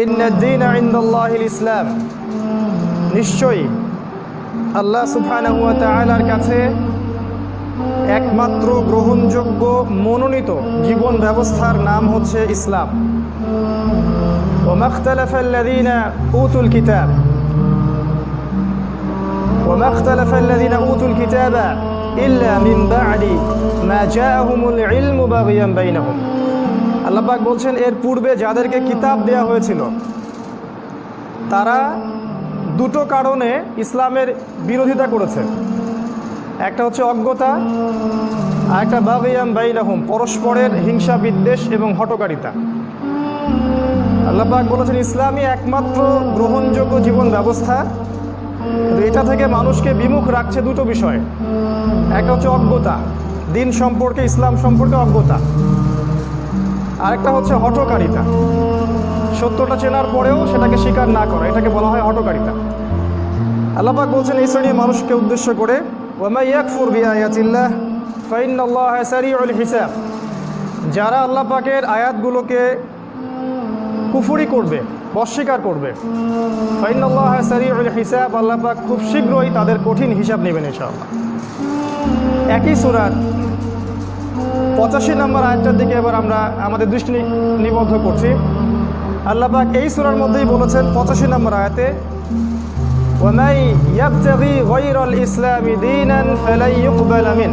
ইন্নাদ-দীনা ইনদাল্লাহিল ইসলাম, নিশ্চয়ই আল্লাহ সুবহানাহু ওয়া তাআলার কাছে একমাত্র গ্রহণযোগ্য মনোনীত জীবন ব্যবস্থার নাম হচ্ছে ইসলাম। ওয়া মাখতালাফাল্লাযীনা উতুল কিতাব ইল্লা মিন বা'দি মা জাআহুমুল ইলমু বাগিয়ান বাইনাহুম। আল্লাহ পাক বলছেন, এর পূর্বে যাদেরকে কিতাব দেওয়া হয়েছিল তারা দুটো কারণে ইসলামের বিরোধিতা করেছে। একটা হচ্ছে অজ্ঞতা, আর একটা বাগিয়ান বাইনাহুম, পরস্পরের হিংসা বিদ্বেষ এবং হঠকারিতা। আল্লাহ পাক বলেছেন ইসলামই একমাত্র গ্রহণযোগ্য জীবন ব্যবস্থা। এটা থেকে মানুষকে বিমুখ রাখছে দুটো বিষয়। একটা হচ্ছে অজ্ঞতা, দিন সম্পর্কে, ইসলাম সম্পর্কে অজ্ঞতা। আরেকটা হচ্ছে হঠকারিতা, সত্যটা চেনার পরেও সেটাকে স্বীকার না করা, এটাকে বলা হয় হঠকারিতা। আল্লাহ পাক বলছেন এই শ্রেণীর মানুষকে উদ্দেশ্য করে, ওয়া মা ইয়াকফুর বিআয়াতিল্লাহ ফাইন্নাল্লাহা সারিউল হিসাব। যারা আল্লাহ পাকের আয়াতগুলোকে কুফরি করবে, অস্বীকার করবে, ফাইন্নাল্লাহা সারিউল হিসাব, আল্লাহ পাক খুব শীঘ্রই তাদের কঠিন হিসাব নেবেন ইনশাআল্লাহ। একই সূরার 85 নম্বর আয়াতটার দিকে এবার আমরা আমাদের দৃষ্টি নিবদ্ধ করছি। আল্লাহ পাক এই সূরার মধ্যেই বলেছেন 85 নম্বর আয়াতে, ওয়া মান ইয়াবতাগি গায়রাল ইসলামি দীনান ফালান ইউকবালা মিন।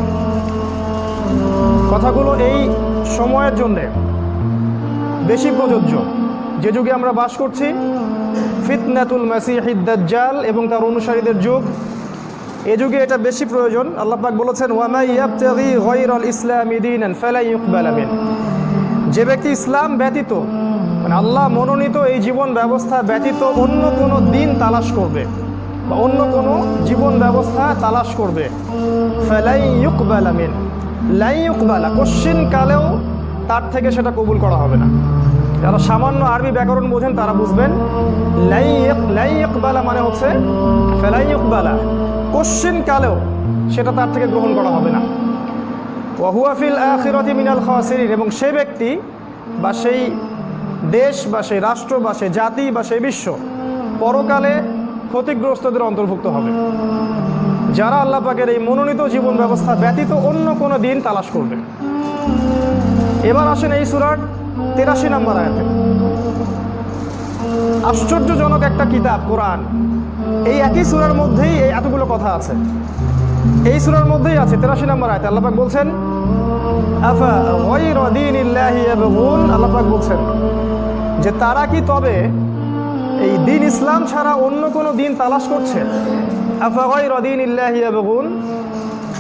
কথাগুলো এই সময়ের জন্য বেশি প্রযোজ্য, যে যুগে আমরা বাস করছি, ফিতনাতুল মাসিহিদ দাজ্জাল এবং তার অনুসারীদের যুগ। এই যুগে এটা বেশি প্রয়োজন। আল্লাহ পাক বলেছেন, ওয়া মান ইয়াবতাগি গায়রাল ইসলামি দীনান ফালান ইউকবালা মিন। যে ব্যক্তি ইসলাম ব্যতীত, মানে আল্লাহ মনোনীত এই জীবন ব্যবস্থা ব্যতীত অন্য কোনো দিন তালাশ করবে বা অন্য কোনো জীবন ব্যবস্থা তালাশ করবে, ফালান ইউকবালা মিন, লা ইউকবালা, কোশ্চিন কালেও তার থেকে সেটা কবুল করা হবে না। যারা সামান্য আরবি ব্যাকরণ বোঝেন তারা বুঝবেন, লা ইউকবালা মানে হচ্ছে ফালান ইউকবালা, কোশ্চিন কালেও সেটা তার থেকে গ্রহণ করা হবে না। ওয়া হুয়া ফিল আখিরাতি মিনাল খাসিরিন, এবং সেই ব্যক্তি বা সেই দেশ বা সেই রাষ্ট্র বা সেই জাতি বা সেই বিশ্ব পরকালে ক্ষতিগ্রস্তদের অন্তর্ভুক্ত হবে, যারা আল্লাহ পাকের এই মনোনীত জীবন ব্যবস্থা ব্যতীত অন্য কোনো দিন তালাশ করবে। এবার আসেন এই সূরার 83 নম্বর আয়াতে। আশ্চর্যজনক একটা কিতাব কোরআন, এই একই সূরার মধ্যেই এই এতগুলো কথা আছে। এই সূরার মধ্যেই আছে 83 নম্বর আয়াতে আল্লাহ পাক বলছেন, আফা গায়রা দীনিল্লাহি ইয়াবগুন। আল্লাহ পাক বলছেন যে তারা কি তবে এই দিন ইসলাম ছাড়া অন্য কোনো দিন তালাশ করছে? আফা গায়রা দীনিল্লাহি ইয়াবগুন,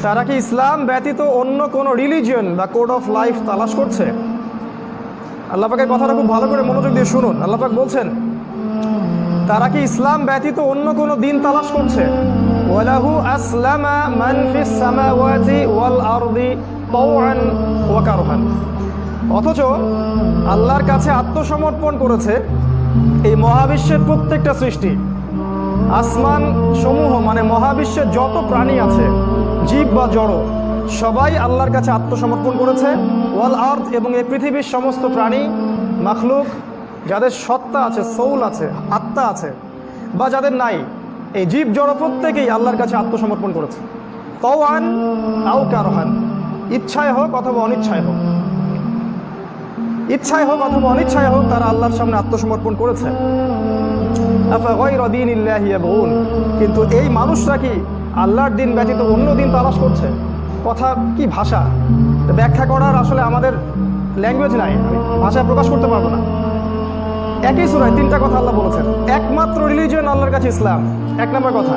তারা কি ইসলাম ব্যতীত অন্য কোনো রিলিজিয়ন বা কোড অফ লাইফ তালাশ করছে? আল্লাহ পাকের কথাটা খুব ভালো করে মনোযোগ দিয়ে শুনুন। আল্লাহ পাক বলছেন তারা কি ইসলাম ব্যতীত অন্য কোনো দিন তালাশ করছে? ওয়ালাহু আসলামা মান ফিস সামাওয়াতি ওয়াল আরদি তাওআন ওয়া কারহান। অথচ আল্লাহর কাছে আত্মসমর্পণ করেছে এই মহাবিশ্বের প্রত্যেকটা সৃষ্টি। আসমান সমূহ মানে মহাবিশ্বের যত প্রাণী আছে, জীব বা জড়, সবাই আল্লাহর কাছে আত্মসমর্পণ করেছে। ওয়াল আরদ, এবং এই পৃথিবীর সমস্ত প্রাণী মাখলুক, যাদের সত্তা আছে, সৌল আছে, আত্মা আছে, বা যাদের নাই, এই জীব জড় প্রত্যেকেই আল্লাহর কাছে আত্মসমর্পণ করেছে। তাওআন আও কারহান, ইচ্ছায় হোক অথবা অনিচ্ছায় হোক, ইচ্ছায় হোক অথবা অনিচ্ছায় হোক, তারা আল্লাহর সামনে আত্মসমর্পণ করেছে। আফা গায়রা দীনিল্লাহি ইয়াবগুন, কিন্তু এই মানুষরা কি আল্লাহর দিন ব্যতীত অন্য দিন তালাশ করছে? কথা কি ভাষা, ব্যাখ্যা করার আসলে আমাদের ল্যাঙ্গুয়েজ নাই, ভাষায় প্রকাশ করতে পারবো না। একই সূরায় 3টা কথা আল্লাহ বলেছেন। একমাত্র রিলিজিয়ন আল্লাহর কাছে ইসলাম, 1 নম্বর কথা।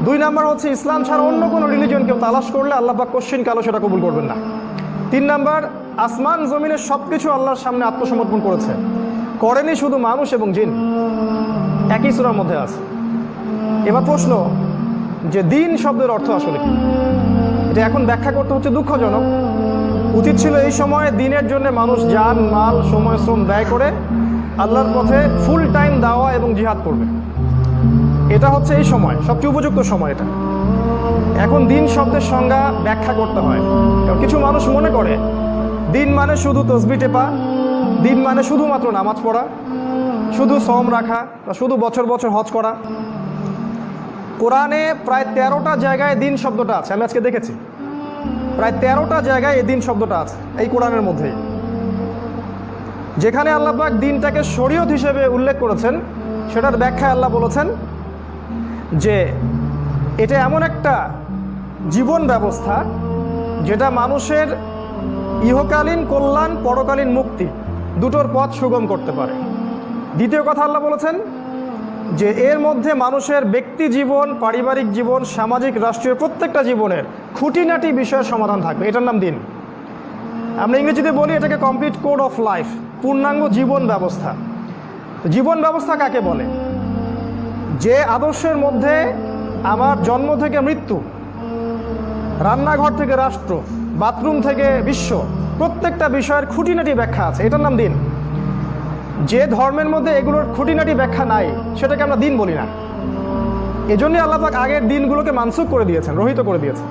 2 নম্বর হচ্ছে ইসলাম ছাড়া অন্য কোনো রিলিজিয়ন কেউ তালাশ করলে আল্লাহ পাক কোশ্চিন কালও সেটা কবুল করবেন না। 3 নম্বর, আসমান জমিনের সব কিছু আল্লাহর সামনে আত্মসমর্পণ করেছে, করেনি শুধু মানুষ এবং জিন। একই সূরার মধ্যে আছে। এবার প্রশ্ন যে দিন শব্দের অর্থ আসলে কি, এটা এখন ব্যাখ্যা করতে হচ্ছে দুঃখজনক। উচিত ছিল এই সময়ে দিনের জন্য মানুষ জান মাল সময় শ্রম ব্যয় করে আল্লাহর পথে ফুল টাইম দাওয়া এবং জিহাদ করবে। এটা হচ্ছে এই সময় সবচেয়ে উপযুক্ত সময়। এটা এখন দিন শব্দের সংজ্ঞা ব্যাখ্যা করতে হয়। কারণ কিছু মানুষ মনে করে দিন মানে শুধু তসবিহ টেপা, দিন মানে শুধুমাত্র নামাজ পড়া, শুধু সওম রাখা বা শুধু বছর বছর হজ করা। কোরআনে প্রায় 13টা জায়গায় দিন শব্দটা আছে, আমি আজকে দেখেছি প্রায় 13টা জায়গায় এই দিন শব্দটা আছে এই কোরআনের মধ্যেই। যেখানে আল্লাহ পাক দিনটাকে শরীয়ত হিসেবে উল্লেখ করেছেন, সেটার ব্যাখ্যায় আল্লাহ বলেছেন যে এটা এমন একটা জীবন ব্যবস্থা যেটা মানুষের ইহকালীন কল্যাণ, পরকালীন মুক্তি দুটোর পথ সুগম করতে পারে। দ্বিতীয় কথা আল্লাহ বলেছেন যে এর মধ্যে মানুষের ব্যক্তি জীবন, পারিবারিক জীবন, সামাজিক, রাষ্ট্রীয় প্রত্যেকটা জীবনের খুঁটিনাটি বিষয়ের সমাধান থাকবে। এটার নাম দিন। আমরা ইংরেজিতে বলি এটাকে কমপ্লিট কোড অফ লাইফ, পূর্ণাঙ্গ জীবন ব্যবস্থা। জীবন ব্যবস্থা কাকে বলে? যে আদর্শের মধ্যে আমার জন্ম থেকে মৃত্যু, রান্নাঘর থেকে রাষ্ট্র, বাথরুম থেকে বিশ্ব, প্রত্যেকটা বিষয়ের খুঁটিনাটি ব্যাখ্যা আছে, এটার নাম দিন। যে ধর্মের মধ্যে এগুলোর খুঁটিনাটি ব্যাখ্যা নাই সেটাকে আমরা দিন বলি না। এজন্যই আল্লাহ পাক আগের দিনগুলোকে মানসুখ করে দিয়েছেন, রহিত করে দিয়েছেন,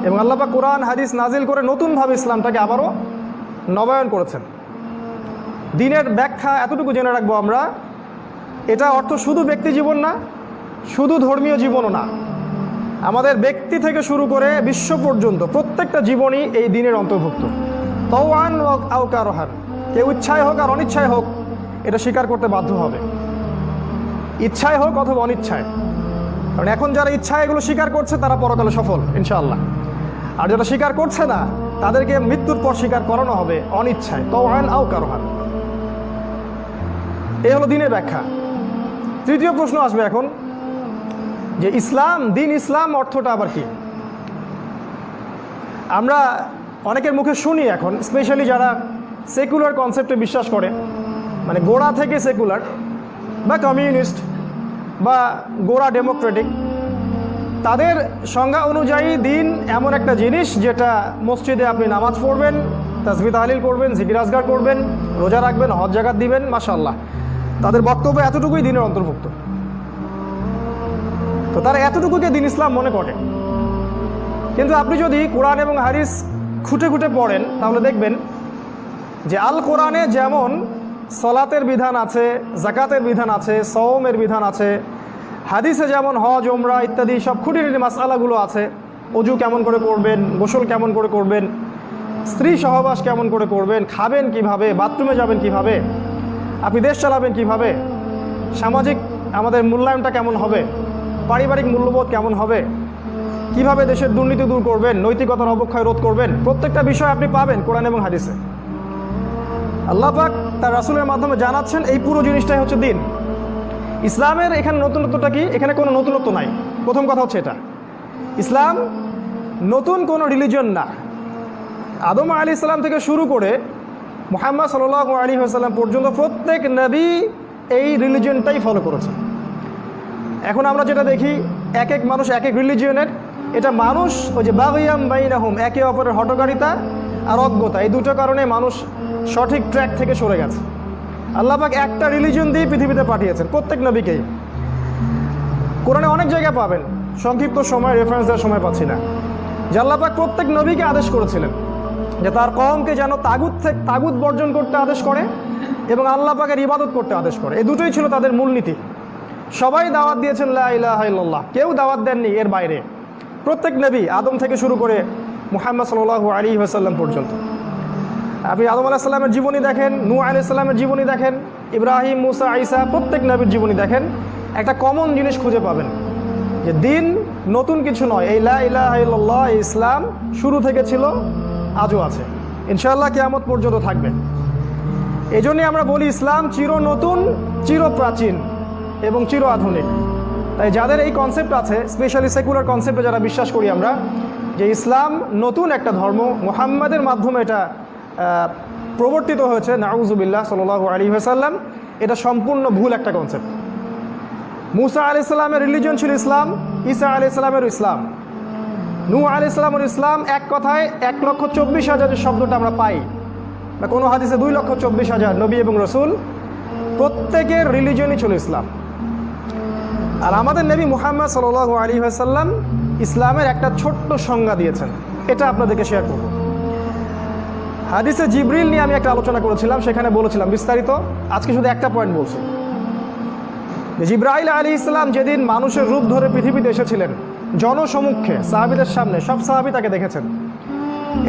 এবং আল্লাহ পাক কোরআন হাদিস নাজিল করে নতুনভাবে ইসলামটাকে আবারও নবায়ন করেছেন। দিনের ব্যাখ্যা এতটুকু জেনে রাখবো আমরা, এটা অর্থ শুধু ব্যক্তি জীবন না, শুধু ধর্মীয় জীবনও না, আমাদের ব্যক্তি থেকে শুরু করে বিশ্ব পর্যন্ত প্রত্যেকটা জীবনই এই দিনের অন্তর্ভুক্ত। তাওয়ান আও কারহান, কেউ ইচ্ছায় হোক আর অনিচ্ছায় হোক এটা স্বীকার করতে বাধ্য হবে, ইচ্ছায় হোক অথবা অনিচ্ছায়। কারণ এখন যারা ইচ্ছায় এগুলো স্বীকার করছে তারা পরকালে সফল ইনশাআল্লাহ, আর যারা স্বীকার করছে না তাদেরকে মৃত্যুর পর স্বীকার করানো হবে অনিচ্ছায়। তাওয়ান আও কারহান, এই হলো দিনের ব্যাখ্যা। তৃতীয় প্রশ্ন আসবে এখন যে ইসলাম, দিন ইসলাম অর্থটা আবার কি? আমরা অনেকের মুখে শুনি এখন, স্পেশালি যারা সেকুলার কনসেপ্টে বিশ্বাস করে, মানে গোড়া থেকে সেকুলার বা কমিউনিস্ট বা গোড়া ডেমোক্রেটিক, তাদের সংজ্ঞা অনুযায়ী দিন এমন একটা জিনিস যেটা মসজিদে আপনি নামাজ পড়বেন, তাসবিহ তাহলিল করবেন, জিকির আজগার করবেন, রোজা রাখবেন, হজ জাকাত দিবেন, মাশাআল্লাহ, তাদের বক্তব্য এতটুকুই দিনের অন্তর্ভুক্ত। তো তারা এতটুকুকে দিন ইসলাম মনে করে। কিন্তু আপনি যদি কোরআন এবং হাদিস খুঁটে খুঁটে পড়েন তাহলে দেখবেন যে আল কোরআনে যেমন সলাতের বিধান আছে, জাকাতের বিধান আছে, সওমের বিধান আছে, হাদিসে যেমন হজ, ওমরা ইত্যাদি সব খুঁটিনাটি মাসআলাগুলো আছে। অজু কেমন করে করবেন, গোসল কেমন করে করবেন, স্ত্রী সহবাস কেমন করে করবেন, খাবেন কিভাবে, বাথরুমে যাবেন কিভাবে, আপনি দেশ চালাবেন কিভাবে, সামাজিক আমাদের মূল্যায়নটা কেমন হবে, পারিবারিক মূল্যবোধ কেমন হবে, কিভাবে দেশের দুর্নীতি দূর করবেন, নৈতিকতার অবক্ষয় রোধ করবেন, প্রত্যেকটা বিষয় আপনি পাবেন কোরআন এবং হাদিসে। আল্লাহ পাক তার রাসূলের মাধ্যমে জানাচ্ছেন এই পুরো জিনিসটাই হচ্ছে দিন। ইসলামের এখানে নতুনত্বটা কি? এখানে কোনো নতুনত্ব নাই। প্রথম কথা হচ্ছে এটা, ইসলাম নতুন কোনো রিলিজন না। আদম আলাইহিস সালাম থেকে শুরু করে মুহাম্মদ সাল্লাল্লাহু আলাইহি ওয়াসাল্লাম পর্যন্ত প্রত্যেক নবী এই রিলিজনটাই ফলো করেছে। এখন আমরা যেটা দেখি এক এক মানুষ এক এক রিলিজিয়নের, এটা মানুষ ওই যে বাগিয়াম বাইনাহুম, একে অপরের হঠকারিতা আর অজ্ঞতা, এই দুটো কারণে মানুষ সঠিক ট্র্যাক থেকে সরে গেছে। আল্লাহ পাক একটা রিলিজন দিয়ে পৃথিবীতে পাঠিয়েছেন প্রত্যেক নবীকেই। কোরআনে অনেক জায়গায় পাবেন, সংক্ষিপ্ত সময় রেফারেন্স দেওয়ার সময় পাচ্ছি না, যে আল্লাহ পাক প্রত্যেক নবীকে আদেশ করেছিলেন যে তার কওমকে যেন তাগুত বর্জন করতে আদেশ করে এবং আল্লাহ পাকের ইবাদত করতে আদেশ করে। এই দুটোই ছিল তাদের মূলনীতি। সবাই দাওয়াত দিয়েছেন লা ইলাহা ইল্লাল্লাহ, কেউ দাওয়াত দেননি এর বাইরে। প্রত্যেক নবী আদম থেকে শুরু করে মুহাম্মদ সাল্লাল্লাহু আলাইহি ওয়াসাল্লাম পর্যন্ত। আপনি আদম আলাইহিস সালামের জীবনী দেখেন, নূহ আলাইহিস সালামের জীবনী দেখেন, ইব্রাহিম, মুসা, ঈসা, প্রত্যেক নবীর জীবনী দেখেন, একটা কমন জিনিস খুঁজে পাবেন যে দিন নতুন কিছু নয়। এই লা ইলাহা ইল্লাল্লাহ, এই ইসলাম শুরু থেকে ছিল, আজও আছে, ইনশাআল্লাহ কিয়ামত পর্যন্ত থাকবে। এই জন্যই আমরা বলি ইসলাম চির নতুন, চির প্রাচীন এবং চির আধুনিক। তাই যাদের এই কনসেপ্ট আছে, স্পেশালি সেকুলার কনসেপ্টে যারা বিশ্বাস করি আমরা যে ইসলাম নতুন একটা ধর্ম, মুহাম্মাদের মাধ্যমে এটা প্রবর্তিত হয়েছে, নাউযুবিল্লাহ সাল্লাল্লাহু আলাইহি ওয়াসাল্লাম, এটা সম্পূর্ণ ভুল একটা কনসেপ্ট। মুসা আলাইহিস সালামের রিলিজন ছিল ইসলাম, ঈসা আলাইহিস সালামের ইসলাম, নূহ আলাইহিস সালামের ইসলাম। এক কথায় 1,24,000 যে শব্দটা আমরা পাই, বা কোনো হাদিসে 2,24,000 নবী এবং রসুল, প্রত্যেকের রিলিজনই ছিল ইসলাম। আর আমাদের নবী মুহাম্মদ সাল্লাল্লাহু আলাইহি ওয়াসাল্লাম ইসলামের একটা ছোট্ট সংজ্ঞা দিয়েছেন, এটা আপনাদেরকে শেয়ার করব। হাদিসে জিবরিল নিয়ে আমি একটা আলোচনা করেছিলাম, সেখানে বলেছিলাম বিস্তারিত, আজকে শুধু একটা পয়েন্ট বলছি। যে জিবরাইল আলাইহিস সালাম যেদিন মানুষের রূপ ধরে পৃথিবীতে এসেছিলেন জনসমক্ষে সাহাবীদের সামনে, সব সাহাবী তাকে দেখেছেন।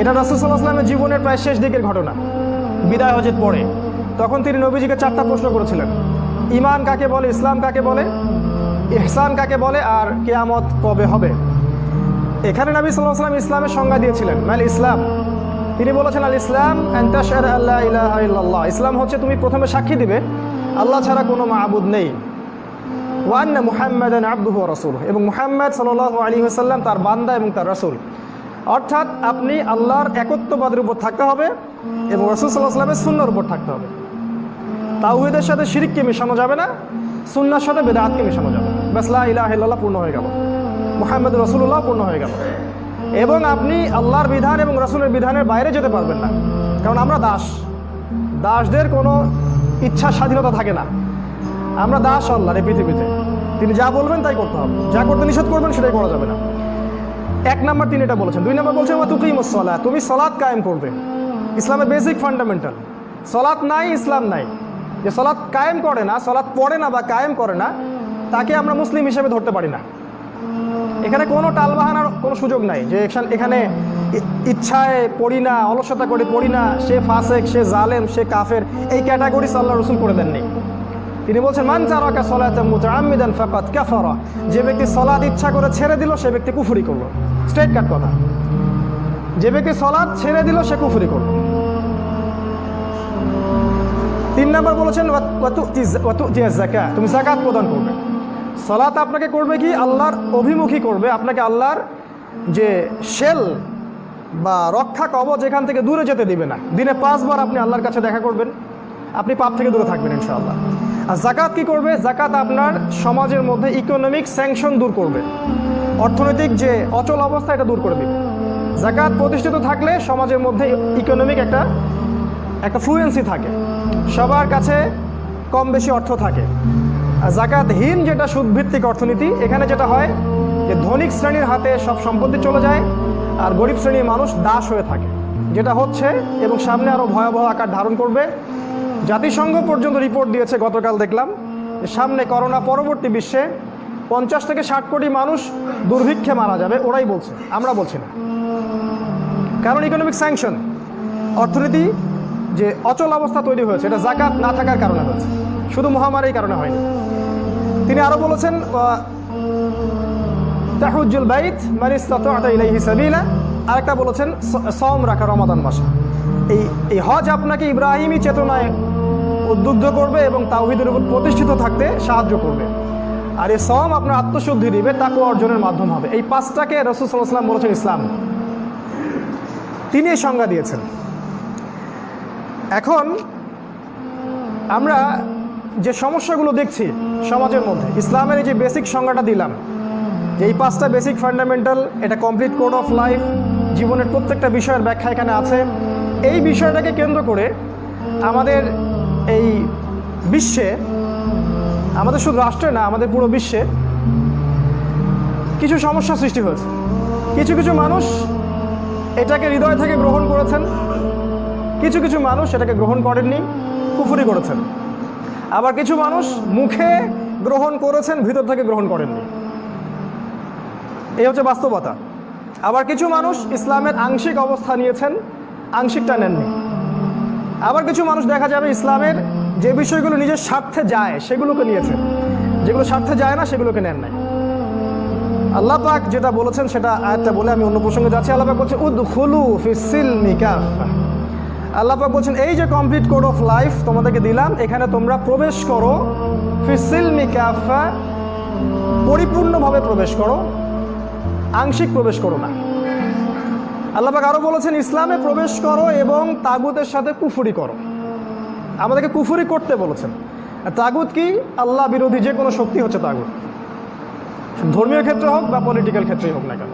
এটা রাসূল সাল্লাল্লাহু আলাইহি ওয়াসাল্লামের জীবনের প্রায় শেষ দিকের ঘটনা, বিদায় হজের পরে। তখন তিনি নবীজিকে 4টা প্রশ্ন করেছিলেন: ঈমান কাকে বলে, ইসলাম কাকে বলে, ইহসান কাকে বলে, আর কিয়ামত কবে হবে। এখানে নবী সাল্লাল্লাহু আলাইহি ওয়াসাল্লাম ইসলামের সংজ্ঞা দিয়েছিলেন, মাল ইসলাম। তিনি বলেছেন, আল ইসলাম আন তাশহাদু আল্লা ইলাহা ইল্লাল্লাহ, ইসলাম হচ্ছে তুমি প্রথমে সাক্ষী দিবে আল্লাহ ছাড়া কোনো মাবুদ নেই, ওয়া আন্না মুহাম্মাদান আবদুহু ওয়া রাসূলুহু, এবং মুহাম্মদ সাল্লাল্লাহু আলাইহি ওয়াসাল্লাম তার বান্দা এবং তার রাসূল। অর্থাৎ আপনি আল্লাহর একত্ববাদের উপর থাকতে হবে এবং রাসূল সাল্লাল্লাহু আলাইহি ওয়াসাল্লামের সুন্নাহর উপর থাকতে হবে। তাওহীদের সাথে শিরককে মেশানো যাবে না, সুন্নাহর সাথে বিদআতকে মেশানো যাবে। বাস লা ইলাহা ইল্লাল্লাহ পূর্ণ হয়ে গেল, মুহাম্মদুর রাসূলুল্লাহ পূর্ণ হয়ে গেল। এবং আপনি আল্লাহর বিধান এবং রাসূলের বিধানের বাইরে যেতে পারবেন না, কারণ আমরা দাসদের কোনো ইচ্ছা স্বাধীনতা থাকে না। আমরা দাস আল্লাহর এই পৃথিবীতে, তিনি যা বলবেন তাই করতে হবে, যা করতে নিষেধ করবেন সেটাই করা যাবে না। 1 নম্বর তিনি এটা বলেছেন। 2 নম্বর বলছেন ওয়া তুকিমুস সালাত, তুমি সালাত কায়েম করবে। ইসলামের বেসিক ফান্ডামেন্টাল, সালাত নাই ইসলাম নাই। যে সালাত কায়েম করে না, সালাত পড়ে না বা কায়েম করে না, তাকে আমরা মুসলিম হিসেবে ধরতে পারি না। এখানে কোনো টালবাহানার কোনো সুযোগ নাই যে এখানে ইচ্ছায় পড়ি না, অলসতা করে পড়ি না, সে ফাসেক, সে জালেম, সে কাফের, এই ক্যাটাগরি আল্লাহ রাসূল করে দেননি। তিনি বলছেন, মান তারাকা সালাতান মুতাআম্মিদান ফাকাদ কাফারা, যে ব্যক্তি সালাত ইচ্ছা করে ছেড়ে দিল সে ব্যক্তি কুফরি করলো। স্ট্রেট কাট কথা, যে ব্যক্তি সালাত ছেড়ে দিল সে কুফরি করলো। 3 নম্বর বলেছেন ওয়া তু'তিয়াজ যাকাত, তুমি যাকাত প্রদান করবে। সালাত আপনাকে করবে কি, আল্লাহর অভিমুখী করবে, আপনাকে আল্লাহর যে শেল বা রক্ষা কবচ এখান থেকে দূরে যেতে দিবে না। দিনে 5 বার আপনি আল্লাহর কাছে দেখা করবেন, আপনি পাপ থেকে দূরে থাকবেন ইনশাআল্লাহ। আর যাকাত কি করবে, যাকাত আপনার সমাজের মধ্যে ইকোনমিক স্যাংশন দূর করবে, অর্থনৈতিক যে অচল অবস্থা এটা দূর করে দিবে। যাকাত প্রতিষ্ঠিত থাকলে সমাজের মধ্যে ইকোনমিক একটা ফ্লুয়েন্সি থাকে, সবার কাছে কম বেশি অর্থ থাকে। আর যাকাতহীন যেটা সুদভিত্তিক অর্থনীতি, এখানে যেটা হয় যে ধনিক শ্রেণীর হাতে সব সম্পত্তি চলে যায় আর গরিব শ্রেণীর মানুষ দাস হয়ে থাকে, যেটা হচ্ছে এবং সামনে আরও ভয়াবহ আকার ধারণ করবে। জাতিসংঘ পর্যন্ত রিপোর্ট দিয়েছে, গতকাল দেখলাম, যে সামনে করোনা পরবর্তী বিশ্বে 50 থেকে 60 কোটি মানুষ দুর্ভিক্ষে মারা যাবে। ওরাই বলছে, আমরা বলছি না। কারণ ইকোনমিক স্যাংশন, অর্থনীতি যে অচল অবস্থা তৈরি হয়েছে, এটা যাকাত না থাকার কারণে হয়েছে, শুধু মহামারীর কারণে হয়নি। তিনি আরও বলেছেন তাহুজ্জুল বাইত মান ইসতাতা ইলাইহি সাবিলা, আরেকটা বলেছেন সওম রাখা রমাদান মাসে। এই হজ আপনাকে ইব্রাহিমী চেতনায় উদ্বুদ্ধ করবে এবং তাওহীদের উপর প্রতিষ্ঠিত থাকতে সাহায্য করবে। আর এই সওম আপনার আত্মশুদ্ধি দিবে, তাকওয়া অর্জনের মাধ্যম হবে। এই 5টাকে রাসূল সাল্লাল্লাহু আলাইহি ওয়াসাল্লাম বলেছেন ইসলাম, তিনি এই সংজ্ঞা দিয়েছেন। এখন আমরা যে সমস্যাগুলো দেখছি সমাজের মধ্যে, ইসলামের এই যে বেসিক সংজ্ঞাটা দিলাম, যে এই 5টা বেসিক ফান্ডামেন্টাল, এটা কমপ্লিট কোড অফ লাইফ, জীবনের প্রত্যেকটা বিষয়ের ব্যাখ্যা এখানে আছে। এই বিষয়টাকে কেন্দ্র করে আমাদের এই বিশ্বে, আমাদের শুধু রাষ্ট্রে না, আমাদের পুরো বিশ্বে কিছু সমস্যা সৃষ্টি হয়েছে। কিছু কিছু মানুষ এটাকে হৃদয় থেকে গ্রহণ করেছেন, কিছু কিছু মানুষ এটাকে গ্রহণ করেননি, কুফরি করেছেন। আবার কিছু মানুষ মুখে গ্রহণ করেছেন, ভিতর থেকে গ্রহণ করেননি। এই হচ্ছে বাস্তবতা। আবার কিছু মানুষ ইসলামের আংশিক অবস্থা নিয়েছেন, আংশিকটা নেননি। আবার কিছু মানুষ দেখা যাবে ইসলামের যে বিষয়গুলো নিজের স্বার্থে যায় সেগুলোকে নিয়েছেন, যেগুলো স্বার্থে যায় না সেগুলোকে নেন নাই। আল্লাহ পাক যেটা বলেছেন সেটা আয়াতটা বলে আমি অন্য প্রসঙ্গে যাচ্ছি। আল্লাহ পাক বলছেন উদখুলু ফিস সিলমি কাফা, আল্লাহ পাক বলছেন এই যে কমপ্লিট কোড অফ লাইফ তোমাদেরকে দিলাম, এখানে তোমরা প্রবেশ করো, ফিস সিলমি কাফা, পরিপূর্ণভাবে প্রবেশ করো, আংশিক প্রবেশ করো না। আল্লাহ পাক আরও বলেছেন ইসলামে প্রবেশ করো এবং তাগুতের সাথে কুফরি করো। আমাদেরকে কুফরি করতে বলেছেন। তাগুত কি? আল্লাহ বিরোধী যে কোনো শক্তি হচ্ছে তাগুত, ধর্মীয় ক্ষেত্রে হোক বা পলিটিক্যাল ক্ষেত্রেই হোক না কেন।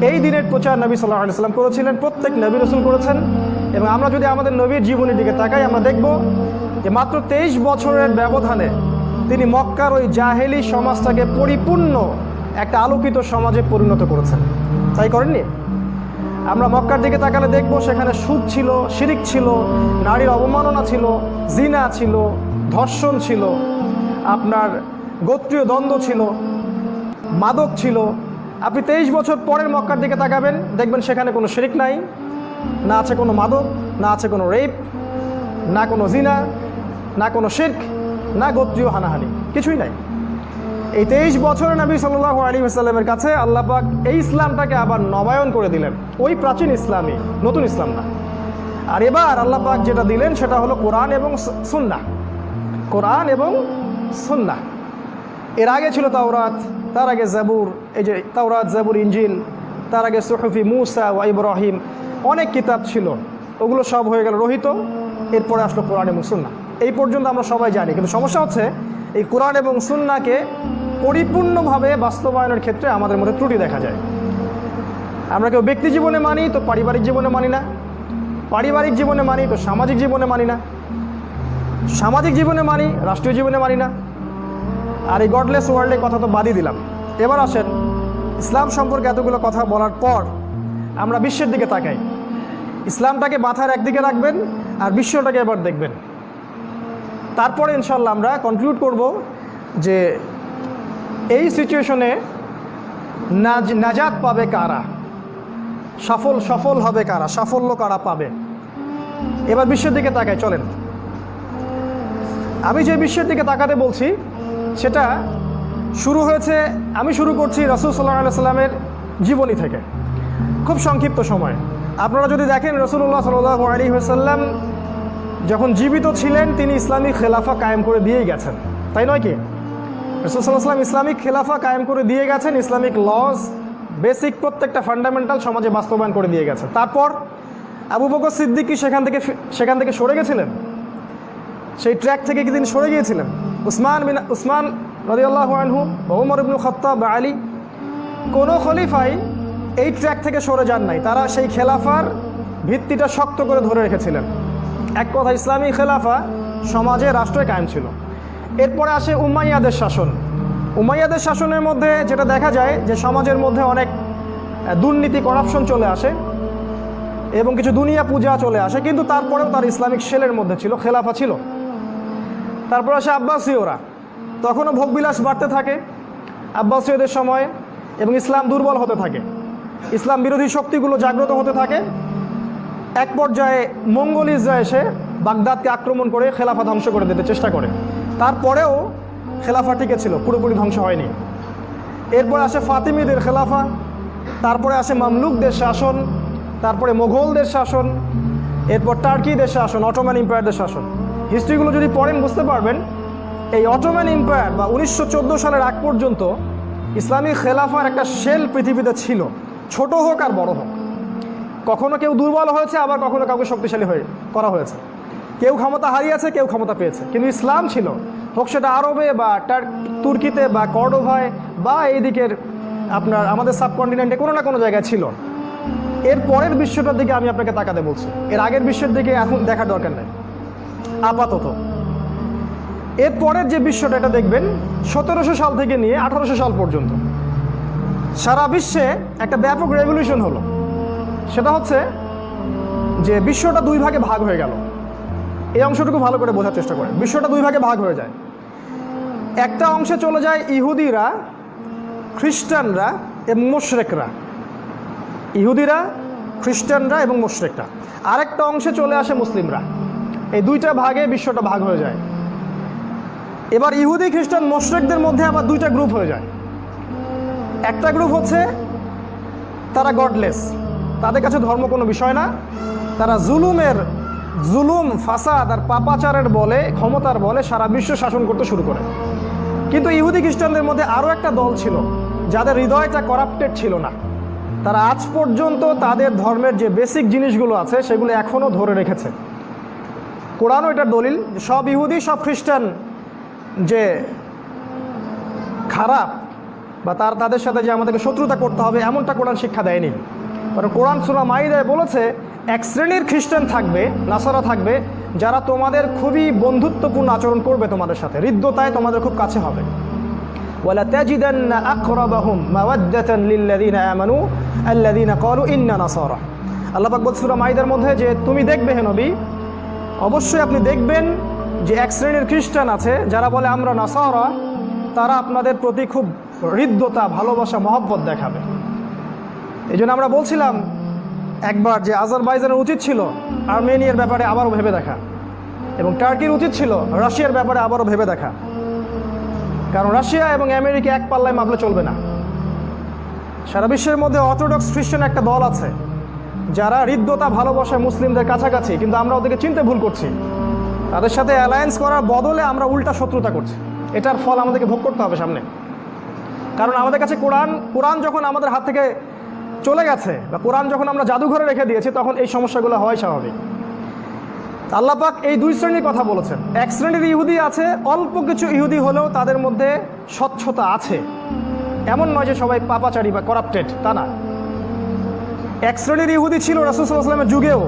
এই দিনের প্রচার নবী সাল্লাল্লাহু আলাইহি ওয়াসাল্লাম করেছিলেন, প্রত্যেক নবী রাসূল করেছেন। এবং আমরা যদি আমাদের নবীর জীবনের দিকে তাকাই, আমরা দেখব যে মাত্র 23 বছরের ব্যবধানে তিনি মক্কার ওই জাহেলি সমাজটাকে পরিপূর্ণ একটা আলোকিত সমাজে পরিণত করেছেন। তাই করেননি? আমরা মক্কার দিকে তাকালে দেখব সেখানে সুদ ছিল, শিরিক ছিল, নারীর অবমাননা ছিল, জিনা ছিল, ধর্ষণ ছিল। আপনার গোত্রীয় দ্বন্দ্ব ছিল, মাদক ছিল। আপনি 23 বছর পরের মক্কার দিকে তাকাবেন, দেখবেন সেখানে কোনো শিরক নাই, না আছে কোনো মাদক, না আছে কোনো রেপ, না কোনো জিনা, না কোনো শিরক, না গোত্রীয় হানাহানি, কিছুই নাই। এই 23 বছরের নবী সাল্লাল্লাহু আলাইহি ওয়াসাল্লামের কাছে আল্লাহ পাক এই ইসলামটাকে আবার নবায়ন করে দিলেন, ওই প্রাচীন ইসলামই, নতুন ইসলাম না। আর এবার আল্লাহ পাক যেটা দিলেন সেটা হলো কোরআন এবং সুন্নাহ। কোরআন এবং সুন্নাহ। এর আগে ছিল তাওরাত, তার আগে জাবুর, এই যে তাওরাত, জাবুর, ইনজিল, তার আগে সুহুফি মূসা ওয়া ইব্রাহিম, অনেক কিতাব ছিল, ওগুলো সব হয়ে গেল রহিত। এরপরে আসলো কোরআন এবং সুন্নাহ। এই পর্যন্ত আমরা সবাই জানি, কিন্তু সমস্যা হচ্ছে এই কোরআন এবং সুন্নাহকে পরিপূর্ণভাবে বাস্তবায়নের ক্ষেত্রে আমাদের মধ্যে ত্রুটি দেখা যায়। আমরা কেউ ব্যক্তি জীবনে মানি তো পারিবারিক জীবনে মানি না, পারিবারিক জীবনে মানি তো সামাজিক জীবনে মানি না, সামাজিক জীবনে মানি রাষ্ট্রীয় জীবনে মানি না। আর এই গডলেস ওয়ার্ল্ডের কথা তো বাদই দিলাম। এবার আসেন, ইসলাম সম্পর্কে এতগুলো কথা বলার পর আমরা বিশ্বের দিকে তাকাই। ইসলামটাকে মাথার একদিকে রাখবেন আর বিশ্বটাকে এবার দেখবেন। তারপরে ইনশাল্লাহ আমরা কনক্লুড করব যে এই সিচুয়েশনে নাজাত পাবে কারা, সফল হবে কারা, সাফল্য কারা পাবে। এবার বিশ্বের দিকে তাকাই, চলেন। আমি যে বিশ্বের দিকে তাকাতে বলছি সেটা শুরু হয়েছে, আমি শুরু করছি রাসূল সাল্লাল্লাহু আলাইহি সাল্লামের জীবনী থেকে, খুব সংক্ষিপ্ত সময়। আপনারা যদি দেখেন রাসূলুল্লাহ সাল্লাল্লাহু আলাইহি ওয়াসাল্লাম যখন জীবিত ছিলেন তিনি ইসলামিক খেলাফা কায়েম করে দিয়েই গেছেন, তাই নয় কি? রাসূল সাল্লাল্লাহু আলাইহি ওয়াসাল্লাম ইসলামিক খেলাফা কায়েম করে দিয়ে গেছেন, ইসলামিক লজ, বেসিক প্রত্যেকটা ফান্ডামেন্টাল সমাজে বাস্তবায়ন করে দিয়ে গেছেন। তারপর আবু বকর সিদ্দিক কি সেখান থেকে সরে গেছিলেন? সেই ট্র্যাক থেকে কি তিনি সরে গিয়েছিলেন? উসমান রাদিয়াল্লাহু আনহু, ওমর ইবনে খাত্তাব বা আলী, কোনো খলিফাই এই ট্র্যাক থেকে সরে যান নাই। তারা সেই খেলাফার ভিত্তিটা শক্ত করে ধরে রেখেছিলেন। এক কথা, ইসলামী খেলাফা সমাজে রাষ্ট্রে কায়েম ছিল। এরপরে আসে উমাইয়াদের শাসন। উমাইয়াদের শাসনের মধ্যে যেটা দেখা যায় যে সমাজের মধ্যে অনেক দুর্নীতি, করাপশন চলে আসে এবং কিছু দুনিয়া পূজা চলে আসে, কিন্তু তারপরেও তার ইসলামিক শেলের মধ্যে ছিল, খেলাফা ছিল। তারপর আসে আব্বাসীয়রা, তখনও ভোগবিলাস বাড়তে থাকে আব্বাসীয়দের সময়ে এবং ইসলাম দুর্বল হতে থাকে, ইসলাম বিরোধী শক্তিগুলো জাগ্রত হতে থাকে। এক পর্যায়ে মঙ্গোলিজরা এসে বাগদাদকে আক্রমণ করে খেলাফা ধ্বংস করে দিতে চেষ্টা করে, তারপরেও খেলাফা টিকে ছিল, পুরোপুরি ধ্বংস হয়নি। এরপর আসে ফাতিমিদের খেলাফা, তারপরে আসে মামলুকদের শাসন, তারপরে মোগলদের শাসন, এরপর টার্কিদের শাসন, অটোমান এম্পায়ারদের শাসন। হিস্ট্রিগুলো যদি পড়েন বুঝতে পারবেন এই অটোমান এম্পায়ার বা 1914 সালের আগ পর্যন্ত ইসলামিক খেলাফার একটা শেল পৃথিবীতে ছিল, ছোট হোক আর বড় হোক। কখনো কেউ দুর্বল হয়েছে, আবার কখনো কাউকে শক্তিশালী করা হয়েছে, কেউ ক্ষমতা হারিয়েছে, কেউ ক্ষমতা পেয়েছে, কিন্তু ইসলাম ছিল, হোক সেটা আরবে বা তুর্কিতে বা কর্ডোভায় বা এই দিকের আপনার আমাদের সাবকন্টিনেন্টে কোনো না কোনো জায়গায় ছিল। এর পরের বিশ্বটার দিকে আমি আপনাকে তাকাতে বলছি, এর আগের বিশ্বের দিকে এখন দেখার দরকার নেই আপাতত। এর পরের যে বিশ্বটা, এটা দেখবেন 1700 সাল থেকে নিয়ে 1800 সাল পর্যন্ত সারা বিশ্বে একটা ব্যাপক রেভলিউশন হলো। সেটা হচ্ছে যে বিশ্বটা দুই ভাগে ভাগ হয়ে গেল। এই অংশটুকু ভালো করে বোঝার চেষ্টা করেন। বিশ্বটা দুই ভাগে ভাগ হয়ে যায়। একটা অংশে চলে যায় ইহুদিরা, খ্রিস্টানরা এবং মুশরিকরা, ইহুদিরা, খ্রিস্টানরা এবং মুশরিকরা। আরেকটা অংশে চলে আসে মুসলিমরা। এই দুইটা ভাগে বিশ্বটা ভাগ হয়ে যায়। এবার ইহুদি, খ্রিস্টান, মুশরিকদের মধ্যে আবার দুইটা গ্রুপ হয়ে যায়। একটা গ্রুপ হচ্ছে তারা গডলেস, তাদের কাছে ধর্ম কোনো বিষয় না, তারা জুলুম, ফাসাদ আর পাপাচারের বলে, ক্ষমতার বলে সারা বিশ্ব শাসন করতে শুরু করে। কিন্তু ইহুদি খ্রিস্টানদের মধ্যে আরও একটা দল ছিল যাদের হৃদয়টা করাপ্টেড ছিল না। তারা আজ পর্যন্ত তাদের ধর্মের যে বেসিক জিনিসগুলো আছে সেগুলো এখনও ধরে রেখেছে। কোরআনও এটার দলিল, সব ইহুদি, সব খ্রিস্টান যে খারাপ বা তাদের সাথে যে আমাদেরকে শত্রুতা করতে হবে এমনটা কোরআন শিক্ষা দেয়নি। কারণ কোরআন সূরা মাইদায় বলেছে এক শ্রেণীর খ্রিস্টান থাকবে, নাসারা থাকবে, যারা তোমাদের খুবই বন্ধুত্বপূর্ণ আচরণ করবে, তোমাদের সাথে হৃদ্যতায় তোমাদের খুব কাছে হবে। ওয়ালা তাজিদান্না আকরাবাহুম মাওয়াদ্দাতান লিল্লাযিনা আমানু আল্লাযিনা ক্বালু ইন্না নাসারা। আল্লাহ পাক বলছেন সূরা মাইদার মধ্যে যে তুমি দেখবে হে নবী, অবশ্যই আপনি দেখবেন যে এক শ্রেণীর খ্রিস্টান আছে যারা বলে আমরা নাসারা, তারা আপনাদের প্রতি খুব হৃদ্যতা, ভালোবাসা, মহব্বত দেখাবে। এই জন্য আমরা বলছিলাম একবার যে আজারবাইজানের উচিত ছিল আর্মেনিয়ার ব্যাপারে আবারও ভেবে দেখা, এবং টার্কির উচিত ছিল রাশিয়ার ব্যাপারে আবারও ভেবে দেখা। কারণ রাশিয়া এবং আমেরিকা এক পাল্লায় মাপলে চলবে না। সারা বিশ্বের মধ্যে অর্থোডক্স খ্রিস্টান একটা দল আছে যারা হৃদ্যতা, ভালোবাসায় মুসলিমদের কাছাকাছি, কিন্তু আমরা ওদেরকে চিনতে ভুল করছি। তাদের সাথে অ্যালায়েন্স করার বদলে আমরা উল্টা শত্রুতা করছি। এটার ফল আমাদেরকে ভোগ করতে হবে সামনে। কারণ আমাদের কাছে কোরআন যখন আমাদের হাত থেকে চলে গেছে, বা কোরআন যখন আমরা জাদুঘরে রেখে দিয়েছি, তখন এই সমস্যাগুলো হয় স্বাভাবিক। আল্লাহ পাক এই দুই শ্রেণীর কথা বলেছেন। এক শ্রেণীর ইহুদি আছে, অল্প কিছু ইহুদি হলেও তাদের মধ্যে স্বচ্ছতা আছে, এমন নয় যে সবাই পাপাচারী বা করাপ্টেড, তা না। এক শ্রেণীর ইহুদি ছিল রাসূল সাল্লাল্লাহু আলাইহি ওয়াসাল্লামের যুগেও,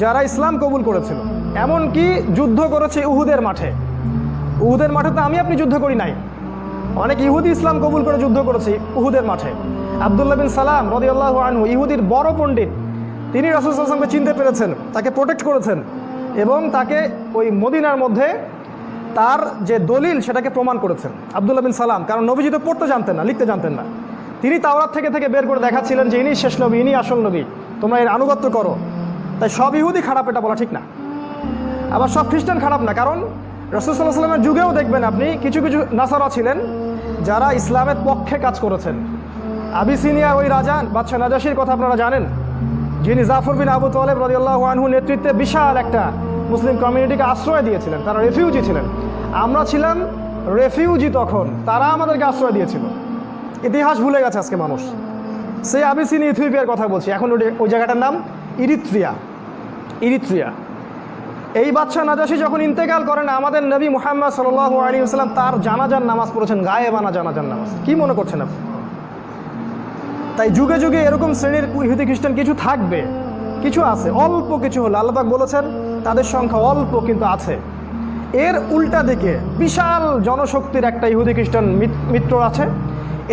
যারা ইসলাম কবুল করেছিল, এমনকি যুদ্ধ করেছে উহুদের মাঠে। উহুদের মাঠে তো আমি আপনি যুদ্ধ করি নাই, অনেক ইহুদি ইসলাম কবুল করে যুদ্ধ করেছে উহুদের মাঠে। আব্দুল্লাহ বিন সালাম রাদিয়াল্লাহু আনহু, ইহুদির বড় পণ্ডিত, তিনি রাসূল সাল্লাল্লাহু আলাইহি ওয়াসাল্লামকে চিনতে পেরেছেন, তাকে প্রোটেক্ট করেছেন, এবং তাকে ওই মদিনার মধ্যে তার যে দলিল সেটাকে প্রমাণ করেছেন আব্দুল্লাহ বিন সালাম। কারণ নবীজি তো পড়তে জানতেন না, লিখতে জানতেন না। তিনি তাওরাত থেকে বের করে দেখাচ্ছিলেন যে ইনি শেষ নবী, ইনি আসল নবী, তোমরা এর আনুগত্য করো। তাই সব ইহুদি খারাপ, এটা বলা ঠিক না। আবার সব খ্রিস্টান খারাপ না, কারণ রাসূল সাল্লাল্লাহু আলাইহি ওয়াসাল্লামের যুগেও দেখবেন আপনি কিছু কিছু নাসারা ছিলেন যারা ইসলামের পক্ষে কাজ করেছেন। আবিসিনিয়ার ওই রাজা বাদশাহ নাজাশির কথা আপনারা জানেন, যিনি জাফর বিন আবু তালেব রাদিয়াল্লাহু আনহু নেতৃত্বে বিশাল একটা মুসলিম কমিউনিটিকে আশ্রয় দিয়েছিলেন। তারা রেফিউজি ছিলেন, আমরা ছিলাম রেফিউজি তখন, তারা আমাদেরকে আশ্রয় দিয়েছিল। ইতিহাস ভুলে গেছে আজকে মানুষ। সেই আবিসিনিয়া ইথিওপিয়ার কথা বলছি, এখন ওই জায়গাটার নাম ইরিত্রিয়া। এই বাদশাহ নাজাশি যখন ইন্তেকাল করেন, আমাদের নবী মুহাম্মদ সাল্লাল্লাহু আলাইহি ওয়াসাল্লাম তার জানাজার নামাজ পড়েছেন, গায়েবানা জানাজার নামাজ। কি মনে করছেন আপনি? তাই যুগে যুগে এরকম শ্রেণীর ইহুদি খ্রিস্টান কিছু থাকবে, কিছু আছে, অল্প কিছু হলো। আল্লাহ পাক বলেছেন তাদের সংখ্যা অল্প, কিন্তু আছে। এর উল্টা দিকে বিশাল জনশক্তির একটা ইহুদি খ্রিস্টান মিত্র আছে,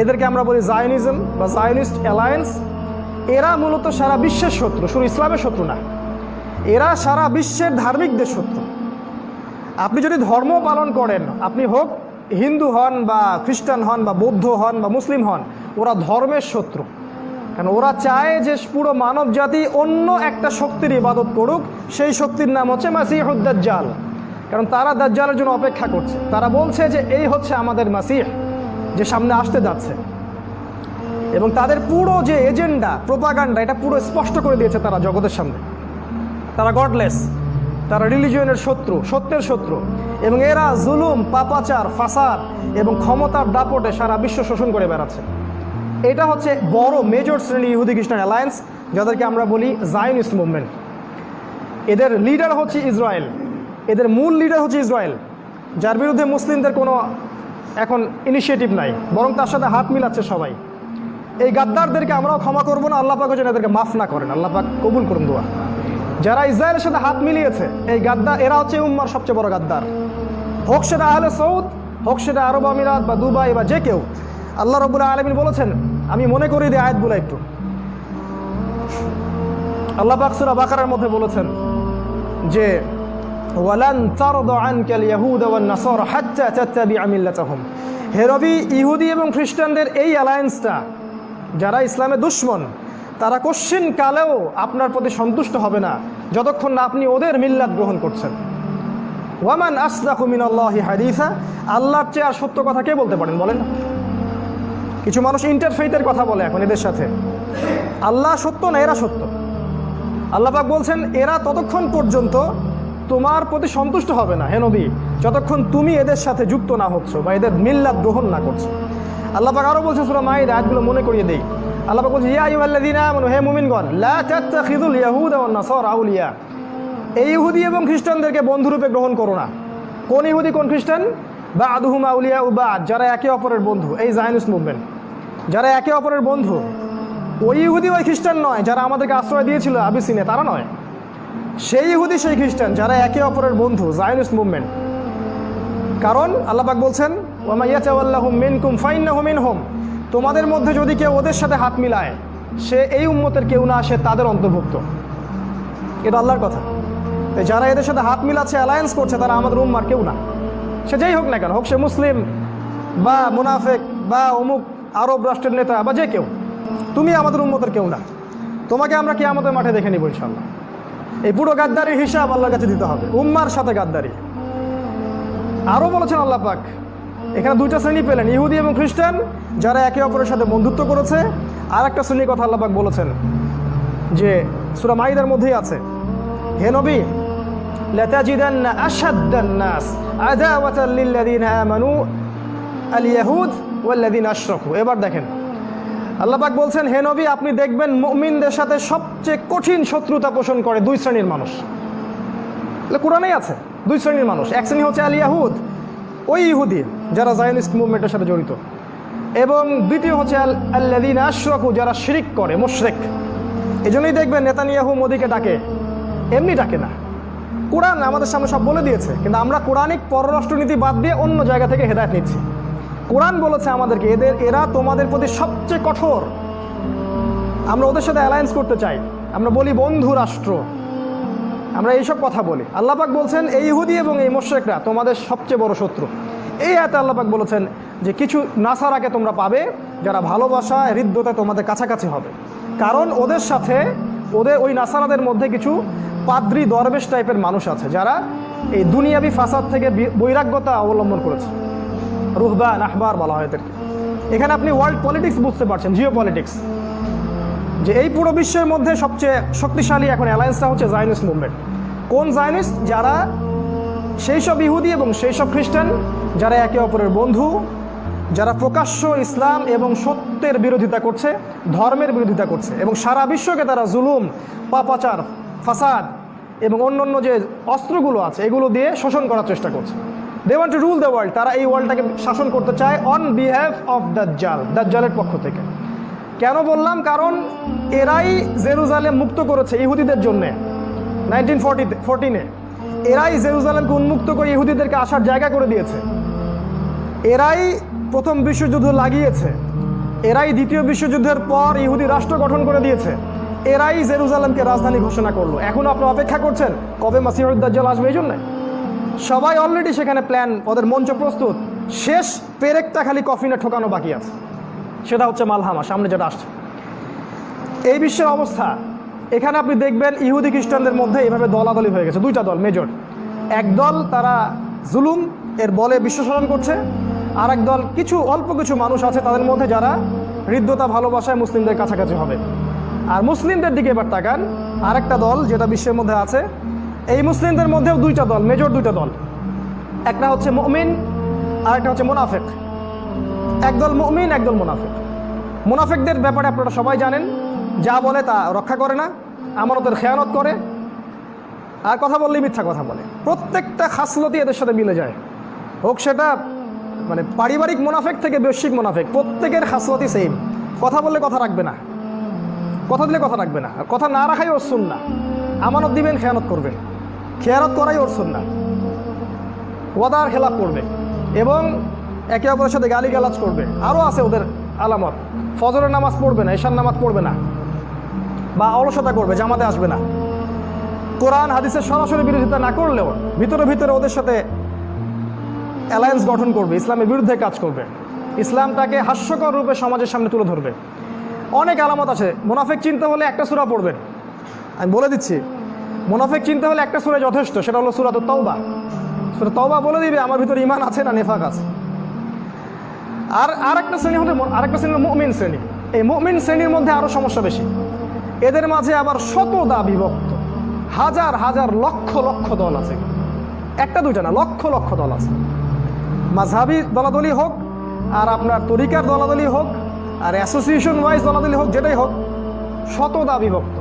এদেরকে আমরা বলি জায়নিজম বা জায়নিস্ট অ্যালায়েন্স। এরা মূলত সারা বিশ্বের শত্রু, শুধু ইসলামের শত্রু না, এরা সারা বিশ্বের ধার্মিকদের শত্রু। আপনি যদি ধর্ম পালন করেন, আপনি হোক হিন্দু হন বা খ্রিস্টান হন বা বৌদ্ধ হন বা মুসলিম হন, ওরা ধর্মের শত্রু। কারণ ওরা চায় যে পুরো মানব জাতি অন্য একটা শক্তির ইবাদত করুক, সেই শক্তির নাম হচ্ছে মাসিহুদ দাজ্জাল। কারণ তারা দাজ্জালের জন্য অপেক্ষা করছে, তারা বলছে যে এই হচ্ছে আমাদের মাসিহ, যে সামনে আসতে যাচ্ছে। এবং তাদের পুরো যে এজেন্ডা, প্রোপাগান্ডা, এটা পুরো স্পষ্ট করে দিয়েছে তারা জগতের সামনে। তারা গডলেস, তারা রিলিজিয়নের শত্রু, সত্যের শত্রু, এবং এরা জুলুম, পাপাচার, ফাসাদ এবং ক্ষমতার দাপটে সারা বিশ্ব শোষণ করে বেড়াচ্ছে। এটা হচ্ছে বড় মেজর শ্রেণী ইহুদি খ্রিস্টান অ্যালায়েন্স, যাদেরকে আমরা বলি জায়নিস্ট মুভমেন্ট। এদের লিডার হচ্ছে ইসরায়েল, এদের মূল লিডার হচ্ছে ইসরায়েল, যার বিরুদ্ধে মুসলিমদের কোনো এখন ইনিশিয়েটিভ নাই, বরং তার সাথে হাত মিলাচ্ছে সবাই। এই গাদ্দারদেরকে আমরাও ক্ষমা করবো না, আল্লাহ পাক যেন এদেরকে মাফ না করেন। আল্লাহ পাক কবুল করুন দোয়া। যারা ইসরায়েলের সাথে হাত মিলিয়েছে, এই গাদ্দার, এরা হচ্ছে উম্মার সবচেয়ে বড় গাদ্দার। হোক সেটা আহলে সৌদ, হোক সেটা আরব আমিরাত বা দুবাই বা যে কেউ। আল্লাহ রাব্বুল আলামিন বলেছেন, আমি মনে করি দিই আয়াতগুলো একটু। আল্লাহ পাক সূরা বাকারার মধ্যে বলেছেন যে ওয়ালান তারদা আনকাল ইয়াহুদ ওয়ান নাসারা হাত্তা তাত্তাবিআ মিল্লাতাহুম। হে নবী, ইহুদি এবং খ্রিস্টানদের এই অ্যালায়েন্সটা, যারা ইসলামের দুশমন, তারা কোশ্চিন কালেও আপনার প্রতি সন্তুষ্ট হবে না যতক্ষণ না আপনি ওদের মিল্লাত গ্রহণ করছেন। ওয়ামান আসদাকু মিনাল্লাহি হাদিসা, আল্লাহর চেয়ে আর সত্য কথা কে বলতে পারেন বলেন? কিছু মানুষ ইন্টারফেইথের কথা বলে এখন এদের সাথে। আল্লাহ সত্য না, এরা সত্য। আল্লাহ পাক বলছেন এরা ততক্ষণ পর্যন্ত তোমার প্রতি সন্তুষ্ট হবে না হে নবী, যতক্ষণ তুমি এদের সাথে যুক্ত না হচ্ছ বা এদের মিল্লাত গ্রহণ না করছো। আল্লাহ পাক আরো বলছেন সূরা মাইদা, আয়াতগুলো মনে করিয়ে দেই। আল্লাহ পাক বলছে ইয়া আইয়ুহাল্লাযীনা আমানু, হে মুমিনগণ, লা তাত্তাখিযুল ইয়াহুদা ওয়ান নাসারা আউলিয়া। এই ইহুদি এবং খ্রিস্টানদেরকে বন্ধুরূপে গ্রহণ করো না। কোন ইহুদি কোন খ্রিস্টান? বা'দুহুম আউলিয়া বা'দ, যারা একে অপরের বন্ধু। এই জায়নিস্ট মুভমেন্ট, যারা একে অপরের বন্ধু। ওই ইহুদি ওই খ্রিস্টান নয় যারা আমাদেরকে আশ্রয় দিয়েছিল আবিসিনিয়া, তারা নয়। সেই ইহুদি সেই খ্রিস্টান যারা একে অপরের বন্ধু, জায়নিস্ট মুভমেন্ট। কারণ আল্লাহ পাক বলছেন ওয়া মা ইয়াতাওয়াল্লাহুম মিনকুম ফাইন্নাহু মিনহুম, তোমাদের মধ্যে যদি কেউ ওদের সাথে হাত মিলায়, সে এই উম্মতের কেউ না, সে তাদের অন্তর্ভুক্ত। এটা আল্লাহর কথা। যারা এদের সাথে হাত মিলাচ্ছে, অ্যালায়েন্স করছে, তারা আমাদের উম্মার কেউ না। সে যেই হোক না কেন, হোক সে মুসলিম বা মুনাফেক বা অমুক আরব রাষ্ট্রের নেতা বা যে কেউ, তুমি আমাদের উম্মতের কেউ না। তোমাকে আমরা কিয়ামতের মাঠে দেখে নিব ইনশাল্লাহ। এই পুরো গাদ্দারির হিসাব আল্লাহর কাছে দিতে হবে, উম্মার সাথে গাদ্দারি। আরও বলেছেন আল্লাহ পাক, এখানে দুইটা শ্রেণী পেলেন, ইহুদি এবং খ্রিস্টান, যারা একে অপরের সাথে বন্ধুত্ব করেছে। আর একটা শ্রেণীর কথা আল্লাহ পাক বলেছেন যে সূরা মাইদার মধ্যেই আছে, হে নবী, লাতাজিদান্না আশাদ্দান নাস আদাওয়াতাল লিল্লাযিনা আমানু আল ইয়াহুদ ওয়াল্লাযিনা আশরাকু। এবার দেখেন আল্লাহ পাক বলছেন, হে নবী, আপনি দেখবেন মুমিনদের সাথে সবচেয়ে কঠিন শত্রুতা পোষণ করে দুই শ্রেণীর মানুষ। কোরআনেই আছে দুই শ্রেণীর মানুষ। এক শ্রেণী হচ্ছে আল ইয়াহুদ, ওই ইহুদি যারা জায়নিস্ট মুভমেন্টের সাথে জড়িত, এবং দ্বিতীয় হচ্ছে আল্লাযিনা আশরাকু, যারা শিরক করে, মুশরিক। এজন্যই দেখবেন নেতানিয়াহু মোদিকে ডাকে, এমনি ডাকে না, কোরআন আমাদের সামনে সব বলে দিয়েছে। কিন্তু আমরা কোরআনিক পররাষ্ট্রনীতি বাদ দিয়ে অন্য জায়গা থেকে হেদায়েত নিচ্ছি। কোরআন বলেছে আমাদেরকে এরা তোমাদের প্রতি সবচেয়ে কঠোর, আমরা ওদের সাথে অ্যালায়েন্স করতে চাই, আমরা বলি বন্ধু রাষ্ট্র, আমরা এইসব কথা বলি। আল্লাহ পাক বলছেন এই ইহুদি এবং এই মুশরিকরা তোমাদের সবচেয়ে বড় শত্রু। এই আয়াতে আল্লাহ পাক বলেছেন যে কিছু নাসারাকে তোমরা পাবে যারা ভালোবাসা হৃদ্যতা তোমাদের কাছাকাছি হবে, কারণ ওদের সাথে ওই নাসারাদের মধ্যে কিছু পাদ্রী দরবেশ টাইপের মানুষ আছে যারা এই দুনিয়াবি ফাসাদ থেকে বৈরাগ্যতা অবলম্বন করেছে। রুহবান, আহবার বলা হয় এদেরকে। এখানে আপনি ওয়ার্ল্ড পলিটিক্স বুঝতে পারছেন, জিও পলিটিক্স, যে এই পুরো বিশ্বের মধ্যে সবচেয়ে শক্তিশালী এখন অ্যালায়েন্সটা হচ্ছে জায়নিস্ট মুভমেন্ট। কোন জায়নিস্ট? যারা সেই সব ইহুদি এবং সেই সব খ্রিস্টান যারা একে অপরের বন্ধু, যারা প্রকাশ্য ইসলাম এবং সত্যের বিরোধিতা করছে, ধর্মের বিরোধিতা করছে, এবং সারা বিশ্বকে তারা জুলুম, পাপাচার, ফাসাদ এবং অন্যান্য যে অস্ত্রগুলো আছে এগুলো দিয়ে শোষণ করার চেষ্টা করছে। They want to rule the world. তারা এই ওয়ার্ল্ডটাকে শাসন করতে চায় অন বিহাফ অফ দাজ্জাল, দাজ্জালের পক্ষ থেকে। কেন বললাম? কারণ এরাই জেরুজালেম মুক্ত করেছে ইহুদিদের জন্যে 1914-এ। এরাই জেরুজালেমকে উন্মুক্ত করে ইহুদিদেরকে আসার জায়গা করে দিয়েছে। এরাই প্রথম বিশ্বযুদ্ধ লাগিয়েছে, এরাই দ্বিতীয় বিশ্বযুদ্ধের পর ইহুদি রাষ্ট্র গঠন করে দিয়েছে, এরাই জেরুজালেমকে রাজধানী ঘোষণা করলো। এখন আপনি অপেক্ষা করছেন কবে মাসিহুদ দাজ্জাল আসবে? এই জন্যে সবাই অলরেডি সেখানে প্ল্যান, ওদের মঞ্চ প্রস্তুত। শেষ পেরেকটা খালি কফিনে ঠোকানো বাকি আছে, সেটা হচ্ছে মালহামা, সামনে যেটা আসছে। এই বিশ্বের অবস্থা। এখানে আপনি দেখবেন ইহুদি খ্রিস্টানদের মধ্যে এভাবে দলাদলি হয়ে গেছে, দুইটা দল মেজর। এক দল তারা জুলুম এর বলে বিশ্ব শাসন করছে, আর এক দল অল্প কিছু মানুষ আছে তাদের মধ্যে যারা হৃদ্যতা ভালোবাসায় মুসলিমদের কাছাকাছি হবে। আর মুসলিমদের দিকে এবার তাকান, আরেকটা দল যেটা বিশ্বের মধ্যে আছে। এই মুসলিমদের মধ্যেও দুইটা দল, মেজর দুইটা দল। একটা হচ্ছে মুমিন আর একটা হচ্ছে মুনাফিক। একদল মুমিন, একদল মুনাফিক। মুনাফিকদের ব্যাপারে আপনারা সবাই জানেন, যা বলে তা রক্ষা করে না, আমানতের খেয়ানত করে, আর কথা বললেই মিথ্যা কথা বলে। প্রত্যেকটা খাসলতই এদের সাথে মিলে যায়, হোক সেটা মানে পারিবারিক মুনাফিক থেকে বৈশ্বিক মুনাফিক, প্রত্যেকের খাসলতই সেম। কথা বললে কথা রাখবে না, কথা দিলে কথা রাখবে না, আর কথা না রাখাই ওর সুন্নাহ। আমানত দিবেন, খেয়ানত করবেন, খেয়ানত করাই ওর সুন্নাহ। ওয়াদার খেলাফ করবে এবং একে অপরের সাথে গালিগালাজ করবে। আরও আছে ওদের আলামত, ফজরের নামাজ পড়বে না, ঈশার নামাজ পড়বে না, বা অলসতা করবে, জামাতে আসবে না। কোরআন হাদিসের সরাসরি বিরোধিতা না করলেও ভিতরে ভিতরে ওদের সাথে অ্যালায়েন্স গঠন করবে, ইসলামের বিরুদ্ধে কাজ করবে, ইসলামটাকে হাস্যকর রূপে সমাজের সামনে তুলে ধরবে। অনেক আলামত আছে। মুনাফিক চিনতে হলে একটা সূরা পড়বেন, আমি বলে দিচ্ছি। মুনাফিক চিনতে হলে একটা সূরা যথেষ্ট, সেটা হলো সূরাতুত তাওবা। সূরা তাওবা বলে দিবে আমার ভিতরে ঈমান আছে না নেফাক আছে। আর আরেকটা শ্রেণী হলো মুমিন শ্রেণী। এই মুমিন শ্রেণীর মধ্যে আরও সমস্যা বেশি। এদের মাঝে আবার শতদা বিভক্ত, হাজার হাজার লক্ষ লক্ষ দল আছে। একটা দুইটা না, লক্ষ লক্ষ দল আছে। মাযহাবি দলাদলি হোক, আর আপনার তরিকার দলাদলি হোক, আর অ্যাসোসিয়েশন ওয়াইজ দলাদলি হোক, যেটাই হোক, শতদা বিভক্ত।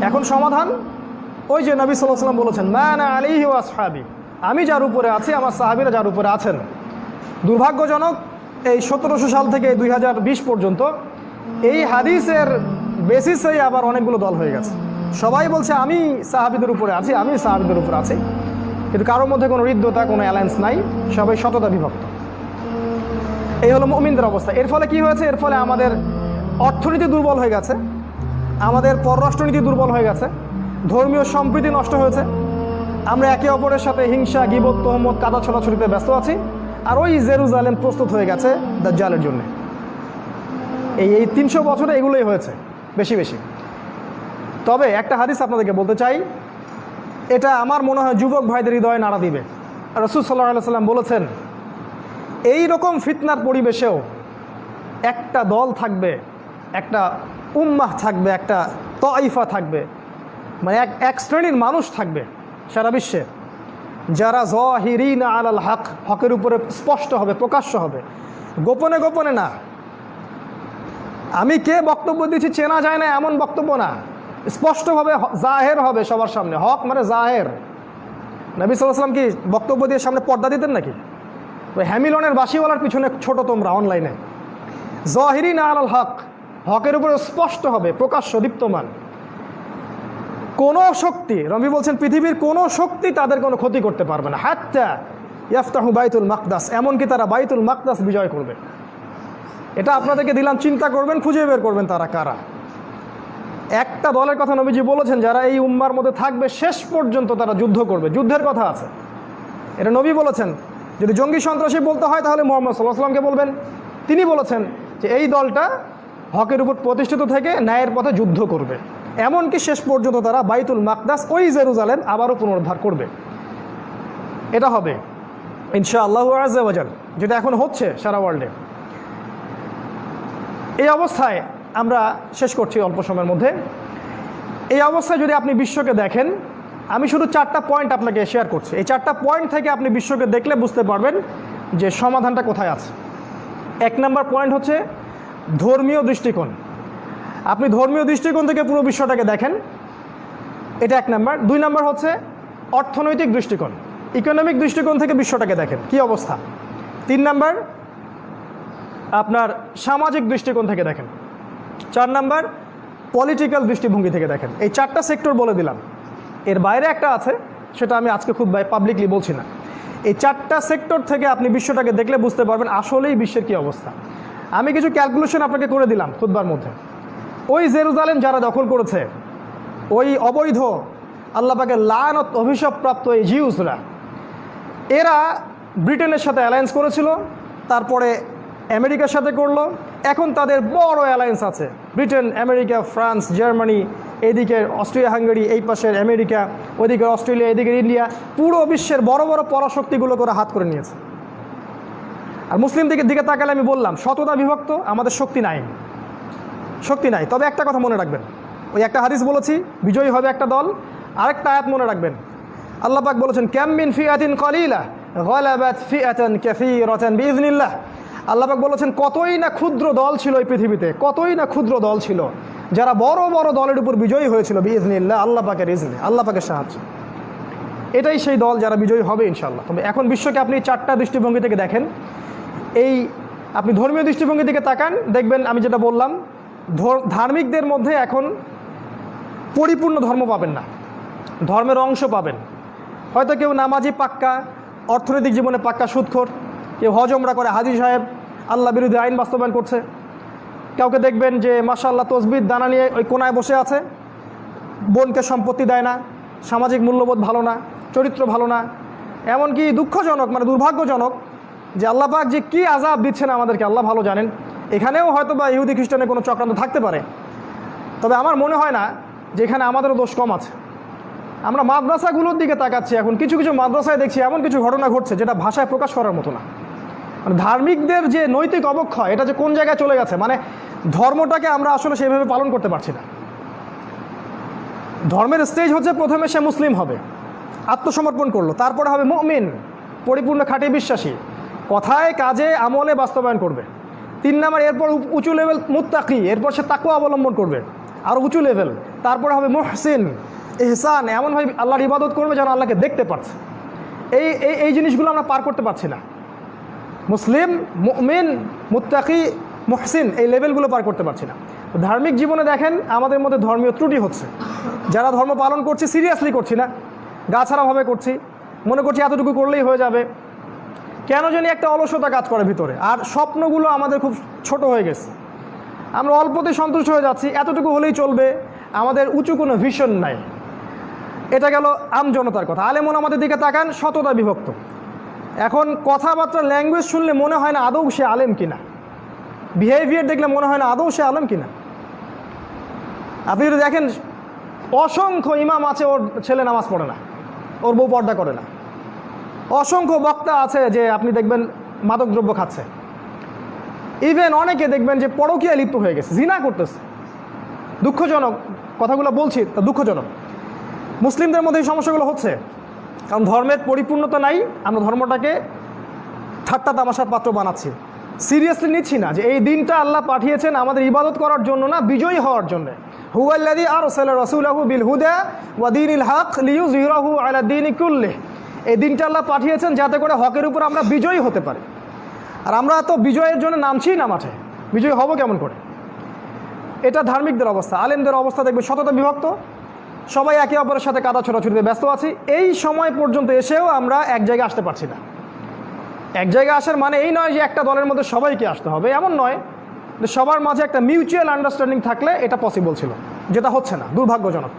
এখন সমাধান ওই যে নবী সাল্লাল্লাহু আলাইহি ওয়াসাল্লাম বলেছেন, মা আনা আলাইহি ওয়া আসহাবি, আমি যার উপরে আছি আমার সাহাবীরা যার উপরে আছেন। দুর্ভাগ্যজনক, এই 1700 সাল থেকে 2020 পর্যন্ত এই হাদিসের বেসিসেই আবার অনেকগুলো দল হয়ে গেছে। সবাই বলছে আমি সাহাবীদের উপরে আছি, আমি সাহাবীদের উপরে আছি, কিন্তু কারোর মধ্যে কোনো হৃদ্যতা, কোনো অ্যালায়েন্স নাই, সবাই শতদা বিভক্ত। এই হলো মুমিনদের অবস্থা। এর ফলে কি হয়েছে? এর ফলে আমাদের অর্থনীতি দুর্বল হয়ে গেছে, আমাদের পররাষ্ট্রনীতি দুর্বল হয়ে গেছে, ধর্মীয় সম্প্রীতি নষ্ট হয়েছে, আমরা একে অপরের সাথে হিংসা, গীবত, তহমত, কাদা ছোড়াছুড়িতে ব্যস্ত আছি। আর ওই জেরুজালেম প্রস্তুত হয়ে গেছে দাজ্জালের জন্য। এই 300 বছরে এগুলোই হয়েছে বেশি বেশি। তবে একটা হাদিস আপনাদেরকে বলতে চাই, এটা আমার মনে হয় যুবক ভাইদের হৃদয়ে নাড়া দিবে। রাসূল সাল্লাল্লাহু আলাইহি সাল্লাম বলেছেন, এই রকম ফিতনার পরিবেশেও একটা দল থাকবে, একটা উম্মাহ থাকবে, একটা তাইফা থাকবে, মানে এক শ্রেণীর মানুষ থাকবে সারা বিশ্বে, যারা যাহিরিনা আলাল হক, হকের উপরে স্পষ্ট হবে, প্রকাশ্য হবে, গোপনে গোপনে না। আমি কে বক্তব্য দিচ্ছি চেনা যায় না এমন বক্তব্য না, স্পষ্টভাবে জাহের হবে সবার সামনে। হক মানে জাহের। নবী সাল্লাল্লাহু আলাইহি ওয়াসাল্লাম কি বক্তব্য দিয়ে সামনে পর্দা দিতেন নাকি? ওই হ্যামিলনের বাঁশিওয়ালার পিছনে ছোট তোমরা অনলাইনে। যাহিরিনা আলাল হক, হকের উপরে স্পষ্ট হবে, প্রকাশ্য, দীপ্তমান। কোনো শক্তি, রবি বলছেন পৃথিবীর কোনো শক্তি তাদের কোনো ক্ষতি করতে পারবে না। হাত্তা ইয়াফতাহু বাইতুল মাকদাস, এমনকি তারা বাইতুল মাকদাস বিজয় করবে। এটা আপনাদেরকে দিলাম, চিন্তা করবেন, খুঁজে বের করবেন তারা কারা। একটা দলের কথা নবীজি বলেছেন, যারা এই উম্মার মধ্যে থাকবে শেষ পর্যন্ত তারা যুদ্ধ করবে, যুদ্ধের কথা আছে, এটা নবী বলেছেন। যদি জঙ্গি সন্ত্রাসী বলতে হয় তাহলে মুহাম্মদ সাল্লাল্লাহু আলাইহি ওয়াসাল্লামকে বলবেন। তিনি বলেছেন যে এই দলটা হকের উপর প্রতিষ্ঠিত থেকে ন্যায়ের পথে যুদ্ধ করবে, এমনকি শেষ পর্যন্ত তারা বাইতুল মাকদাস, ওই জেরুজালেম আবারও পুনরুদ্ধার করবে। এটা হবে ইনশাআল্লাহু আযজা ওয়া জাল, যেটা এখন হচ্ছে সারা ওয়ার্ল্ডে। এই অবস্থায় আমরা শেষ করছি অল্প সময়ের মধ্যে। এই অবস্থায় যদি আপনি বিশ্বকে দেখেন, আমি শুধু 4টা পয়েন্ট আপনাকে শেয়ার করছি। এই 4টা পয়েন্ট থেকে আপনি বিশ্বকে দেখলে বুঝতে পারবেন যে সমাধানটা কোথায় আছে। 1 নম্বর পয়েন্ট হচ্ছে ধর্মীয় দৃষ্টিকোণ। আপনি ধর্মীয় দৃষ্টিকোণ থেকে পুরো বিশ্বটাকে দেখেন, এটা 1 নম্বর। 2 নম্বর হচ্ছে অর্থনৈতিক দৃষ্টিকোণ, ইকোনমিক দৃষ্টিকোণ থেকে বিশ্বটাকে দেখেন কি অবস্থা। 3 নম্বর আপনার সামাজিক দৃষ্টিকোণ থেকে দেখেন। 4 নম্বর পলিটিক্যাল দৃষ্টিভঙ্গি থেকে দেখেন। এই 4টা সেক্টর বলে দিলাম। এর বাইরে একটা আছে, সেটা আমি আজকে খুব পাবলিকলি বলছি না। এই 4টা সেক্টর থেকে আপনি বিশ্বটাকে দেখলে বুঝতে পারবেন আসলেই বিশ্বের কী অবস্থা। আমি কিছু ক্যালকুলেশন আপনাকে করে দিলাম খুতবার মধ্যে। ওই জেরুজালেম যারা দখল করেছে, ওই অবৈধ আল্লাহ পাকের লানত অভিশাপপ্রাপ্ত এই জিউসরা, এরা ব্রিটেনের সাথে অ্যালায়েন্স করেছিল, তারপরে আমেরিকার সাথে করলো। এখন তাদের বড় অ্যালায়েন্স আছে, ব্রিটেন, আমেরিকা, ফ্রান্স, জার্মানি, এইদিকে অস্ট্রিয়া, হাঙ্গেরি, এই পাশের আমেরিকা, ওইদিকে অস্ট্রেলিয়া, এইদিকে ইন্ডিয়া, পুরো বিশ্বের বড় বড় পরাশক্তিগুলো করে হাত করে নিয়েছে। আর মুসলিম দিকে তাকালে আমি বললাম শততা বিভক্ত, আমাদের শক্তি নাই, শক্তি নাই। তবে একটা কথা মনে রাখবেন, ওই একটা হাদিস বলেছি, বিজয়ী হবে একটা দল। আরেকটা আয়াত মনে রাখবেন, আল্লাহ পাক বলেছেন কাম মিন ফিআতিন কালিলা গালাবাত ফিআতান কাসীরাতান বিইذনিল্লাহ। আল্লাহ পাক বলেছেন কতই না ক্ষুদ্র দল ছিল এই পৃথিবীতে, কতই না ক্ষুদ্র দল ছিল যারা বড় বড় দলের উপর বিজয়ী হয়েছিল বিইذনিল্লাহ, আল্লাহ পাকের ইজনে, আল্লাহ পাকের সাহায্য। এটাই সেই দল যারা বিজয়ী হবে ইনশাআল্লাহ। তবে এখন বিশ্বকে আপনি 4টা দৃষ্টিভঙ্গি থেকে দেখেন। এই আপনি ধর্মীয় দৃষ্টিভঙ্গি দিকে তাকান, দেখবেন আমি যেটা বললাম, ধার্মিকদের মধ্যে এখন পরিপূর্ণ ধর্ম পাবেন না, ধর্মের অংশ পাবেন। হয়তো কেউ নামাজি পাক্কা, অর্থনৈতিক জীবনে পাক্কা সুদখোর, কেউ হজ ওমরা করে হাজী সাহেব, আল্লাহ বিরোধী আইন বাস্তবায়ন করছে। কাউকে দেখবেন যে মাশাআল্লাহ তসবির দানা নিয়ে ওই কোনায় বসে আছে, বোনকে সম্পত্তি দেয় না, সামাজিক মূল্যবোধ ভালো না, চরিত্র ভালো না। এমনকি দুঃখজনক, মানে দুর্ভাগ্যজনক যে আল্লাহ পাক যে কী আযাব দিচ্ছেন আমাদেরকে আল্লাহ ভালো জানেন। এখানেও হয়তো বা ইহুদি খ্রিস্টানের কোনো চক্রান্ত থাকতে পারে, তবে আমার মনে হয় না যে এখানে আমাদেরও দোষ কম আছে। আমরা মাদ্রাসাগুলোর দিকে তাকাচ্ছি, এখন কিছু কিছু মাদ্রাসায় দেখছি এমন কিছু ঘটনা ঘটছে যেটা ভাষায় প্রকাশ করার মতো না। মানে ধার্মিকদের যে নৈতিক অবক্ষয়, এটা যে কোন জায়গায় চলে গেছে, মানে ধর্মটাকে আমরা আসলে সেইভাবে পালন করতে পারছি না। ধর্মের স্টেজ হচ্ছে প্রথমে সে মুসলিম হবে, আত্মসমর্পণ করলো, তারপরে হবে মুমিন, পরিপূর্ণ খাঁটি বিশ্বাসী, কথায় কাজে আমলে বাস্তবায়ন করবে। 3 নাম্বার, এরপর উঁচু লেভেল মুত্তাকি, এরপর সে তাকওয়া অবলম্বন করবে, আর উঁচু লেভেল। তারপরে হবে মুহসিন, ইহসান, এমনভাবে আল্লাহর ইবাদত করবে যেন আল্লাহকে দেখতে পাচ্ছে। এই জিনিসগুলো আমরা পার করতে পারছি না। মুসলিম, মুমিন, মুত্তাকি, মুহসিন, এই লেভেলগুলো পার করতে পারছি না। ধার্মিক জীবনে দেখেন আমাদের মধ্যে ধর্মীয় ত্রুটি হচ্ছে। যারা ধর্ম পালন করছি সিরিয়াসলি করছি না, গা ছাড়াভাবে করছি, মনে করছি এতটুকু করলেই হয়ে যাবে। কেন জানি একটা অলসতা কাজ করে ভিতরে, আর স্বপ্নগুলো আমাদের খুব ছোট হয়ে গেছে। আমরা অল্পতে সন্তুষ্ট হয়ে যাচ্ছি, এতটুকু হলেই চলবে, আমাদের উঁচু কোনো ভিশন নাই। এটা গেল আমজনতার কথা। আলেমন আমাদের দিকে তাকান, শততা বিভক্ত। এখন কথাবার্তা ল্যাঙ্গুয়েজ শুনলে মনে হয় না আদৌ সে আলেম কিনা, বিহেভিয়ার দেখলে মনে হয় না আদৌ সে আলেম কিনা। আপনি যদি দেখেন অসংখ্য ইমাম আছে ওর ছেলে নামাজ পড়ে না, ওর বউ পর্দা করে না। অসংখ্য বক্তা আছে যে আপনি দেখবেন মাদকদ্রব্য খাচ্ছে। ইভেন অনেকে দেখবেন যে পরকীয়ায় লিপ্ত হয়ে গেছে, জিনা করতেছে। দুঃখজনক কথাগুলো বলছি, তা দুঃখজনক। মুসলিমদের মধ্যে এই সমস্যাগুলো হচ্ছে কারণ ধর্মের পরিপূর্ণতা নাই। আমরা ধর্মটাকে ঠাট্টা তামাশার পাত্র বানাচ্ছি, সিরিয়াসলি নিচ্ছি না যে এই দিনটা আল্লাহ পাঠিয়েছেন আমাদের ইবাদত করার জন্য না, বিজয়ী হওয়ার জন্য। হুয়াল্লাযী আরসালা রাসূলাহু বিল হুদা ওয়া দীনিল হক লিইয়ুযহিরাহু আলা দীনি কুল্লিহি। এই দিনটা আল্লাহ পাঠিয়েছেন যাতে করে হকের উপর আমরা বিজয়ী হতে পারি। আর আমরা তো বিজয়ের জন্য নামছি না মাঠে, বিজয়ী হব কেমন করে? এটা ধার্মিকদের অবস্থা। আলেমদের অবস্থা দেখবে শততা বিভক্ত, সবাই একে অপরের সাথে কাদা ছোড়াছুড়িতে ব্যস্ত আছি। এই সময় পর্যন্ত এসেও আমরা এক জায়গায় আসতে পারছি না। এক জায়গায় আসার মানে এই নয় যে একটা দলের মধ্যে সবাইকে আসতে হবে, এমন নয়। যে সবার মাঝে একটা মিউচুয়াল আন্ডারস্ট্যান্ডিং থাকলে এটা পসিবল ছিল, যেটা হচ্ছে না, দুর্ভাগ্যজনক।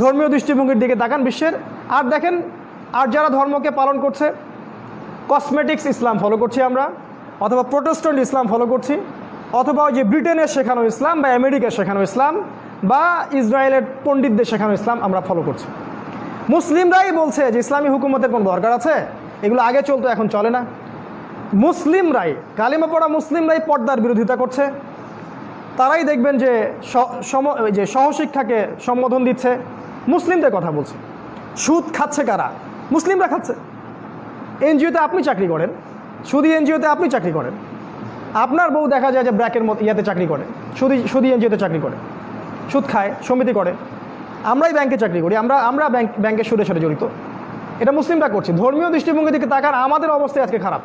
ধর্মীয় দৃষ্টিভঙ্গির দিকে তাকান বিশ্বের, আর দেখেন আর যারা ধর্মকে পালন করছে, কসমেটিক্স ইসলাম ফলো করছি আমরা, অথবা প্রোটেস্ট্যান্ট ইসলাম ফলো করছি, অথবা ওই যে ব্রিটেনের শেখানো ইসলাম বা আমেরিকার শেখানো ইসলাম বা ইসরায়েলের পণ্ডিতদের শেখানো ইসলাম আমরা ফলো করছি। মুসলিমরাই বলছে যে ইসলামী হুকুমতের কোনো দরকার আছে, এগুলো আগে চলতো এখন চলে না। মুসলিমরাই, কালিমা পড়া মুসলিমরাই পর্দার বিরোধিতা করছে। তারাই দেখবেন যে সহশিক্ষাকে সম্বোধন দিচ্ছে, মুসলিমদের কথা বলছে। সুদ খাচ্ছে কারা? মুসলিমরা খাচ্ছে। এনজিওতে আপনি চাকরি করেন, সুদি এনজিওতে আপনি চাকরি করেন, আপনার বউ দেখা যায় যে ব্র্যাকের মতো ইয়াতে চাকরি করে, সুদি এনজিওতে চাকরি করে, সুদ খায়, সমিতি করে। আমরাই ব্যাংকে চাকরি করি, আমরা ব্যাংকের সুদের সাথে জড়িত। এটা মুসলিমরা করছে। ধর্মীয় দৃষ্টিভঙ্গি দিকে তাকান, আমাদের অবস্থায় আজকে খারাপ।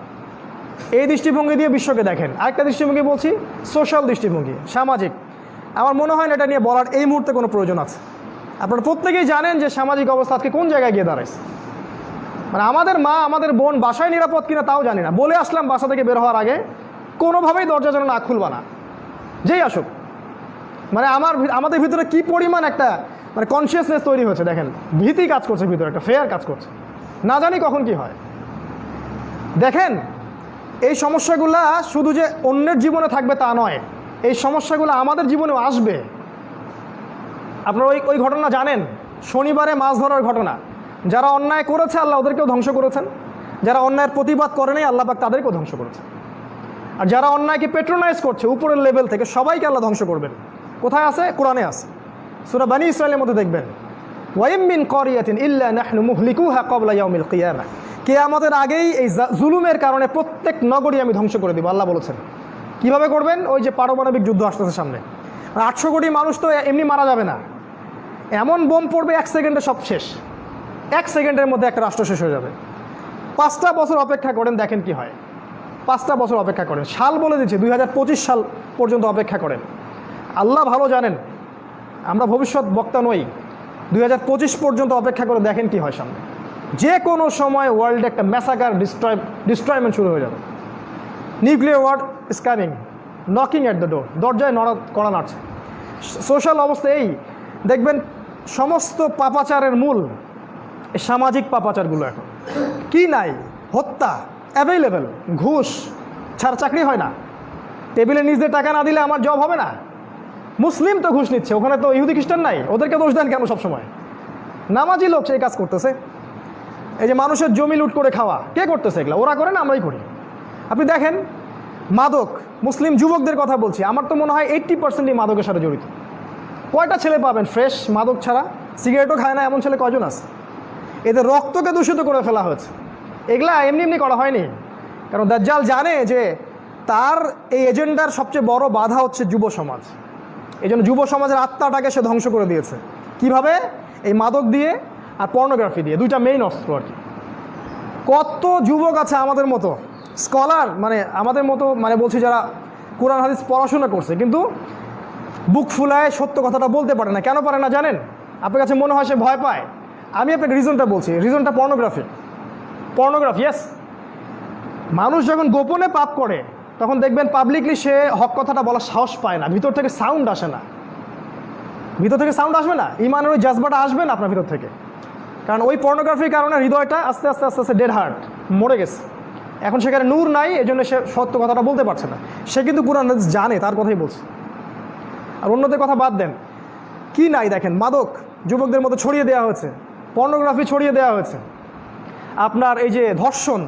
এই দৃষ্টিভঙ্গি দিয়ে বিশ্বকে দেখেন। আরেকটা দৃষ্টিভঙ্গি বলছি, সোশ্যাল দৃষ্টিভঙ্গি, সামাজিক। আমার মনে হয় না এটা নিয়ে বলার এই মুহূর্তে কোনো প্রয়োজন আছে। আপনারা প্রত্যেকেই জানেন যে সামাজিক অবস্থা আজকে কোন জায়গায় গিয়ে দাঁড়াইছে। মানে আমাদের মা, আমাদের বোন বাসায় নিরাপদ কিনা তাও জানি না। বলে আসলাম বাসা থেকে বের হওয়ার আগে, কোনোভাবেই দরজা যেন না খুলবা না, যেই আসুক। মানে আমাদের ভিতরে কি পরিমাণ একটা মানে কনসিয়াসনেস তৈরি হয়েছে দেখেন, ভীতি কাজ করছে ভিতরে, একটা ফেয়ার কাজ করছে, না জানি কখন কি হয়। দেখেন এই সমস্যাগুলা শুধু যে অন্যের জীবনে থাকবে তা নয়, এই সমস্যাগুলো আমাদের জীবনেও আসবে। আপনারা ওই ঘটনা জানেন, শনিবারে মাছ ধরার ঘটনা। যারা অন্যায় করেছে আল্লাহ ওদেরকেও ধ্বংস করেছেন, যারা অন্যায়ের প্রতিবাদ করে নাই আল্লাহ পাক তাদেরকেও ধ্বংস করেছেন। আর যারা অন্যায়কে পেট্রোনাইজ করছে উপরের লেভেল থেকে, সবাইকে আল্লাহ ধ্বংস করবেন। কোথায় আছে? কোরআনে আছে, সূরা বনী ইসরাঈলের মধ্যে দেখবেন, ওয়াইম মিন ক্বরিয়াতিন ইল্লা নাহনু মুহলিকুহা ক্বাবলা ইয়াউমিল কিয়ামাহ। কিয়ামতের আগেই এই জুলুমের কারণে প্রত্যেক নগরী আমি ধ্বংস করে দিব, আল্লাহ বলেছেন। কিভাবে করবেন? ওই যে পারমাণবিক যুদ্ধ আসতেছে সামনে, 800 কোটি মানুষ তো এমনি মারা যাবে না, এমন বোম পড়বে 1 সেকেন্ডে সব শেষ। 1 সেকেন্ডের মধ্যে একটা রাষ্ট্র শেষ হয়ে যাবে। 5টা বছর অপেক্ষা করেন, দেখেন কি হয়। 5টা বছর অপেক্ষা করেন, সাল বলে দিচ্ছে 2025 সাল পর্যন্ত অপেক্ষা করেন। আল্লাহ ভালো জানেন, আমরা ভবিষ্যৎ বক্তা নই। 2025 পর্যন্ত অপেক্ষা করে দেখেন কি হয় সামনে। যে কোনো সময় ওয়ার্ল্ডে একটা ম্যাসাকার ডিস্ট্রয়মেন্ট শুরু হয়ে যাবে। Nuclear war is coming, knocking at the door, দরজায় কড়া নাড়ছে। সোশ্যাল অবস্থা এই দেখবেন, সমস্ত পাপাচারের মূল এই সামাজিক পাপাচারগুলো। এখন কি নাই? হত্যা অ্যাভেলেবেল, ঘুষ ছাড়া চাকরি হয় না, টেবিলে নিজে টাকা না দিলে আমার জব হবে না। মুসলিম তো ঘুষ নিচ্ছে, ওখানে তো ইহুদি খ্রিস্টান নাই, ওদেরকে দোষ দেন কেন সবসময়? নামাজি লোক সেই কাজ করতেছে। এই যে মানুষের জমি লুট করে খাওয়া, কে করতেছে এগুলা? ওরা করে না, আমরাই করি। আপনি দেখেন মাদক, মুসলিম যুবকদের কথা বলছি, আমার তো মনে হয় 80% এই মাদকের সাথে জড়িত। কয়টা ছেলে পাবেন ফ্রেশ মাদক ছাড়া, সিগারেটও খায় না এমন ছেলে কয়জন আছে? এদের রক্তকে দূষিত করে ফেলা হয়েছে। এগুলা এমনি এমনি করা হয়নি, কারণ দাজ্জাল জানে যে তার এই এজেন্ডার সবচেয়ে বড় বাধা হচ্ছে যুব সমাজ। এই জন্য যুব সমাজের আত্মাটাকে সে ধ্বংস করে দিয়েছে। কিভাবে? এই মাদক দিয়ে আর পর্নোগ্রাফি দিয়ে, দুইটা মেইন অস্ত্র আর কি। কত যুবক আছে আমাদের মতো স্কলার, মানে আমাদের মতো, মানে বলছি যারা কোরআন হাদিস পড়াশোনা করছে, কিন্তু বুক ফুলায় সত্য কথাটা বলতে পারে না। কেন পারে না জানেন? আপনার কাছে মনে হয় সে ভয় পায়। আমি আপনাকে রিজনটা বলছি, রিজনটা পর্নোগ্রাফি। ইয়েস, মানুষ যখন গোপনে পাপ করে তখন দেখবেন পাবলিকলি সে হক কথাটা বলার সাহস পায় না, ভিতর থেকে সাউন্ড আসে না। ভিতর থেকে সাউন্ড আসবে না, ইমানের ওই জাজবাটা আসবে না আপনার ভিতর থেকে। কারণ ওই পর্নোগ্রাফির কারণে হৃদয়টা আস্তে আস্তে আস্তে আস্তে ডেড হার্ট, মরে গেছে। এখন সেখানে নূর নাই, এই জন্য সে সত্য কথাটা বলতে পারছে না। সে কিন্তু কুরআন জানে, তার কথাই বলছে। আর অন্যদের কথা বাদ দেন, কি নাই দেখেন, মাদক যুবকদের মধ্যে ছড়িয়ে দেওয়া হয়েছে, পর্নোগ্রাফি ছড়িয়ে দেওয়া হয়েছে, আপনার এই যে ধর্ষণ,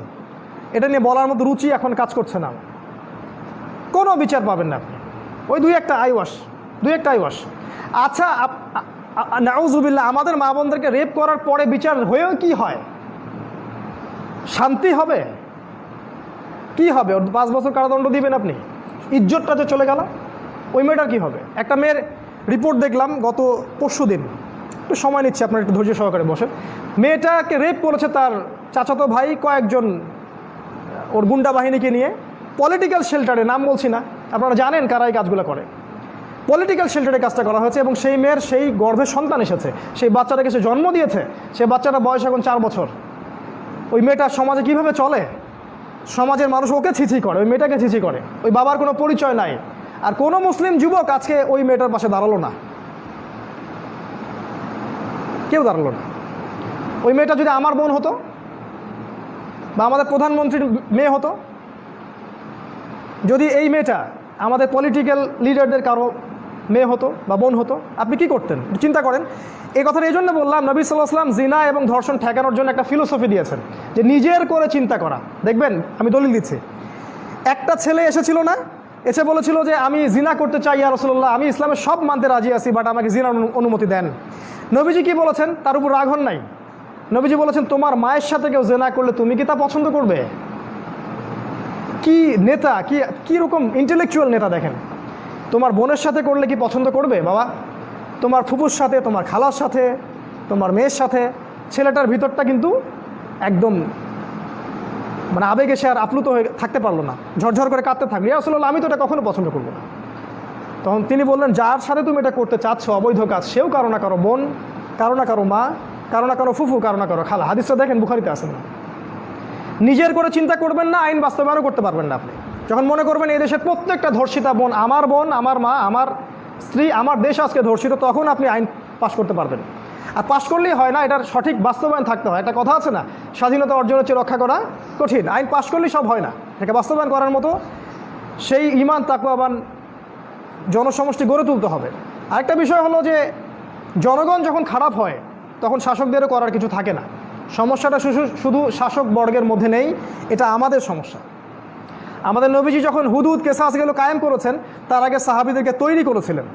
এটা নিয়ে বলার মতো রুচি এখন কাজ করছে না। কোনো বিচার পাবেন না আপনি, ওই দুই একটা আইওয়াস। আচ্ছা, নাউজুবিল্লাহ, আমাদের মা বোনদেরকে রেপ করার পরে বিচার হয়েও কি হয়? শান্তি হবে? কি হবে? ওর 5 বছর কারাদণ্ড দিবেন আপনি, ইজ্জতটা যে চলে গেল। ওই মেয়েটার কী হবে? একটা মেয়ের রিপোর্ট দেখলাম গত পরশু দিন, একটু সময় নিচ্ছে, আপনার একটু ধৈর্য সহকারে বসেন। মেয়েটাকে রেপ করেছে তার চাচাতো ভাই কয়েকজন ওর গুন্ডা বাহিনীকে নিয়ে, পলিটিক্যাল শেল্টারে, নাম বলছি না, আপনারা জানেন কারা এই কাজগুলো করে। পলিটিক্যাল শেল্টারে কাজটা করা হয়েছে এবং সেই মেয়ের সেই গর্ভে সন্তান এসেছে, সেই বাচ্চাটাকে সে জন্ম দিয়েছে, সেই বাচ্চাটা বয়স এখন 4 বছর। ওই মেয়েটা সমাজে কীভাবে চলে? সমাজের মানুষ ওকে ছিছি করে, ওই মেয়েটাকে ছিছি করে, ওই বাবার কোনো পরিচয় নাই। আর কোনো মুসলিম যুবক আজকে ওই মেয়েটার পাশে দাঁড়ালো না, কেউ দাঁড়ালো না। ওই মেয়েটা যদি আমার বোন হতো বা আমাদের প্রধানমন্ত্রীর মেয়ে হতো, যদি এই মেয়েটা আমাদের পলিটিক্যাল লিডারদের কারো মেয়ে হতো বা বোন হতো, আপনি কি করতেন? চিন্তা করেন। এই কথাটা এই জন্য বললাম, নবী সাল্লাল্লাহু আলাইহি ওয়াসাল্লাম জিনা এবং ধর্ষণ ঠেকানোর জন্য একটা ফিলোসফি দিয়েছেন, যে নিজের করে চিন্তা করা। দেখবেন, আমি দলিল দিচ্ছি, একটা ছেলে এসেছিল না, এসে বলেছিল যে আমি জিনা করতে চাই ইয়া রাসূলুল্লাহ, আমি ইসলামের সব মানতে রাজি আছি, বাট আমাকে জিনার অনুমতি দেন। নবীজি কি বলেছেন? তার উপর রাগ হন নাই। নবীজি বলেছেন, তোমার মায়ের সাথে কেউ জিনা করলে তুমি কি তা পছন্দ করবে? কি নেতা, কি রকম ইন্টেলেকচুয়াল নেতা দেখেন। তোমার বোনের সাথে করলে কি পছন্দ করবে বাবা? তোমার ফুপুর সাথে, তোমার খালার সাথে, তোমার মেয়ের সাথে। ছেলেটার ভিতরটা কিন্তু একদম মানে আবেগে সে আর আপ্লুত হয়ে থাকতে পারলো না, ঝরঝর করে কাঁদতে থাকলো, ইয়া রাসূলুল্লাহ, আমি তো এটা কখনো পছন্দ করবো না। তখন তিনি বললেন, যার সাথে তুমি এটা করতে চাচ্ছ অবৈধ কাজ, সেও কারো না কারো বোন, কারো না কারো মা, কারো না কারো ফুফু, কারো না কারো খালা। হাদিসটা দেখেন, বুখারীতে আছে না? নিজের করে চিন্তা করবেন না, আইন বাস্তবায়নও করতে পারবেন না আপনি। যখন মনে করবেন এই দেশের প্রত্যেকটা ধর্ষিতা বোন আমার মা, আমার স্ত্রী, আমার দেশ আজকে ধর্ষিত, তখন আপনি আইন পাশ করতে পারবেন। আর পাশ করলেই হয় না, এটার সঠিক বাস্তবায়ন থাকতে হয়। একটা কথা আছে না, স্বাধীনতা অর্জন হচ্ছে রক্ষা করা কঠিন। আইন পাশ করলেই সব হয় না, এটাকে বাস্তবায়ন করার মতো সেই ঈমান তাকওয়াবান জনসমষ্টি গড়ে তুলতে হবে। আরেকটা বিষয় হলো যে জনগণ যখন খারাপ হয় তখন শাসকদেরও করার কিছু থাকে না। সমস্যাটা শুধু শাসক বর্গের মধ্যে নেই, এটা আমাদের সমস্যা। আমাদের নবীজি যখন হুদুদ কেসাসগুলো কায়েম করেছেন, তার আগে সাহাবীদেরকে তৈরি করেছিলেন,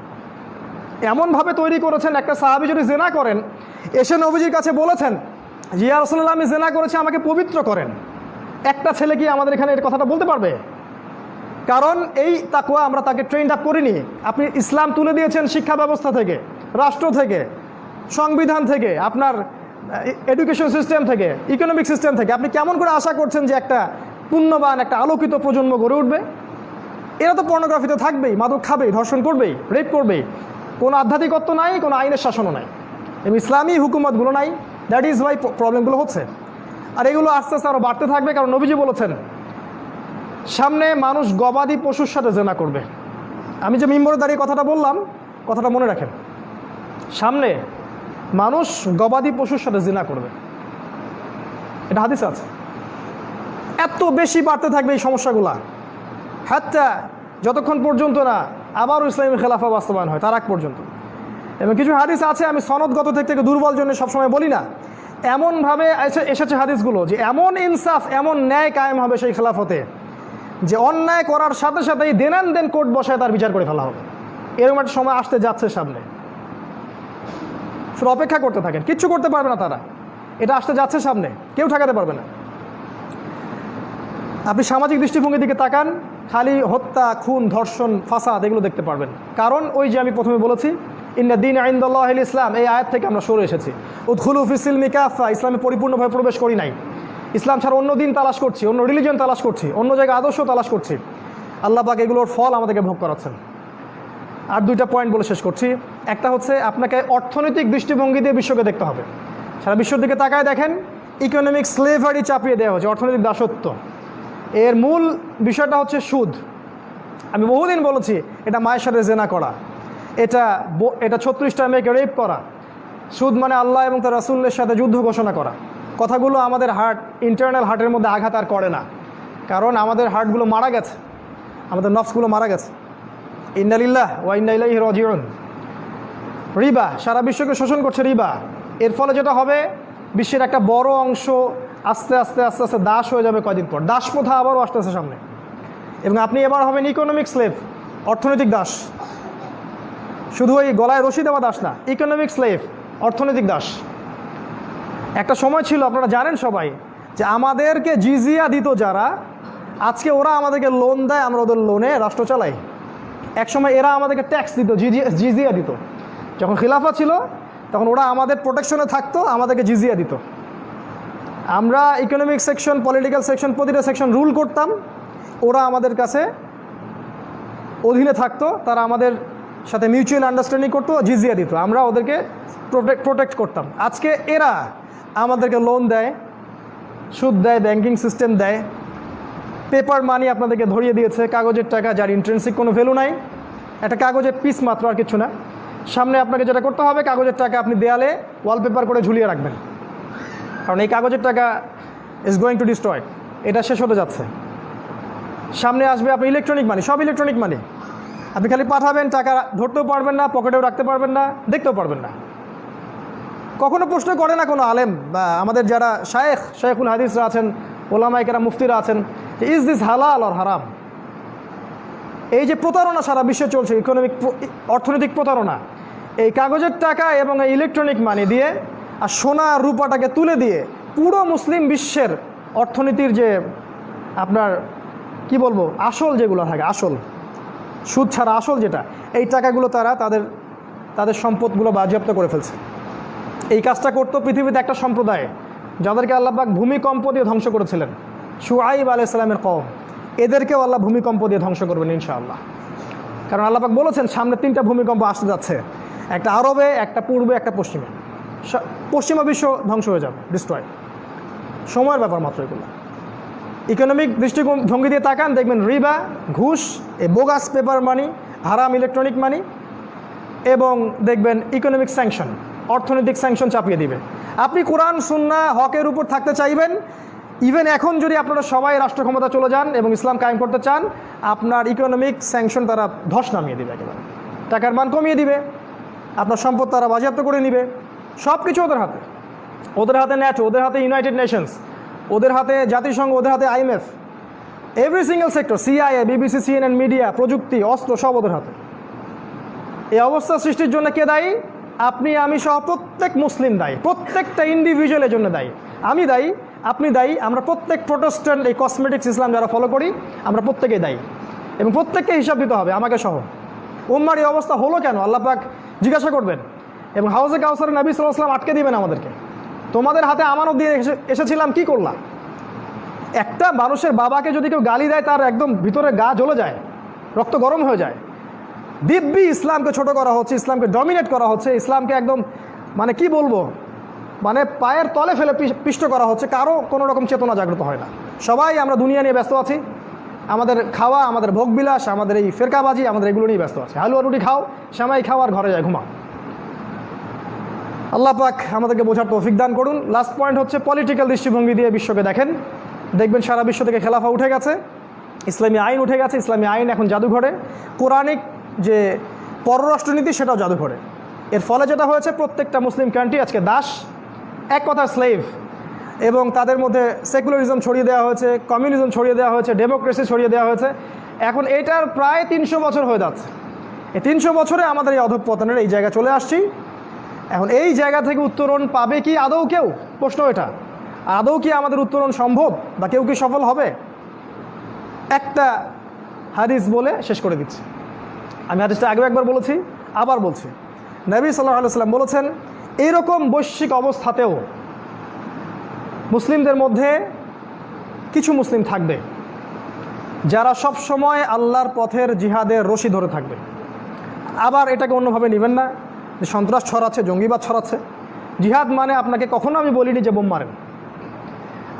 এমনভাবে তৈরি করেছেন, একটা সাহাবী যদি জেনা করেন, এসে নবীজির কাছে বলেছেন, ইয়া রাসূলুল্লাহ, আমি জেনা করেছি, আমাকে পবিত্র করেন। একটা ছেলে কি আমাদের এখানে এর কথাটা বলতে পারবে? কারণ এই তাকওয়া আমরা তাকে ট্রেন্ড আপ করিনি। আপনি ইসলাম তুলে দিয়েছেন শিক্ষা ব্যবস্থা থেকে, রাষ্ট্র থেকে, সংবিধান থেকে, আপনার এডুকেশন সিস্টেম থেকে, ইকোনমিক সিস্টেম থেকে। আপনি কেমন করে আশা করছেন যে একটা পুণ্যবান, একটা আলোকিত প্রজন্ম গড়ে উঠবে? এরা তো পর্নোগ্রাফিতে থাকবেই, মাদক খাবেই, ধর্ষণ করবেই, রেপ করবেই। কোনো আধ্যাত্মিকত্ব নাই, কোনো আইনের শাসনও নাই, এবং ইসলামী হুকুমতগুলো নাই। দ্যাট ইজ ওয়াই প্রবলেমগুলো হচ্ছে। আর এগুলো আস্তে আস্তে আরও বাড়তে থাকবে, কারণ নবীজি বলেছেন সামনে মানুষ গবাদি পশুর সাথে জেনা করবে। আমি যে মিম্বরে দাঁড়িয়ে কথাটা বললাম, কথাটা মনে রাখেন, সামনে মানুষ গবাদি পশুর সাথে জিনা করবে, এটা হাদিস আছে। এত বেশি বাড়তে থাকবে এই সমস্যাগুলা, হাত্তা যতক্ষণ পর্যন্ত না আবারও ইসলামী খেলাফা বাস্তবায়ন হয়, তার আগ পর্যন্ত। এবং কিছু হাদিস আছে, আমি সনদগত থেকে দুর্বল জন্য সবসময় বলি না, এমনভাবে এসেছে হাদিসগুলো যে এমন ইনসাফ, এমন ন্যায় কায়েম হবে সেই খেলাফতে, যে অন্যায় করার সাথে সাথেই দেনান দেন কোর্ট বসায় তার বিচার করে ফেলা হবে। এরকম একটা সময় আসতে যাচ্ছে সামনে, শুধু অপেক্ষা করতে থাকেন, কিচ্ছু করতে পারবে না তারা। এটা আসতে যাচ্ছে সামনে, কেউ ঠেকাতে পারবে না। আপনি সামাজিক দৃষ্টিভঙ্গির দিকে তাকান, খালি হত্যা, খুন, ধর্ষণ, ফাসাদ এগুলো দেখতে পারবেন। কারণ ওই যে আমি প্রথমে বলেছি, ইন্না দীন ইনদাল্লাহিল ইসলাম, এই আয়াত থেকে আমরা সরে এসেছি। উদখুলু ফিস সিলমি কাফা, ইসলামে পরিপূর্ণভাবে প্রবেশ করি নাই। ইসলাম ছাড়া অন্য দিন তালাশ করছি, অন্য রিলিজন তালাশ করছি, অন্য জায়গায় আদর্শ তালাশ করছি। আল্লাহ পাক এগুলোর ফল আমাদেরকে ভোগ করাচ্ছেন। আর দুইটা পয়েন্ট বলে শেষ করছি। একটা হচ্ছে, আপনাকে অর্থনৈতিক দৃষ্টিভঙ্গি দিয়ে বিশ্বকে দেখতে হবে। সারা বিশ্বের দিকে তাকায় দেখেন, ইকোনমিক স্লেভারি চাপিয়ে দেওয়া হচ্ছে, অর্থনৈতিক দাসত্ব। এর মূল বিষয়টা হচ্ছে সুদ। আমি বহুদিন বলেছি, এটা মায়ের সাথে জেনা করা। এটা 36টা মেয়েকে রেপ করা, সুদ মানে আল্লাহ এবং তার রাসূলের সাথে যুদ্ধ ঘোষণা করা। কথাগুলো আমাদের ইন্টারনাল হার্টের মধ্যে আঘাত আর করে না, কারণ আমাদের হার্টগুলো মারা গেছে, আমাদের নফসগুলো মারা গেছে। ইন্না লিল্লাহ ওয়া ইন্না ইলাইহি রাজিউন। রিবা সারা বিশ্বকে শোষণ করছে রিবা। এর ফলে যেটা হবে, বিশ্বের একটা বড় অংশ আস্তে আস্তে আস্তে আস্তে দাস হয়ে যাবে কয়দিন পর। দাস প্রথা আবারও আসতেছে সামনে, এবং আপনি এবার হবেন ইকোনমিক স্লেভ, অর্থনৈতিক দাস। শুধু ওই গলায় রশি দেওয়া দাস না, ইকোনমিক স্লেভ, অর্থনৈতিক দাস। একটা সময় ছিল, আপনারা জানেন সবাই, যে আমাদেরকে জিজিয়া দিত যারা, আজকে ওরা আমাদেরকে লোন দেয়, আমরা ওদের লোনে রাষ্ট্র চালাই। একসময় এরা আমাদেরকে ট্যাক্স দিত, জিজিয়া দিত। যখন খিলাফা ছিল তখন ওরা আমাদের প্রোটেকশনে থাকতো, আমাদেরকে জিজিয়া দিত। আমরা ইকোনমিক সেকশন, পলিটিক্যাল সেকশন, প্রতিটা সেকশন রুল করতাম, ওরা আমাদের কাছে অধীনে থাকতো, তারা আমাদের সাথে মিউচুয়াল আন্ডারস্ট্যান্ডিং করতো, জিজিয়া দিত, আমরা ওদেরকে প্রোটেক্ট করতাম। আজকে এরা আমাদেরকে লোন দেয়, সুদ দেয়, ব্যাংকিং সিস্টেম দেয়, পেপার মানি আপনাদেরকে ধরিয়ে দিয়েছে, কাগজের টাকা যার ইন্ট্রেন্সিক কোনো ভ্যালু নাই, একটা কাগজের পিস মাত্র, আর কিছু না। সামনে আপনাকে যেটা করতে হবে, কাগজের টাকা আপনি দেয়ালে ওয়ালপেপার করে ঝুলিয়ে রাখবেন, কারণ এই কাগজের টাকা ইজ গোয়িং টু ডিস্ট্রয়, এটা শেষ হতে যাচ্ছে। সামনে আসবে আপনি ইলেকট্রনিক মানি, সব ইলেকট্রনিক মানি। আপনি খালি পাঠাবেন, টাকা ধরতেও পারবেন না, পকেটেও রাখতে পারবেন না, দেখতেও পারবেন না। কখনো প্রশ্ন করে না কোনো আলেম বা আমাদের যারা শায়েখুল হাদিসরা আছেন, ওলামায়ে কেরাম, মুফতিরা আছেন, যে ইজ দিস হালাল অর হারাম? এই যে প্রতারণা সারা বিশ্বে চলছে, অর্থনৈতিক প্রতারণা, এই কাগজের টাকা এবং এই ইলেকট্রনিক মানি দিয়ে আর সোনা রূপাটাকে তুলে দিয়ে পুরো মুসলিম বিশ্বের অর্থনীতির যে আপনার কি বলবো, আসল যেগুলো থাকে, আসল সুদ ছাড়া আসল যেটা, এই টাকাগুলো তারা তাদের সম্পদগুলো বাজেয়াপ্ত করে ফেলছে। এই কাজটা করতো পৃথিবীতে একটা সম্প্রদায়, যাদেরকে আল্লাহ পাক ভূমিকম্প দিয়ে ধ্বংস করেছিলেন, শুআইব আলাইহিস সালামের কওম। এদেরকেও আল্লাহ ভূমিকম্প দিয়ে ধ্বংস করবেন ইনশাআল্লাহ, কারণ আল্লাহ পাক বলেছেন সামনে 3টা ভূমিকম্প আসতে যাচ্ছে, একটা আরবে, একটা পূর্বে, একটা পশ্চিমে। পশ্চিমা বিশ্ব ধ্বংস হয়ে যাবে, ডিস্ট্রয়। সময়ের ব্যাপার মাত্র এগুলো। ইকোনমিক দৃষ্টিভঙ্গি দিয়ে তাকান, দেখবেন রিবা, ঘুষ, এই বোগাস পেপার মানি, হারাম ইলেকট্রনিক মানি, এবং দেখবেন ইকোনমিক স্যাংশন, অর্থনৈতিক স্যাংশন চাপিয়ে দিবে। আপনি কোরআন সুন্নাহ হকের উপর থাকতে চাইবেন, ইভেন এখন যদি আপনারা সবাই রাষ্ট্র ক্ষমতা চলে যান এবং ইসলাম কায়েম করতে চান, আপনার ইকোনমিক স্যাংশন তারা ধস নামিয়ে দিবে, একেবারে টাকার মান কমিয়ে দিবে, আপনার সম্পদ তারা বাজেয়াপ্ত করে নিবে। সব কিছু ওদের হাতে, ওদের হাতে ন্যাটো, ওদের হাতে ইউনাইটেড নেশনস, ওদের হাতে জাতিসংঘ, ওদের হাতে IMF, every single sector, CIA, BBC, CNN, media, প্রযুক্তি, অস্ত্র, সব ওদের হাতে। এই অবস্থা সৃষ্টির জন্য কে দায়ী? আপনি, আমি সহ প্রত্যেক মুসলিম দায়ী, প্রত্যেকটা ইন্ডিভিজুয়ালের জন্য দায়ী। আমি দায়ী, আপনি দায়ী, আমরা প্রত্যেক প্রোটেস্ট্যান্ট, এই কসমেটিক্স ইসলাম যারা ফলো করি, আমরা প্রত্যেকেই দায়ী, এবং প্রত্যেককে হিসাব দিতে হবে, আমাকে সহ। উম্মার এই অবস্থা হলো কেন, আল্লাহ পাক জিজ্ঞাসা করবেন, এবং হাউজে কাউসারে নবী সাল্লাল্লাহু আলাইহি ওয়াসাল্লাম আটকে দিবেন আমাদেরকে, তোমাদের হাতে আমানত দিয়ে এসেছিলাম, কি করলাম? একটা মানুষের বাবাকে যদি কেউ গালি দেয়, তার একদম ভিতরে গা জ্বলে যায়, রক্ত গরম হয়ে যায়। দিব্যি ইসলামকে ছোট করা হচ্ছে, ইসলামকে ডমিনেট করা হচ্ছে, ইসলামকে একদম মানে কি বলবো, মানে পায়ের তলে ফেলে পিষ্ট করা হচ্ছে। কারো কোনো রকম চেতনা জাগ্রত হয় না, সবাই আমরা দুনিয়া নিয়ে ব্যস্ত আছি, আমাদের খাওয়া, আমাদের ভোগবিলাস, আমাদের এই ফেরকাবাজি, আমাদের এগুলো নিয়ে ব্যস্ত আছে। হালুয়া রুটি খাও, সেমাই খাও, আর ঘরে যায় ঘুমাও। আল্লাহ পাক আমাদেরকে বোঝার তৌফিক দান করুন। লাস্ট পয়েন্ট হচ্ছে পলিটিক্যাল দৃষ্টিভঙ্গি দিয়ে বিশ্বকে দেখেন, দেখবেন সারা বিশ্ব থেকে খেলাফা উঠে গেছে, ইসলামী আইন উঠে গেছে, ইসলামী আইন এখন জাদুঘরে, কোরআনিক যে পররাষ্ট্রনীতি সেটাও জাদুঘরে। এর ফলে যেটা হয়েছে, প্রত্যেকটা মুসলিম কান্ট্রি আজকে দাস, এক কথা স্লেভ, এবং তাদের মধ্যে সেকুলারিজম ছড়িয়ে দেওয়া হয়েছে, কমিউনিজম ছড়িয়ে দেওয়া হয়েছে, ডেমোক্রেসি ছড়িয়ে দেওয়া হয়েছে। এখন এটার প্রায় 300 বছর হয়ে যাচ্ছে। এই 300 বছরে আমাদের এই অধঃপতনের এই জায়গা চলে আসছি। এখন এই জায়গা থেকে উত্তরণ পাবে কি আদৌ কেউ? প্রশ্ন এটা, আদৌ কি আমাদের উত্তরণ সম্ভব, বা কেউ কি সফল হবে? একটা হাদিস বলে শেষ করে দিচ্ছি। আমি হাদিসটা আগেও একবার বলেছি, আবার বলছি। নবী সাল্লাল্লাহু আলাইহি ওয়াসাল্লাম বলেছেন, এইরকম বৈশ্বিক অবস্থাতেও মুসলিমদের মধ্যে কিছু মুসলিম থাকবে যারা সব সময় আল্লাহর পথের জিহাদের রশি ধরে থাকবে। আবার এটাকে অন্যভাবে নেবেন না যে সন্ত্রাস ছড়াচ্ছে, জঙ্গিবাদ ছড়াচ্ছে। জিহাদ মানে আপনাকে কখনো আমি বলিনি যে বোম মারেন।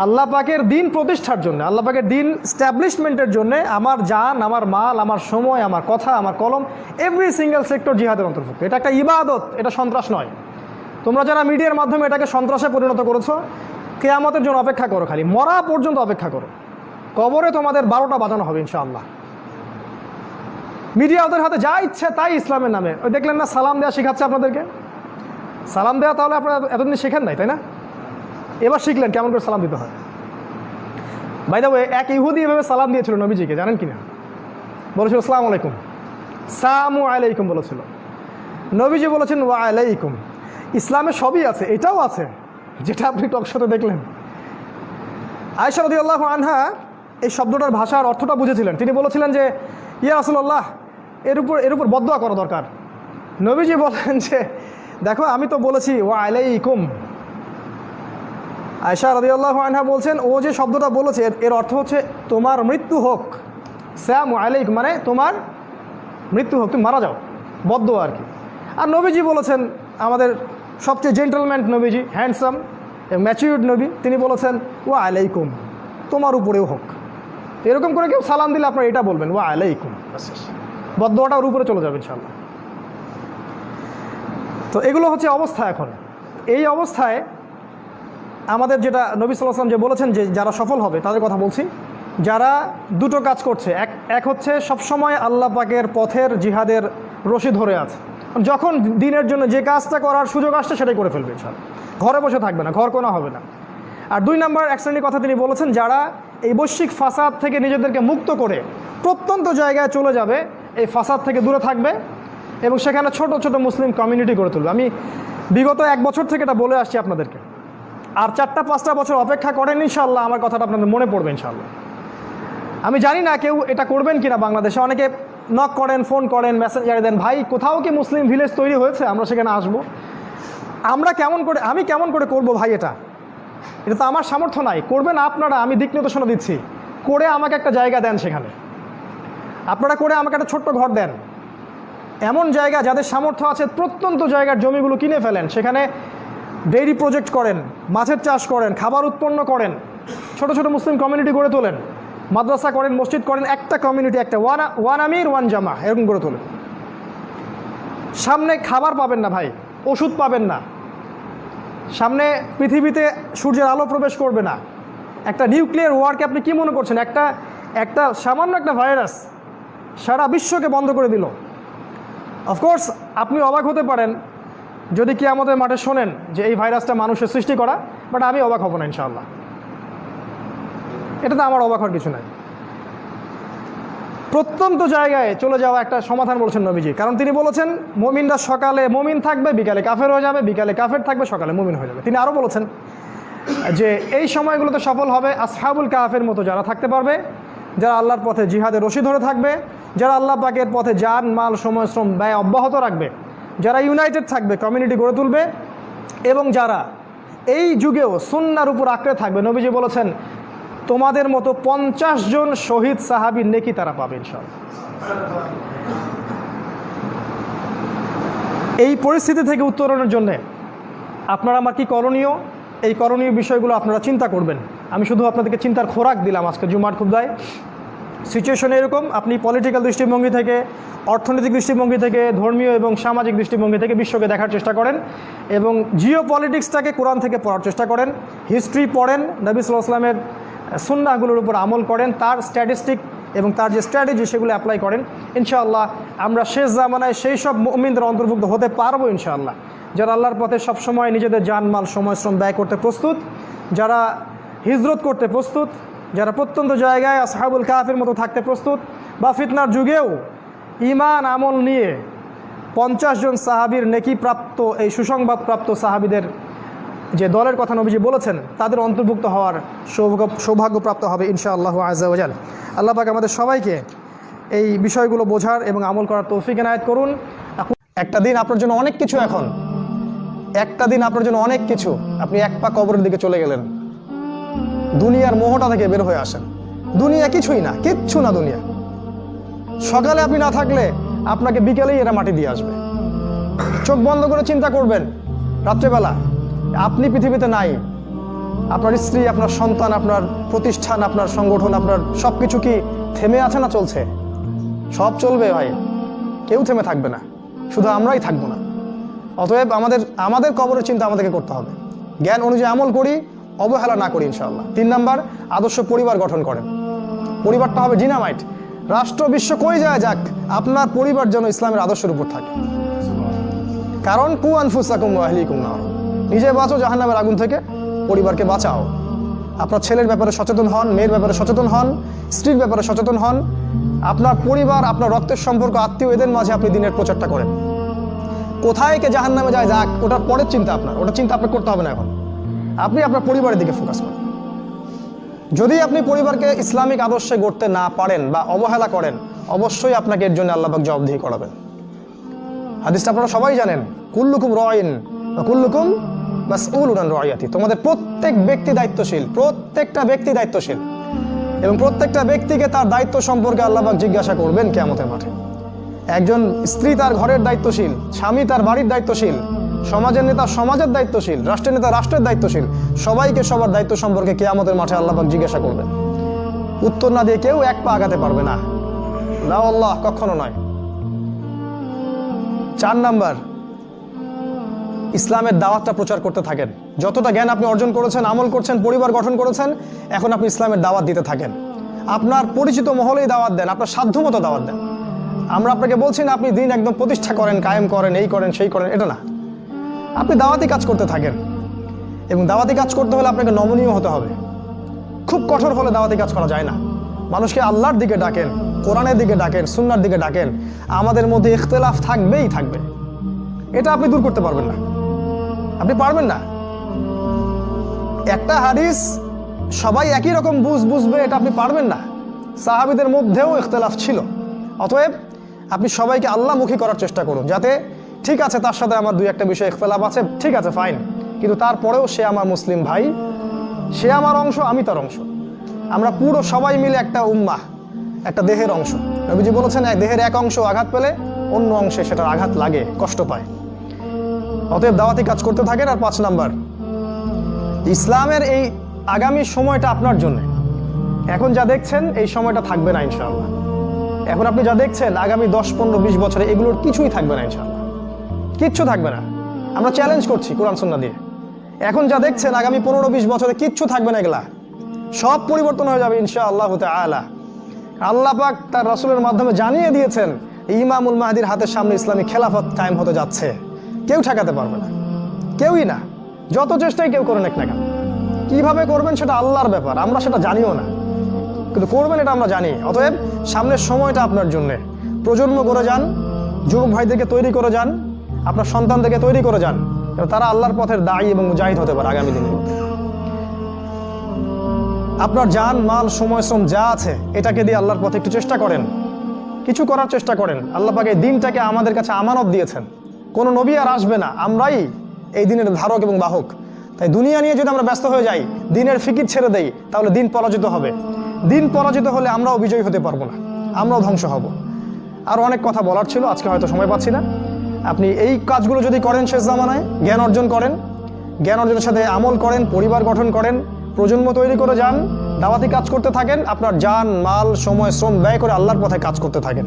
আল্লাহ পাকের দিন প্রতিষ্ঠার জন্য, আল্লাহ পাকের দিন স্ট্যাবলিশমেন্টের জন্য আমার জান, আমার মাল, আমার সময়, আমার কথা, আমার কলম, এভরি সিঙ্গেল সেক্টর জিহাদের অন্তর্ভুক্ত। এটা একটা ইবাদত, এটা সন্ত্রাস নয়। তোমরা যারা মিডিয়ার মাধ্যমে এটাকে সন্ত্রাসে পরিণত করেছো, কিয়ামতের জন্য অপেক্ষা করো, খালি মরা পর্যন্ত অপেক্ষা করো। কবরে তোমাদের 12টা বাজানো হবে ইনশাআল্লাহ। মিডিয়া ওদের হাতে যা ইচ্ছে তাই ইসলামের নামে। ওই দেখলেন না সালাম দেওয়া শেখাচ্ছে আপনাদেরকে, সালাম দেওয়া তাহলে আপনারা এতদিন শেখেন নাই, তাই না? এবার শিখলেন কেমন করে সালাম দিতে হয়। বাই দ্য ওয়ে, এক ইহুদি এভাবে সালাম দিয়েছিল নবীজিকে, জানেন কিনা? বলেছিল আসসালামু আলাইকুম, সামু আলাইকুম বলেছিল। নবীজি বলেছেন ওয়া আলাইকুম। ইসলামে সবই আছে, এটাও আছে যেটা আপনি টকশোতে দেখলেন। আয়েশা রাদিয়াল্লাহু আনহা এই শব্দটার ভাষার অর্থটা বুঝেছিলেন। তিনি বলেছিলেন যে ইয়া রাসূলুল্লাহ, এর উপর বদদোয়া করা দরকার। নবীজি বলেন যে দেখো আমি তো বলেছি ওয়া আলাইকুম। আয়েশা রাদিয়াল্লাহু আনহা বলছেন ও যে শব্দটা বলেছে এর অর্থ হচ্ছে তোমার মৃত্যু হোক। সালামু আলাইকুম মানে তোমার মৃত্যু হোক, তুমি মারা যাও, বদদোয়া আর কি। আর নবীজি বলেছেন, আমাদের সবচেয়ে জেন্টলম্যান নবীজি, হ্যান্ডসাম ম্যাচিউরড নবী, তিনি বলেছেন ওয়া আলাইকুম, তোমার উপরেও হোক। এরকম করে কেউ সালাম দিলে আপনারা এটা বলবেন ওয়া আলাইকুম, বদদোয়াটা ওর উপরে চলে যাবে ইনশাআল্লাহ। তো এগুলো হচ্ছে অবস্থা। এখন এই অবস্থায় আমাদের যেটা নবী সাল্লাল্লাহু আলাইহি ওয়াসাল্লাম যে বলেছেন যে যারা সফল হবে তাদের কথা বলছি, যারা দুটো কাজ করছে। এক হচ্ছে সবসময় আল্লাহ পাকের পথের জিহাদের রশি ধরে আছে, যখন দিনের জন্য যে কাজটা করার সুযোগ আসছে সেটাই করে ফেলবে ইনশাআল্লাহ, ঘরে বসে থাকবে না, ঘর কোনা হবে না। আর 2 নম্বর এক শ্রেণীর কথা তিনি বলেছেন, যারা এই বৈশ্বিক ফাসাদ থেকে নিজেদেরকে মুক্ত করে প্রত্যন্ত জায়গায় চলে যাবে, এই ফাসাদ থেকে দূরে থাকবে এবং সেখানে ছোট ছোট মুসলিম কমিউনিটি গড়ে তুলবে। আমি বিগত 1 বছর থেকে এটা বলে আসছি আপনাদেরকে, আর 4-5টা বছর অপেক্ষা করেন ইনশাআল্লাহ, আমার কথাটা আপনাদের মনে পড়বে ইনশাআল্লাহ। আমি জানি না কেউ এটা করবেন কিনা বাংলাদেশে। অনেকে নক করেন, ফোন করেন, মেসেঞ্জারে দেন, ভাই কোথাও কি মুসলিম ভিলেজ তৈরি হয়েছে, আমরা সেখানে আসবো। আমি কেমন করে করব ভাই? এটা তো আমার সামর্থ্য নাই। করবেন আপনারা, আমি দিক নির্দেশনা দিচ্ছি, করে আমাকে একটা জায়গা দেন সেখানে। আপনারা করে আমাকে একটা ছোট্ট ঘর দেন, এমন জায়গা যাদের সামর্থ্য আছে প্রত্যন্ত জায়গার জমিগুলো কিনে ফেলেন, সেখানে ডেইরি প্রজেক্ট করেন, মাছের চাষ করেন, খাবার উৎপন্ন করেন, ছোট ছোট মুসলিম কমিউনিটি গড়ে তোলেন, মাদ্রাসা করেন, মসজিদ করেন, একটা কমিউনিটি, একটা ওয়ান আমির ওয়ান জামা, এরকম গড়ে তোলেন। সামনে খাবার পাবেন না ভাই, ওষুধ পাবেন না, সামনে পৃথিবীতে সূর্যের আলো প্রবেশ করবে না। একটা নিউক্লিয়ার ওয়ারকে আপনি কি মনে করছেন? একটা সামান্য একটা ভাইরাস সারা বিশ্বকে বন্ধ করে দিল। অফকোর্স আপনি অবাক হতে পারেন যদি কি আমাদের মাঠে শোনেন যে এই ভাইরাসটা মানুষের সৃষ্টি করা, বাট আমি অবাক হব না ইনশাআল্লাহ। এটাতে আমার অবাক হওয়ার কিছু নাই। প্রত্যন্ত জায়গায় চলে যাওয়া একটা সমাধান বলছেন নবীজি, কারণ তিনি বলেছেন মুমিনরা সকালে মুমিন থাকবে, বিকালে কাফের হয়ে যাবে, বিকালে কাফের থাকবে, সকালে মুমিন হয়ে যাবে। তিনি আরও বলেছেন যে এই সময়গুলোতে সফল হবে আসহাবুল কাহাফের মতো যারা থাকতে পারবে, যারা আল্লাহর পথে জিহাদের রশি ধরে থাকবে, যারা আল্লাহ পাকের পথে জান মাল সময় শ্রম ব্যয় অব্যাহত রাখবে, যারা ইউনাইটেড থাকবে, কমিউনিটি গড়ে তুলবে, এবং যারা এই যুগেও সুন্নাহর উপর আঁকড়ে থাকবে। নবীজি বলেছেন তোমাদের মতো 50 জন শহীদ সাহাবীর নেকি তারা পাবে ইনশাআল্লাহ। এই পরিস্থিতি থেকে উত্তরণের জন্য আপনারা আমার কি করণীয়, এই করণীয় বিষয়গুলো আপনারা চিন্তা করবেন। আমি শুধু আপনাদেরকে চিন্তার খোরাক দিলাম আজকে জুমার খুতবায়। সিচুয়েশন এরকম, আপনি পলিটিক্যাল দৃষ্টিভঙ্গি থেকে, অর্থনৈতিক দৃষ্টিভঙ্গি থেকে, ধর্মীয় এবং সামাজিক দৃষ্টিভঙ্গি থেকে বিশ্বকে দেখার চেষ্টা করেন এবং জিও পলিটিক্সটাকে কোরআন থেকে পড়ার চেষ্টা করেন, হিস্ট্রি পড়েন, নবী সাল্লাল্লাহু আলাইহি ওয়াসাল্লামের সুন্নাহগুলোর উপর আমল করেন, তার স্ট্যাটিস্টিক এবং তার যে স্ট্র্যাটেজি সেগুলো অ্যাপ্লাই করেন। ইনশাআল্লাহ আমরা শেষ জামানায় সেই সব মুমিনদের অন্তর্ভুক্ত হতে পারবো ইনশাআল্লাহ, যারা আল্লাহর পথে সবসময় নিজেদের জানমাল সময় শ্রম ব্যয় করতে প্রস্তুত, যারা হিজরত করতে প্রস্তুত, যারা প্রত্যন্ত জায়গায় আসহাবুল কাহাফের মতো থাকতে প্রস্তুত, বা ফিতনার যুগেও ঈমান আমল নিয়ে 50 জন সাহাবীর নেকি প্রাপ্ত, এই সুসংবাদপ্রাপ্ত সাহাবীদের যে দলের কথা নবীজি বলেছেন তাদের অন্তর্ভুক্ত হওয়ার সৌভাগ্যপ্রাপ্ত হবে ইনশাআল্লাহু আযজা ওয়া জাল। আল্লাহ পাক আমাদের সবাইকে এই বিষয়গুলো বোঝার এবং আমল করার তৌফিক এনায়েত করুন। একটা দিন আপনার জন্য অনেক কিছু, একটা দিন আপনার জন্য অনেক কিছু, আপনি এক পা কবরের দিকে চলে গেলেন, দুনিয়ার মোহটা থেকে বের হয়ে আসেন। দুনিয়া কিছুই না, কিচ্ছু না দুনিয়া। সকালে আপনি না থাকলে আপনাকে বিকেলেই এরা মাটি দিয়ে আসবে। চোখ বন্ধ করে চিন্তা করবেন রাত্রেবেলা আপনি পৃথিবীতে নাই, আপনার স্ত্রী, আপনার সন্তান, আপনার প্রতিষ্ঠান, আপনার সংগঠন, আপনার সব কিছু কি থেমে আছে না চলছে? সব চলবে ভাই, কেউ থেমে থাকবে না, শুধু আমরাই থাকবো না। অতএব আমাদের কবরের চিন্তা আমাদেরকে করতে হবে। জ্ঞান অনুযায়ী আমল করি, অবহেলা না করি ইনশাআল্লাহ। 3 নাম্বার, আদর্শ পরিবার গঠন করেন। পরিবারটা হবে ডিনামাইট। রাষ্ট্র বিশ্ব কই যায় যাক, আপনার পরিবার যেন ইসলামের আদর্শের উপর থাকে। কারণ কু আনফুসাকুম ওয়া আহলিকুম নার, নিজে বাঁচো জাহান্নামের আগুন থেকে, পরিবারকে বাঁচাও। আপনার ছেলের ব্যাপারে সচেতন হন, মেয়ের ব্যাপারে সচেতন হন, স্ত্রীর ব্যাপারে সচেতন হন। আপনার পরিবার, আপনার রক্তের সম্পর্ক, আত্মীয়, এদের মাঝে আপনি দিনের প্রচারটা করেন। কোথায় কে জাহান্নামে যায় যাক, ওটার পরের চিন্তা আপনার, ওটা চিন্তা আপনার করতে হবে না এখন। আপনি আপনার পরিবারের দিকে ফোকাস করেন। যদি আপনি পরিবারকে ইসলামিক আদর্শে গড়তে না পারেন বা অবহেলা করেন, অবশ্যই আপনাকে এর জন্য আল্লাহ পাক জবাবদিহি করাবেন। হাদিসটা আপনারা সবাই জানেন, কুল্লুকুম রাইন ওয়া কুল্লুকুম মাসউলুন আন রাইয়াতি। তোমাদের প্রত্যেক ব্যক্তি দায়িত্বশীল, প্রত্যেকটা ব্যক্তি দায়িত্বশীল, এবং প্রত্যেকটা ব্যক্তিকে তার দায়িত্ব সম্পর্কে আল্লাহ পাক জিজ্ঞাসা করবেন কিয়ামতের মাঠে। একজন স্ত্রী তার ঘরের দায়িত্বশীল, স্বামী তার বাড়ির দায়িত্বশীল, সমাজের নেতা সমাজের দায়িত্বশীল, রাষ্ট্রের নেতা রাষ্ট্রের দায়িত্বশীল। সবাইকে সবার দায়িত্ব সম্পর্কে কিয়ামতের মাঠে আল্লাহ পাক জিজ্ঞাসা করবেন। উত্তর না দিয়ে কেউ এক পা আগাতে পারবে না, লা আল্লাহ, কখনো নয়। 4 নাম্বার, ইসলামের দাওয়াতটা প্রচার করতে থাকেন। যতটা জ্ঞান আপনি অর্জন করেছেন, আমল করছেন, পরিবার গঠন করেছেন, এখন আপনি ইসলামের দাওয়াত দিতে থাকেন। আপনার পরিচিত মহলেই দাওয়াত দেন, আপনার সাধ্যমতো দাওয়াত দেন। আমরা আপনাকে বলছি না আপনি দিন একদম প্রতিষ্ঠা করেন, কায়েম করেন, এই করেন সেই করেন, এটা না। আপনি দাওয়াতি কাজ করতে থাকেন, এবং দাওয়াতি কাজ করতে হলে আপনাকে নমনীয় হতে হবে। খুব কঠোর হলে দাওয়াতি কাজ করা যায় না। মানুষকে আল্লাহর দিকে ডাকেন, কোরআনের দিকে ডাকেন, সুন্নাহর দিকে ডাকেন। আমাদের মধ্যে ইখতিলাফ থাকবেই থাকবে, এটা আপনি দূর করতে পারবেন না, আপনি পারবেন না। একটা হাদিস সবাই একই রকম বুঝবে, এটা আপনি পারবেন না। সাহাবীদের মধ্যেও ইখতিলাফ ছিল। অতএব আপনি সবাইকে আল্লাহমুখী করার চেষ্টা করুন, যাতে ঠিক আছে তার সাথে আমার 2-1টা বিষয়ে ইখতিলাফ আছে, ঠিক আছে ফাইন, কিন্তু তারপরেও সে আমার মুসলিম ভাই, সে আমার অংশ, আমি তার অংশ। আমরা পুরো সবাই মিলে একটা উম্মাহ, একটা দেহের অংশ। নবীজি বলেছেন, দেহের এক অংশ আঘাত পেলে অন্য অংশে সেটার আঘাত লাগে, কষ্ট পায়। অতএব দাওয়াতি কাজ করতে থাকেন। আর 5 নাম্বার, ইসলামের এই আগামী সময়টা আপনার জন্য। এখন যা দেখছেন এই সময়টা থাকবে না ইনশাআল্লাহ। এখন আপনি যা দেখছেন আগামী 10, 15, 20 বছরে এগুলোর কিছুই থাকবে না ইনশাআল্লাহ, কিচ্ছু থাকবে না। আমরা চ্যালেঞ্জ করছি কোরআন সুন্নাহ দিয়ে। এখন যা দেখছেন আগামী 15-20 বছরে কিচ্ছু থাকবে না, এগুলা সব পরিবর্তন হয়ে যাবে ইনশাআল্লাহ তাআলা। আল্লাহ পাক তার রাসূলের মাধ্যমে জানিয়ে দিয়েছেন, ইমামুল মাহদির হাতের সামনে ইসলামী খেলাফত কায়েম হতে যাচ্ছে। কেউ ঠেকাতে পারবে না, কেউই না, যত চেষ্টাই কেউ করে নেক না কেন। কীভাবে করবেন সেটা আল্লাহর ব্যাপার, আমরা সেটা জানিও না, কিন্তু করবেন এটা আমরা জানি। অতএব সামনের সময়টা আপনার জন্যে। প্রজন্ম করে যান, যুবক ভাইদেরকে তৈরি করে যান, আপনার সন্তানদেরকে তৈরি করে যান, তারা আল্লাহর পথের দায়ী এবং মুজাহিদ হতে পারে আগামী দিনে। আপনার জান, মাল, সময়, শ্রম যা আছে এটাকে দিয়ে আল্লাহর পথে একটু চেষ্টা করেন, কিছু করার চেষ্টা করেন। আল্লাহ পাক এই দিনটাকে আমাদের কাছে আমানত দিয়েছেন, কোনো নবী আর আসবে না, আমরাই এই দিনের ধারক এবং বাহক। তাই দুনিয়া নিয়ে যদি আমরা ব্যস্ত হয়ে যাই, দিনের ফিকির ছেড়ে দেই, তাহলে দিন পরাজিত হবে। দিন পরাজিত হলে আমরাও বিজয়ী হতে পারবো না, আমরাও ধ্বংস হব। আর অনেক কথা বলার ছিল, আজকে হয়তো সময় পাচ্ছি না। আপনি এই কাজগুলো যদি করেন শেষ জামানায়, জ্ঞান অর্জন করেন, জ্ঞান অর্জনের সাথে আমল করেন, পরিবার গঠন করেন, প্রজন্ম তৈরি করে যান, দাওয়াতি কাজ করতে থাকেন, আপনার জান, মাল, সময়, শ্রম ব্যয় করে আল্লাহর পথে কাজ করতে থাকেন।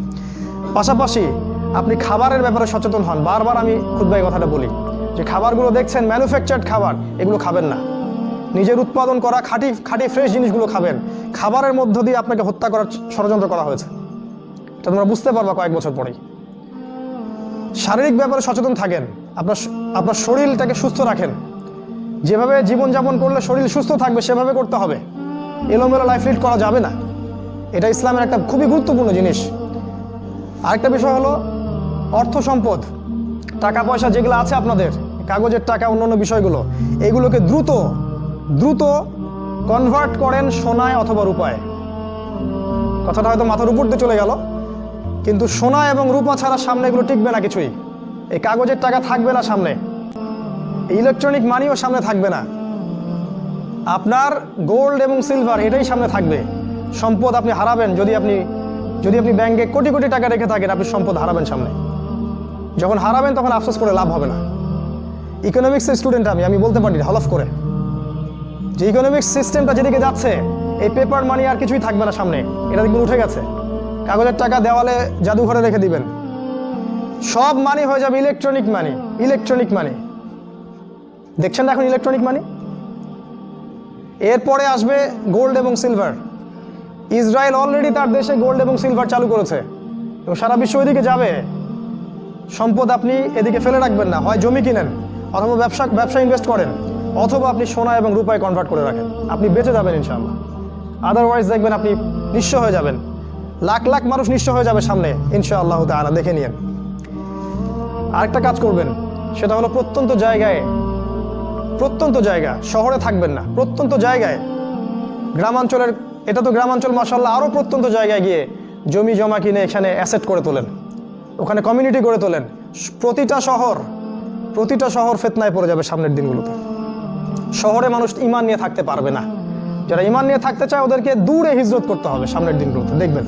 পাশাপাশি আপনি খাবারের ব্যাপারে সচেতন হন। বারবার আমি খুতবায় কথাটা বলি যে খাবারগুলো দেখছেন ম্যানুফ্যাকচার্ড খাবার, এগুলো খাবেন না। নিজের উৎপাদন করা খাঁটি ফ্রেশ জিনিসগুলো খাবেন। খাবারের মধ্য দিয়ে আপনাকে হত্যা করার ষড়যন্ত্র করা হয়েছে, এটা তোমরা বুঝতে পারবা কয়েক বছর পরেই। শারীরিক ব্যাপারে সচেতন থাকেন, আপনার শরীরটাকে সুস্থ রাখেন। যেভাবে জীবনযাপন করলে শরীর সুস্থ থাকবে সেভাবে করতে হবে, এলোমেলো লাইফ লিড করা যাবে না। এটা ইসলামের একটা খুবই গুরুত্বপূর্ণ জিনিস। আরেকটা বিষয় হলো অর্থ সম্পদ, টাকা পয়সা যেগুলো আছে আপনাদের, কাগজের টাকা, অন্যান্য বিষয়গুলো, এগুলোকে দ্রুত কনভার্ট করেন সোনায় অথবা রূপায়। কথাটা হয়তো মাথার উপর দিয়ে চলে গেল, কিন্তু সোনা এবং রূপা ছাড়া সামনে এগুলো টিকবে না কিছুই। এই কাগজের টাকা থাকবে না সামনে, ইলেকট্রনিক মানিও সামনে থাকবে না। আপনার গোল্ড এবং সিলভার এটাই সামনে থাকবে। সম্পদ আপনি হারাবেন যদি আপনি ব্যাংকে কোটি কোটি টাকা রেখে থাকেন, আপনি সম্পদ হারাবেন সামনে। যখন হারাবেন তখন আফসোস করে লাভ হবে না। ইকোনমিক্সের স্টুডেন্ট আমি বলতে পারি হলফ করে। যে ইকোনমিক সিস্টেমটা যেদিকে যাচ্ছে, এই পেপার মানি আর কিছুই থাকবে না সামনে, এটা দেখবেন উঠে গেছে। কাগজের টাকা দেওয়ালে জাদুঘরে রেখে দিবেন, সব মানি হয়ে যাবে ইলেকট্রনিক মানি। ইলেকট্রনিক মানি দেখছেন না এখন, ইলেকট্রনিক মানি। এরপরে আসবে গোল্ড এবং সিলভার। ইসরায়েল অলরেডি তার দেশে গোল্ড এবং সিলভার চালু করেছে এবং সারা বিশ্ব ওইদিকে যাবে। সম্পদ আপনি এদিকে ফেলে রাখবেন না, হয় জমি কিনেন অথবা ব্যবসা ইনভেস্ট করেন, অথবা আপনি সোনা এবং রূপায় কনভার্ট করে রাখেন, আপনি বেঁচে যাবেন ইনশাআল্লাহ। আদারওয়াইজ দেখবেন আপনি নিঃস্ব হয়ে যাবেন, লাখ লাখ মানুষ নিঃস্ব হয়ে যাবে সামনে ইনশাআল্লাহ তাআলা, দেখে নিয়েন। আরেকটা কাজ করবেন, সেটা হলো প্রত্যন্ত জায়গা, শহরে থাকবেন না, প্রত্যন্ত জায়গায়, গ্রামাঞ্চলের, এটা তো গ্রামাঞ্চল মাশাআল্লাহ, আরও প্রত্যন্ত জায়গায় গিয়ে জমি জমা কিনে এখানে অ্যাসেট করে তোলেন, ওখানে কমিউনিটি গড়ে তোলেন। প্রতিটা শহর ফিতনায় পড়ে যাবে সামনের দিনগুলোতে। শহরে মানুষ ঈমান নিয়ে থাকতে পারবে না। যারা ঈমান নিয়ে থাকতে চায় ওদেরকে দূরে হিজরত করতে হবে সামনের দিনগুলোতে, দেখবেন।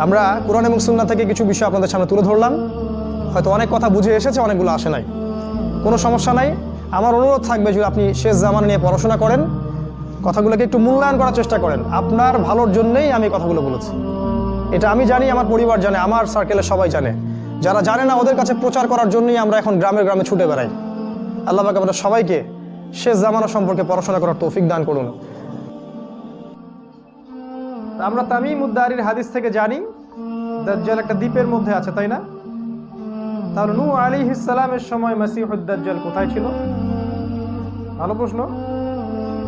আমরা কুরআন এবং সুন্নাহ থেকে কিছু বিষয় আপনাদের সামনে তুলে ধরলাম, হয়তো অনেক কথা বুঝে এসেছে, অনেকগুলো আসে নাই, কোনো সমস্যা নাই। আমার অনুরোধ থাকবে যে আপনি শেষ জামানা নিয়ে পড়াশোনা করেন, কথাগুলোকে একটু মূল্যায়ন করার চেষ্টা করেন। আপনার ভালোর জন্যই আমি কথাগুলো বলেছি, এটা আমি জানি, আমার পরিবার জানে, আমার সার্কেলে সবাই জানে। যারা জানে না ওদের কাছে প্রচার করার জন্যই আমরা এখন গ্রামে গ্রামে ছুটে বেড়াই। আল্লাহ পাক আমাদের সবাইকে শেষ জামানা সম্পর্কে পড়াশোনা করার তৌফিক দান করুন। আমরা তামিম উদ-দারির হাদিস থেকে জানি দাজ্জাল একটা দ্বীপের মধ্যে আছে, তাই না? তাহলে নূহ আলাইহিস সালামের সময় মাসিহুদ দাজ্জাল কোথায় ছিল? ভালো প্রশ্ন।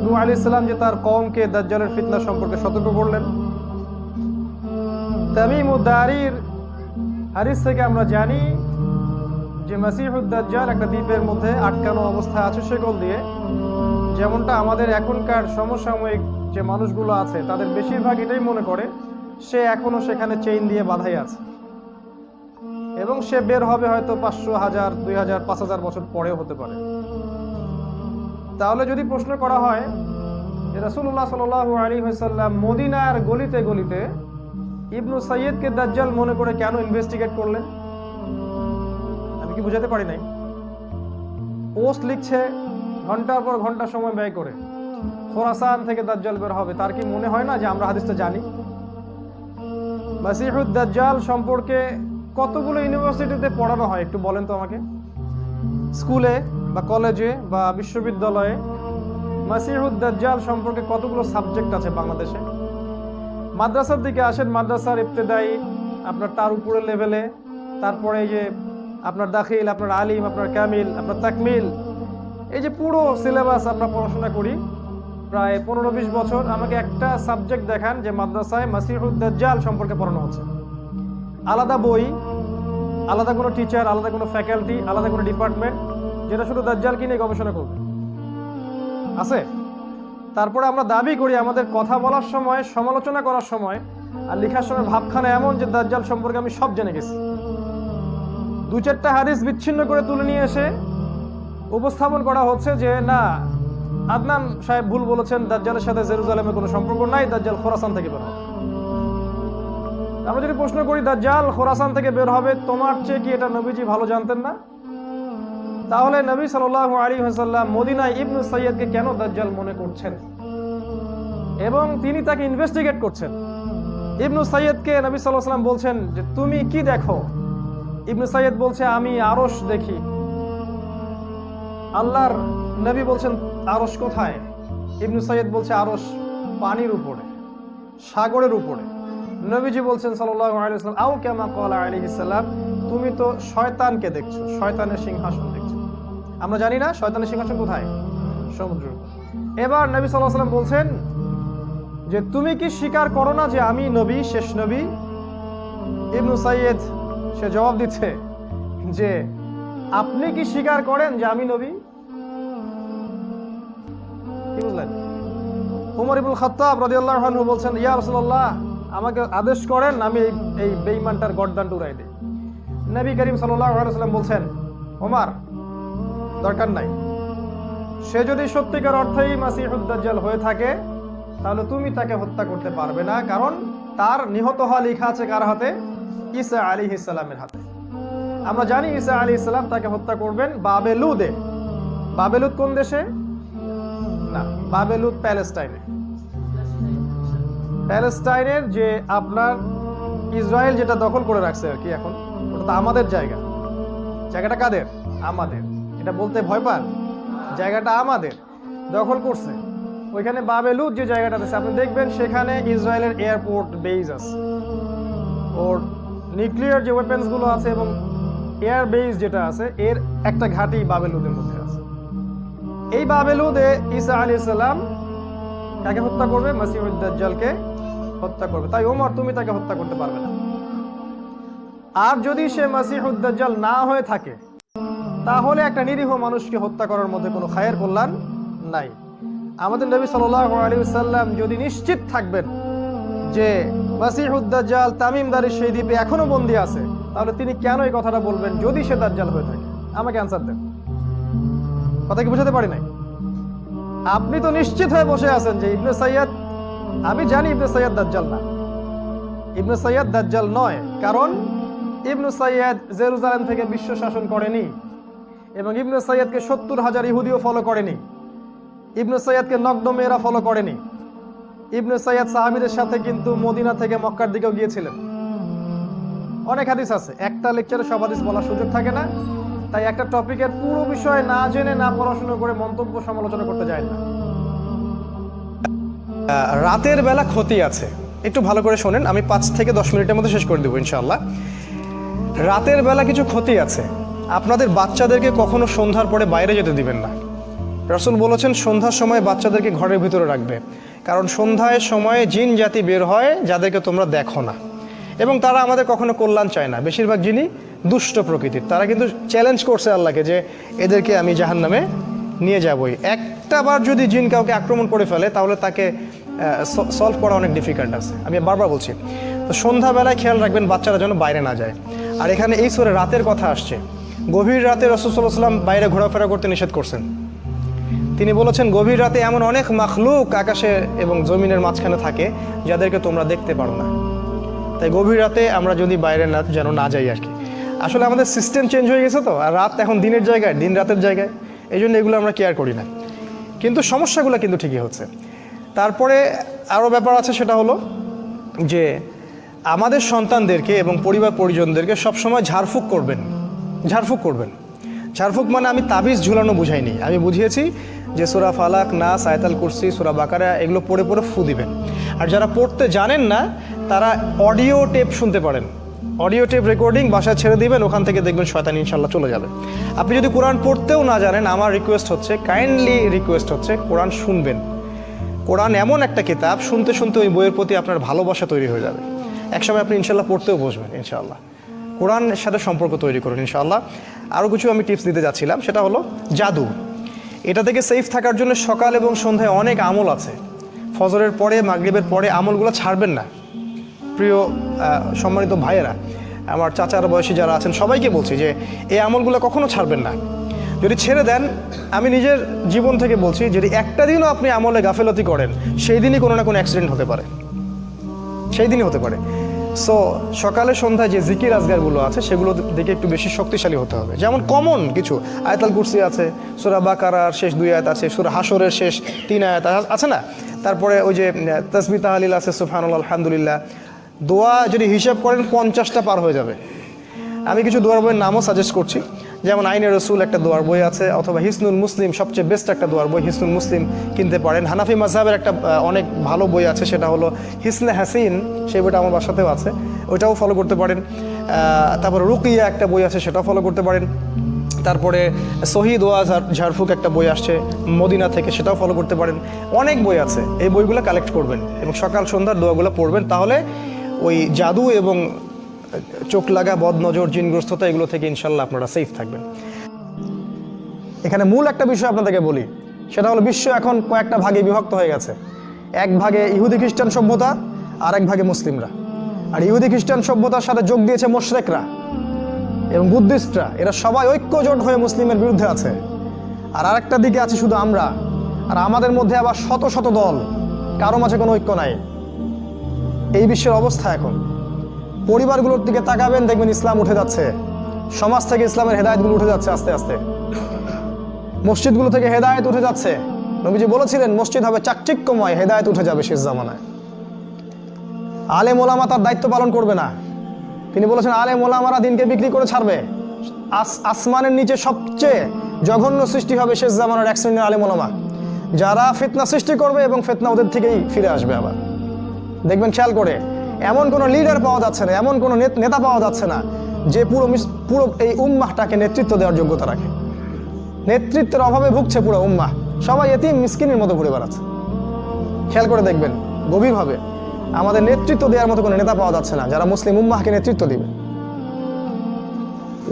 নূহ আলাইহিস সালাম যে তার কওমকে দাজ্জালের ফিতনা সম্পর্কে সতর্ক করলেন, তামিম উদ-দারির হাদিস থেকে আমরা জানি যে মাসিহুদ দাজ্জাল একটা দ্বীপের মধ্যে আটকানো অবস্থায় আছে শেকল দিয়ে। যেমনটা আমাদের এখনকার সমসাময়িক যে মানুষগুলো আছে তাদের বেশিরভাগ এটাই মনে করে সে এখনো সেখানে চেইন দিয়ে বাঁধাই আছে এবং সে বের হবে হয়তো 500, 1000, 2000, 5000 বছর পরেও হতে পারে। তাহলে যদি প্রশ্ন করা হয় যে রাসূলুল্লাহ সাল্লাল্লাহু আলাইহি ওয়াসাল্লাম মদিনার গলিতে গলিতে ইবনু সাইয়্যিদকে দাজ্জাল মনে করে কেন ইনভেস্টিগেট করলেন? আমি কি বুঝাতে পারি নাই? পোস্ট লিখছে ঘন্টার পর ঘন্টা সময় ব্যয় করে, খোরাসান থেকে দাজ্জাল বের হবে। তার কি মনে হয় না যে আমরা হাদিসটা জানি? মাসিহুদ দাজ্জাল সম্পর্কে কতগুলো ইউনিভার্সিটিতে পড়ানো হয় একটু বলেন তো আমাকে? স্কুলে বা কলেজে বা বিশ্ববিদ্যালয়ে মাসিহুদ দাজ্জাল সম্পর্কে কতগুলো সাবজেক্ট আছে বাংলাদেশে? মাদ্রাসার দিকে আসেন, মাদ্রাসার ইবতেদাই, আপনার তার উপরের লেভেলে, তারপরে এই যে আপনার দাখিল, আপনার আলিম, আপনার কামিল, আপনার তাকমিল, এই যে পুরো সিলেবাস আমরা পড়াশোনা করি প্রায় 15-20 বছর। আমাকে একটা সাবজেক্ট দেখান যে মাদ্রাসায় মাসিহুদ দাজ্জাল সম্পর্কে পড়ানো হচ্ছে। আলাদা বই, আলাদা কোনো টিচার, আলাদা কোনো ফ্যাকাল্টি, আলাদা কোনো ডিপার্টমেন্ট যেটা শুধু দাজ্জালকে নিয়ে গবেষণা করবে আছে? তারপরে আমরা দাবি করি আমাদের কথা বলার সময়, সমালোচনা করার সময় আর লেখার সময় ভাবখানা এমন যে দাজ্জাল সম্পর্কে আমি সব জেনে গেছি। 2-4টা হাদিস বিচ্ছিন্ন করে তুলে নিয়ে এসে উপস্থাপন করা হচ্ছে যে না, আদনান সাহেব ভুল বলেছেন, দাজ্জালের সাথে জেরুজালেমের কোনো সম্পর্ক নাই, দাজ্জাল খোরাসান থেকে বের হবে। আমরা যদি প্রশ্ন করি দাজ্জাল খোরাসান থেকে বের হবে, তোমার চেয়ে কি এটা নবীজি ভালো জানতেন না? তাহলে নবী সাল্লাল্লাহু আলাইহি ওয়াসাল্লাম মদিনায় ইবনু সাইয়্যিদকে কেন দাজ্জাল মনে করছেন এবং তিনি তাকে ইনভেস্টিগেট করছেন? ইবনু সাইয়্যিদকে নবী সাল্লাল্লাহু আলাইহি ওয়াসাল্লাম বলছেন যে তুমি কি দেখো? ইবনু সাইয়্যিদ বলছে আমি আরশ দেখি। আল্লাহর নবী বলছেন আরশ কোথায়? ইবনু সাইয়্যিদ বলছে আরশ পানির উপরে, সাগরের উপরে। নবীজি বলছেন সাল্লাল্লাহু আলাইহি ওয়াসাল্লাম আও কামা ক্বালা আলাইহিস সালাম, তুমি তো শয়তানকে দেখছো, শয়তানের সিংহাসন দেখছো। আমরা জানি না শয়তানের সিংহাসন কোথায়? সমুদ্র। এবার নবী সাল্লাল্লাহু আলাইহি ওয়াসাল্লাম বলছেন যে তুমি কি স্বীকার করো না যে আমি নবী, শেষ নবী? ইবনু সাইয়্যিদ সে জবাব দিচ্ছে যে আপনি কি স্বীকার করেন যে আমি নবী? কি বুঝলেন? ওমর ইবনুল খাত্তাব রাদিয়াল্লাহু আনহু বলছেন ইয়া রাসূলুল্লাহ, আমাকে আদেশ করেন আমি এই বেঈমানটার গর্দানটা উড়াই দেই। নবী করিম সাল্লাল্লাহু আলাইহি ওয়াসাল্লাম বলছেন ওমর দরকার নাই, সে যদি সত্যিকার অর্থেই মাসিহুদ দাজ্জাল হয়ে থাকে তাহলে তুমি তাকে হত্যা করতে পারবে না, কারণ তার নিহত হওয়া লেখা আছে কার হাতে? ঈসা আলাইহিস সালামের হাতে। আমরা জানি ঈসা আলাইহিস সালাম তাকে হত্যা করবেন বাবেলুদে। বাবেলুদ কোন দেশে? না, বাবেলুদ প্যালেস্টাইনে। প্যালেস্টাইনের যে আপনার ইসরায়েল যেটা দখল করে রাখছে আর কি, এখন ওটা তো আমাদের জায়গা। জায়গাটা কাদের? আমাদের। এটা বলতে ভয় পান? জায়গাটা আমাদের, দখল করছে। ওইখানে বাবেলুদ যে জায়গাটা আছে আপনি দেখবেন সেখানে ইসরায়েলের এয়ারপোর্ট বেজ আছে, ওর নিউক্লিয়ার যে ওয়েপেন্সগুলো আছে এবং এয়ার বেজ যেটা আছে এর একটা ঘাঁটি বাবেলুদের মধ্যে আছে। এই বাবেলুদে ঈসা আলাইহিস সালাম কাকে হত্যা করবে? মাসিহুদ দাজ্জালকে হত্যা করবে। তাই ওমর, তুমি তাকে হত্যা করতে পারবে না। আর যদি সে মাসিহুদ দাজ্জাল না হয়ে থাকে তাহলে একটা নিরীহ মানুষকে হত্যা করার মধ্যে কোনো খায়ের কল্যাণ নাই। আমাদের নবী সাল্লাল্লাহু আলাইহি ওয়াসাল্লাম যদি নিশ্চিত থাকবেন যে মাসিহুদ দাজ্জাল তামিমদারির সেই দ্বীপে এখনো বন্দী আছে, তাহলে তিনি কেন এই কথাটা বলবেন যদি সে দাজ্জাল হয়ে থাকে? আমাকে অ্যান্সার দেন। কথা কি বুঝাতে পারি নাই? আপনি তো নিশ্চিত হয়ে বসে আছেন যে ইবনে সাইয়াদ, আমি জানি ইবনে সাইয়াদ দাজ্জাল না, ইবনে সাইয়াদ দাজ্জাল নয়, কারণ ইবনে সাইয়াদ জেরুজালেম থেকে বিশ্ব শাসন করেনি এবং ইবনে সাইয়াদকে 70,000 ইহুদিও ফলো করেনি, ইবনে সাইয়াদকে নগ্ন মেয়েরা ফলো করেনি। ইবনে সাইয়াদ সাহাবীদের সাথে কিন্তু মদিনা থেকে মক্কার দিকেও গিয়েছিলেন। অনেক হাদিস আছে, একটা লেকচারে সব হাদিস বলার সুযোগ থাকে না, তাই একটা টপিকের পুরো বিষয় না জেনে না পড়াশোনা করে মন্তব্য সমালোচনা করতে যায় না। রাতের বেলা ক্ষতি আছে, একটু ভালো করে শোনেন, আমি 5 থেকে 10 মিনিটের মধ্যে শেষ করে দেবো ইনশাআল্লাহ। রাতের বেলা কিছু ক্ষতি আছে। আপনাদের বাচ্চাদেরকে কখনো সন্ধ্যার পরে বাইরে যেতে দিবেন না। রাসূল বলেছেন সন্ধ্যার সময় বাচ্চাদেরকে ঘরের ভিতরে রাখবে, কারণ সন্ধ্যায় সময়ে জিন জাতি বের হয় যাদেরকে তোমরা দেখো না, এবং তারা আমাদের কখনো কল্যাণ চায় না। বেশিরভাগ জিনই দুষ্ট প্রকৃতির। তারা কিন্তু চ্যালেঞ্জ করছে আল্লাহকে যে এদেরকে আমি জাহান্নামে নিয়ে যাবই। একটা বার যদি জিন কাউকে আক্রমণ করে ফেলে তাহলে তাকে সলভ করা অনেক ডিফিকাল্ট আছে। আমি বারবার বলছি, তো সন্ধ্যাবেলায় খেয়াল রাখবেন বাচ্চারা যেন বাইরে না যায়। আর এখানে এই সূরা রাতের কথা আসছে, গভীর রাতে রাসূল সাল্লাল্লাহু আলাইহি ওয়াসাল্লাম বাইরে ঘোরাফেরা করতে নিষেধ করছেন। তিনি বলেছেন গভীর রাতে এমন অনেক মাখলুক আকাশে এবং জমিনের মাঝখানে থাকে যাদেরকে তোমরা দেখতে পারো না। তাই গভীর রাতে আমরা যদি বাইরে যেন না যাই আর কি। আসলে আমাদের সিস্টেম চেঞ্জ হয়ে গেছে তো, আর রাত এখন দিনের জায়গায়, দিন রাতের জায়গায়, এই জন্য এগুলো আমরা কেয়ার করি না। কিন্তু সমস্যাগুলো কিন্তু ঠিকই হচ্ছে। তারপরে আরও ব্যাপার আছে, সেটা হলো যে আমাদের সন্তানদেরকে এবং পরিবার পরিজনদেরকে সবসময় ঝাড়ফুঁক করবেন। ঝাড়ফুঁক করবেন, ঝাড়ফুঁক মানে আমি তাবিজ ঝুলানো বুঝাইনি, আমি বুঝিয়েছি যে সূরা ফালাক, নাস, আয়াতুল কুরসি, সূরা বাকারা এগুলো পড়ে পড়ে ফু দিবেন। আর যারা পড়তে জানেন না তারা অডিও টেপ শুনতে পারেন, অডিও টেপ রেকর্ডিং বাসায় ছেড়ে দিবেন, ওখান থেকে দেখবেন শয়তান ইনশাল্লাহ চলে যাবে। আপনি যদি কোরআন পড়তেও না জানেন, আমার রিকোয়েস্ট হচ্ছে, কাইন্ডলি রিকোয়েস্ট হচ্ছে, কোরআন শুনবেন। কোরআন এমন একটা কিতাব, শুনতে শুনতে ওই বইয়ের প্রতি আপনার ভালোবাসা তৈরি হয়ে যাবে। একসময় আপনি ইনশাল্লাহ পড়তেও বসবেন ইনশাআল্লাহ। কোরআনের সাথে সম্পর্ক তৈরি করুন ইনশাআল্লাহ। আরও কিছু আমি টিপস দিতে যাচ্ছিলাম, সেটা হলো জাদু। এটা থেকে সেফ থাকার জন্য সকাল এবং সন্ধ্যায় অনেক আমল আছে। ফজরের পরে, মাগরিবের পরে আমলগুলো ছাড়বেন না। প্রিয় সম্মানিত ভাইয়েরা, আমার চাচার বয়সী যারা আছেন সবাইকে বলছি যে এই আমলগুলো কখনো ছাড়বেন না। যদি ছেড়ে দেন, আমি নিজের জীবন থেকে বলছি, যদি একটা দিনও আপনি আমলে গাফেলতি করেন, সেই দিনই কোনো না কোনো অ্যাক্সিডেন্ট হতে পারে, সেই দিনই হতে পারে। সো সকালে সন্ধ্যায় যে জিকির আজগারগুলো আছে সেগুলো দিকে একটু বেশি শক্তিশালী হতে হবে। যেমন কমন কিছু, আয়াতুল কুরসি আছে, সূরা বাকারার শেষ 2 আয়াত আছে, সূরা হাশরের শেষ 3 আয়াত আছে না, তারপরে ওই যে তাসবিহ তাহলিল আছে, সুবহানাল্লাহ, আলহামদুলিল্লাহ। দোয়া যদি হিসাব করেন 50টা পার হয়ে যাবে। আমি কিছু দোয়ার বইয়ের নামও সাজেস্ট করছি, যেমন আইনে রসুল একটা দোয়ার বই আছে, অথবা হিসনুল মুসলিম সবচেয়ে বেস্ট একটা দোয়ার বই, হিসনুল মুসলিম কিনতে পারেন। হানাফি মাযহাবের একটা অনেক ভালো বই আছে, সেটা হলো হিসনে হাসিন, সেই বইটা আমার বাসাতেও আছে, ওইটাও ফলো করতে পারেন। তারপরে রুকিয়া একটা বই আছে, সেটাও ফলো করতে পারেন। তারপরে সহি দোয়া ঝাড়ফুঁক একটা বই আসছে মদিনা থেকে, সেটাও ফলো করতে পারেন। অনেক বই আছে, এই বইগুলো কালেক্ট করবেন এবং সকাল সন্ধ্যার দোয়াগুলো পড়বেন, তাহলে ওই জাদু এবং চোখ লাগা, বদনজর, জিনগ্রস্ততা এগুলো থেকে ইনশাল্লাহ আপনারা সেফ থাকবেন। এখানে মূল একটা বিষয় আপনাদেরকে বলি, সেটা হলো বিশ্ব এখন কয়েকটা ভাগে বিভক্ত হয়ে গেছে। এক ভাগে ইহুদি খ্রিস্টান সভ্যতা, আর এক ভাগে মুসলিমরা। আর ইহুদি খ্রিস্টান সভ্যতার সাথে যোগ দিয়েছে মুশরিকরা এবং বুদ্ধিস্টরা। এরা সবাই ঐক্যজোট হয়ে মুসলিমের বিরুদ্ধে আছে। আর আরেকটা দিকে আছে শুধু আমরা, আর আমাদের মধ্যে আবার শত শত দল, কারো মাঝে কোনো ঐক্য নাই। এই বিশ্বের অবস্থা এখন। পরিবারগুলোর দিকে তাকাবেন, দেখবেন ইসলাম উঠে যাচ্ছে, সমাজ থেকে ইসলামের হেদায়েতগুলো উঠে যাচ্ছে আস্তে আস্তে, মসজিদগুলো থেকে হেদায়েত উঠে যাচ্ছে, নবীজি বলেছিলেন মসজিদ হবে চাকচিক্যময়, হেদায়েত উঠে যাবে শেষ জামানায়। আলেম ওলামা তার দায়িত্ব পালন করবে না। তিনি বলেছেন আলেম ওলামারা দিনকে বিক্রি করে ছাড়বে। আসমানের নিচে সবচেয়ে জঘন্য সৃষ্টি হবে শেষ জামানার এক শ্রেণীর আলেম ওলামা, যারা ফিতনা সৃষ্টি করবে এবং ফিতনা ওদের থেকেই ফিরে আসবে। আবার দেখবেন খেয়াল করে, এমন কোনো লিডার পাওয়া যাচ্ছে না, এমন কোনো নেতা পাওয়া যাচ্ছে না যে পুরো এই উম্মাহটাকে নেতৃত্ব দেওয়ার যোগ্যতা রাখে। নেতৃত্বের অভাবে ভুগছে পুরো উম্মাহ, সবাই এতিম মিসকিনের মতো ঘুরে বেড়াচ্ছে। খেয়াল করে দেখবেন গভীরভাবে, আমাদের নেতৃত্ব দেওয়ার মতো কোনো নেতা পাওয়া যাচ্ছে না যারা মুসলিম উম্মাহকে নেতৃত্ব দিবে।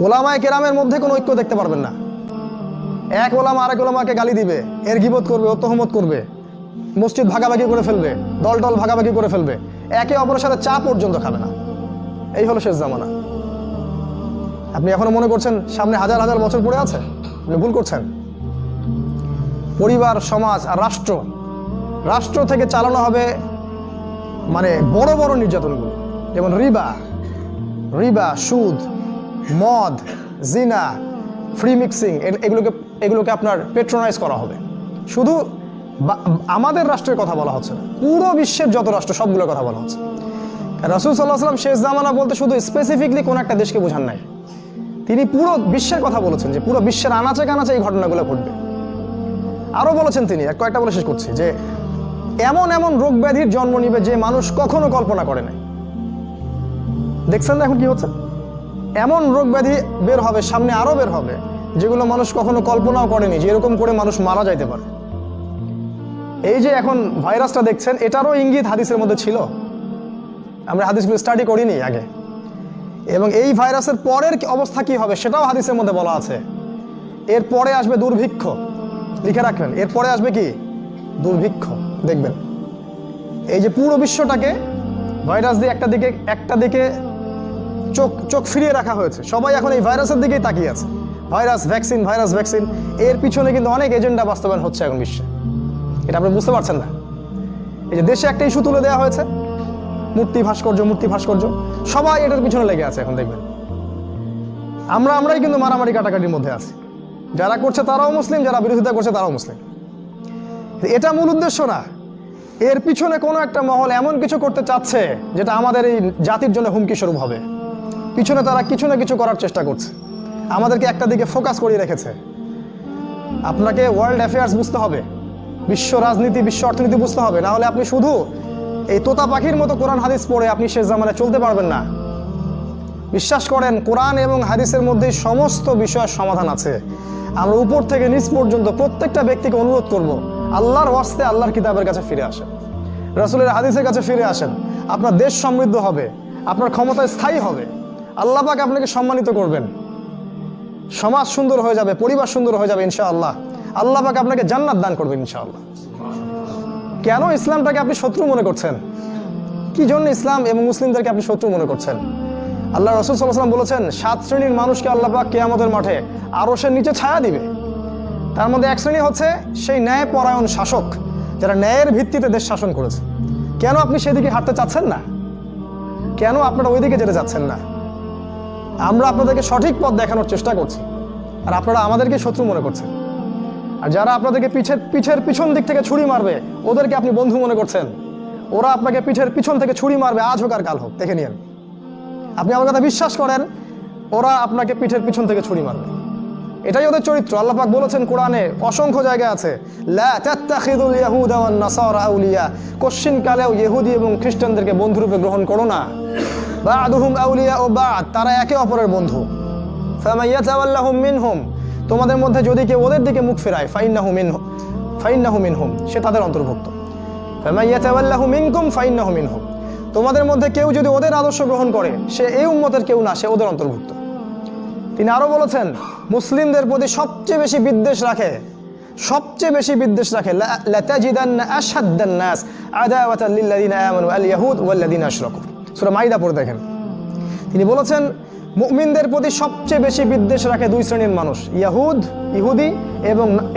ওলামায়ে কেরামের মধ্যে কোনো ঐক্য দেখতে পারবেন না। এক ওলামা আরেক ওলামাকে গালি দিবে, এর গীবত করবে, ও তহমত করবে, মসজিদ ভাগাভাগি করে ফেলবে, দল ভাগাভাগি করে ফেলবে, একে অপরের সাথে চা পর্যন্ত খাবে না। এই হলো শেষ জামানা। আপনি এখনো মনে করছেন সামনে হাজার হাজার বছর পড়ে আছে? আপনি ভুল করছেন। পরিবার, সমাজ আর রাষ্ট্র থেকে চালানো হবে মানে বড় বড় নির্যাতনগুলো, যেমন রিবা, সুদ, মদ, জিনা, ফ্রি মিক্সিং, এগুলোকে আপনার পেট্রোনাইজ করা হবে। শুধু আমাদের রাষ্ট্রের কথা বলা হচ্ছে না, পুরো বিশ্বের যত রাষ্ট্র সবগুলোর কথা বলা হচ্ছে। রাসূল সাল্লাল্লাহু আলাইহি ওয়াসাল্লাম শেষ জামানা বলতে শুধু স্পেসিফিকলি কোন একটা দেশকে বোঝান নাই, তিনি পুরো বিশ্বের কথা বলেছেন যে পুরো বিশ্বের আনাচে কানাচে এই ঘটনাগুলো ঘটবে। আরও বলেছেন তিনি, কয়েকটা বলে শেষ করছি, যে এমন এমন রোগ ব্যাধির জন্ম নিবে যে মানুষ কখনো কল্পনা করে নাই। দেখছেন না এখন কি হচ্ছে? এমন রোগ ব্যাধি বের হবে, সামনে আরো বের হবে, যেগুলো মানুষ কখনো কল্পনাও করেনি যে এরকম করে মানুষ মারা যাইতে পারে। এই যে এখন ভাইরাসটা দেখছেন, এটারও ইঙ্গিত হাদিসের মধ্যে ছিল। আমরা হাদিসগুলো স্টাডি করিনি আগে, এবং এই ভাইরাসের পরের অবস্থা কি হবে সেটাও হাদিসের মধ্যে বলা আছে। এর পরে আসবে দুর্ভিক্ষ, লিখে রাখবেন, এরপরে আসবে কি? দুর্ভিক্ষ। দেখবেন এই যে পুরো বিশ্বটাকে ভাইরাস দিয়ে একটা দিকে চোখ ফিরিয়ে রাখা হয়েছে, সবাই এখন এই ভাইরাসের দিকেই তাকিয়ে আছে। ভাইরাস ভ্যাকসিন, এর পিছনে কিন্তু অনেক এজেন্ডা বাস্তবায়ন হচ্ছে এখন বিশ্বে। এটা আপনি বুঝতে পারছেন না। এই যে দেশে একটা ইস্যু তুলে দেওয়া হয়েছে, মূর্তি ভাস্কর্য, সবাই এটার পিছনে লেগে আছে। এখন দেখবেন আমরাই কিন্তু মারামারি কাটাকাটির মধ্যে আছি। যারা করছে তারাও মুসলিম, যারা বিরোধিতা করছে তারাও মুসলিম। এটা মূল উদ্দেশ্য না। এর পিছনে কোনো একটা মহল এমন কিছু করতে চাচ্ছে যেটা আমাদের এই জাতির জন্য হুমকি স্বরূপ হবে। পিছনে তারা কিছু না কিছু করার চেষ্টা করছে, আমাদেরকে একটা দিকে ফোকাস করিয়ে রেখেছে। আপনাকে ওয়ার্ল্ড অ্যাফেয়ার্স বুঝতে হবে, বিশ্ব রাজনীতি, বিশ্ব অর্থনীতি বুঝতে হবে, না হলে আপনি শুধু এই তোতা পাখির মতো কোরআন হাদিস পড়ে আপনি শেষ জামানায় চলতে পারবেন না। বিশ্বাস করেন, কোরআন এবং হাদিসের মধ্যে সমস্ত বিষয়ের সমাধান আছে। আমরা উপর থেকে নিচ পর্যন্ত প্রত্যেকটা ব্যক্তিকে অনুরোধ করব, আল্লাহর ওয়াস্তে আল্লাহর কিতাবের কাছে ফিরে আসেন, রাসূলের হাদিসের কাছে ফিরে আসেন। আপনার দেশ সমৃদ্ধ হবে, আপনার ক্ষমতা স্থায়ী হবে, আল্লাহ পাক আপনাকে সম্মানিত করবেন, সমাজ সুন্দর হয়ে যাবে, পরিবার সুন্দর হয়ে যাবে ইনশাআল্লাহ। আল্লাহ পাক আপনাকে জান্নাত দান করবেন ইনশাআল্লাহ। কেন ইসলামটাকে আপনি শত্রু মনে করছেন? কি জন্য ইসলাম এবং মুসলিমদেরকে আপনি শত্রু মনে করছেন? আল্লাহ রাসূল সাল্লাল্লাহু আলাইহি ওয়াসাল্লাম বলেছেন 7 শ্রেণীর মানুষকে আল্লাহ পাক কিয়ামতের মাঠে আরশের নিচে ছায়া দিবে। তার মধ্যে এক শ্রেণী হচ্ছে সেই ন্যায়পরায়ণ শাসক, যারা ন্যায়ের ভিত্তিতে দেশ শাসন করেছে। কেন আপনি সেদিকে হাঁটতে চাচ্ছেন না? কেন আপনারা ওইদিকে যেতে চাচ্ছেন না? আমরা আপনাদেরকে সঠিক পথ দেখানোর চেষ্টা করছি, আর আপনারা আমাদেরকে শত্রু মনে করছেন। আর যারা আপনাদেরকে পিঠের পিছন দিক থেকে ছুরি মারবে, ওদেরকে আপনি বন্ধু মনে করছেন। ওরা আপনাকে পিঠের পিছন থেকে ছুরি মারবে, আজ হোক আর কাল হোক, দেখে নিন। আপনি আমার কথা বিশ্বাস করেন, ওরা আপনাকে পিঠের পিছন থেকে ছুরি মারবে। এটাই ওদের চরিত্র। আল্লাহ পাক বলেছেন কোরআনে অসংখ্য জায়গায় আছে, লা তাত্তাখিযুল ইয়াহুদা ওয়ান নাসারা আউলিয়া, কোশ্চিন কালেও ইহুদি এবং খ্রিস্টানদেরকে বন্ধুরূপে গ্রহণ করো না। বা'দুহুম আউলিয়া ও বা'দ, তারা একে অপরের বন্ধু। ফামান ইয়াতাওয়াল্লাহুম মিনহুম, তোমাদের মধ্যে যদি কেউ ওদের দিকে মুখ ফেরায়, ফাইন্নাহু মিনহুম, সে তাদের অন্তর্ভুক্ত। ফামান ইয়াতাওয়াল্লাহু মিনকুম ফাইন্নাহু মিনহুম, তোমাদের মধ্যে কেউ যদি ওদের আদর্শ গ্রহণ করে, সে এই উম্মতের কেউ না, সে ওদের অন্তর্ভুক্ত। তিনি আরো বলেছেন, মুসলিমদের প্রতি সবচেয়ে বেশি বিদ্বেষ রাখে লাতাজিদান্না আশাদ্দান নাস আদাওয়াতাল লিল্লাযিনা আমানু আল ইয়াহুদ ওয়াল্লাযিনা আশরাকু। সূরা মাইদা পড়ে দেখেন। তিনি বলেছেন মুমিনদের প্রতি সবচেয়ে বেশি বিদ্বেষ রাখে 2 শ্রেণীর মানুষ, ইহুদি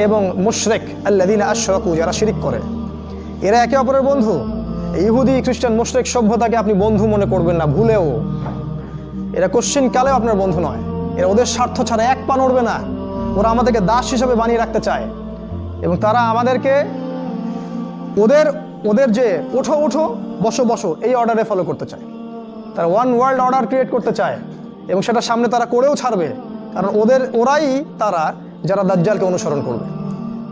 এবং মুশরিক, আল্লাযিনা আশরাকু, যারা শিরক করে। এরা একে অপরের বন্ধু। ইহুদি, খ্রিস্টান, মুশরিক সভ্যতাকে আপনি বন্ধু মনে করবেন না ভুলেও। এরা কোশ্চিন কালেও আপনার বন্ধু নয়। এরা ওদের স্বার্থ ছাড়া এক পা নড়বে না। ওরা আমাদেরকে দাস হিসেবে বানিয়ে রাখতে চায়। এবং তারা আমাদেরকে ওদের ওদের যে ওঠো ওঠো বসো বসো এই অর্ডারে ফলো করতে চায়। তারা ওয়ান ওয়ার্ল্ড অর্ডার ক্রিয়েট করতে চায় এবং সেটা সামনে তারা করেও ছাড়বে, কারণ ওরাই তারা যারা দাজ্জালকে অনুসরণ করবে।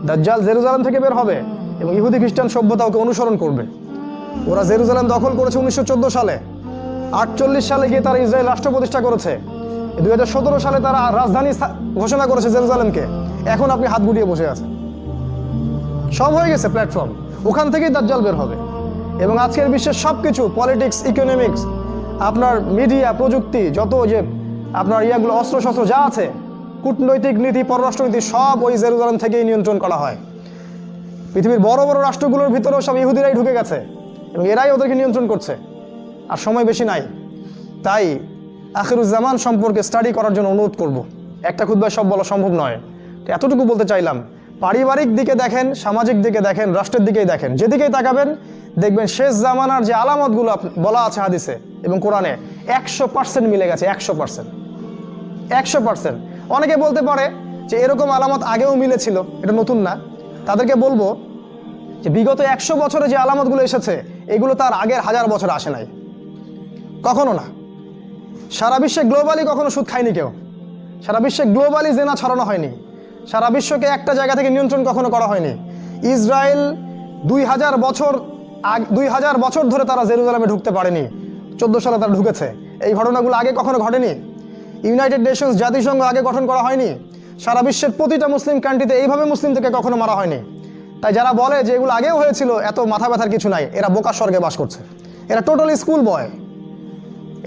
দাজ্জাল জেরুজালেম থেকে বের হবে এবং ইহুদি খ্রিস্টান সভ্যতা ওকে অনুসরণ করবে। ওরা জেরুজালেম দখল করেছে 1914 সালে, 48 সালে গিয়ে তারা ইসরায়েল রাষ্ট্র প্রতিষ্ঠা করেছে, 2017 সালে তারা রাজধানী ঘোষণা করেছে জেরুজালেমকে। এখন আপনি হাত গুটিয়ে বসে আছেন, সব হয়ে গেছে প্ল্যাটফর্ম, ওখান থেকেই দাজ্জাল বের হবে। এবং আজকের বিশ্বের সব কিছু, পলিটিক্স, ইকোনমিক্স, আপনার মিডিয়া, প্রযুক্তি, যত যে আপনার ইয়াগুলো অস্ত্রশস্ত্র যা আছে, কূটনৈতিক নীতি, পররাষ্ট্রনীতি, সব ওই জেরুজালেম থেকেই নিয়ন্ত্রণ করা হয়। পৃথিবীর বড় বড় রাষ্ট্রগুলোর ভিতরেও সব ইহুদিরাই ঢুকে গেছে এবং এরাই ওদেরকে নিয়ন্ত্রণ করছে। আর সময় বেশি নাই, তাই আখিরুজ্জামান সম্পর্কে স্টাডি করার জন্য অনুরোধ করব। একটা খুতবায় সব বলা সম্ভব নয়, এতটুকু বলতে চাইলাম। পারিবারিক দিকে দেখেন, সামাজিক দিকে দেখেন, রাষ্ট্রের দিকেই দেখেন, যেদিকেই তাকাবেন দেখবেন শেষ জামানার যে আলামতগুলো বলা আছে হাদিসে এবং কোরআনে 100% মিলে গেছে। 100%। অনেকে বলতে পারে যে এরকম আলামত আগেও মিলেছিল, এটা নতুন না। তাদেরকে বলবো যে বিগত 100 বছরে যে আলামতগুলো এসেছে এগুলো তার আগের 1000 বছর আসে নাই, কখনো না। সারা বিশ্বে গ্লোবালি কখনো সুদ খায়নি কেউ, সারা বিশ্বে গ্লোবালি জেনা ছড়ানো হয়নি, সারা বিশ্বকে একটা জায়গা থেকে নিয়ন্ত্রণ কখনো করা হয়নি। ইসরায়েল 2000 বছর ধরে তারা জেরুজালেমে ঢুকতে পারেনি, 14 সালে তারা ঢুকেছে। এই ঘটনাগুলো আগে কখনো ঘটেনি। ইউনাইটেড নেশনস, জাতিসংঘ আগে গঠন করা হয়নি। সারা বিশ্বের প্রতিটা মুসলিম কান্ট্রিতে এইভাবে মুসলিমদেরকে কখনো মারা হয়নি। তাই যারা বলে যে এগুলো আগেও হয়েছিল, এত মাথা ব্যথার কিছু নাই, এরা বোকা স্বর্গে বাস করছে। এরা টোটালি স্কুল বয়।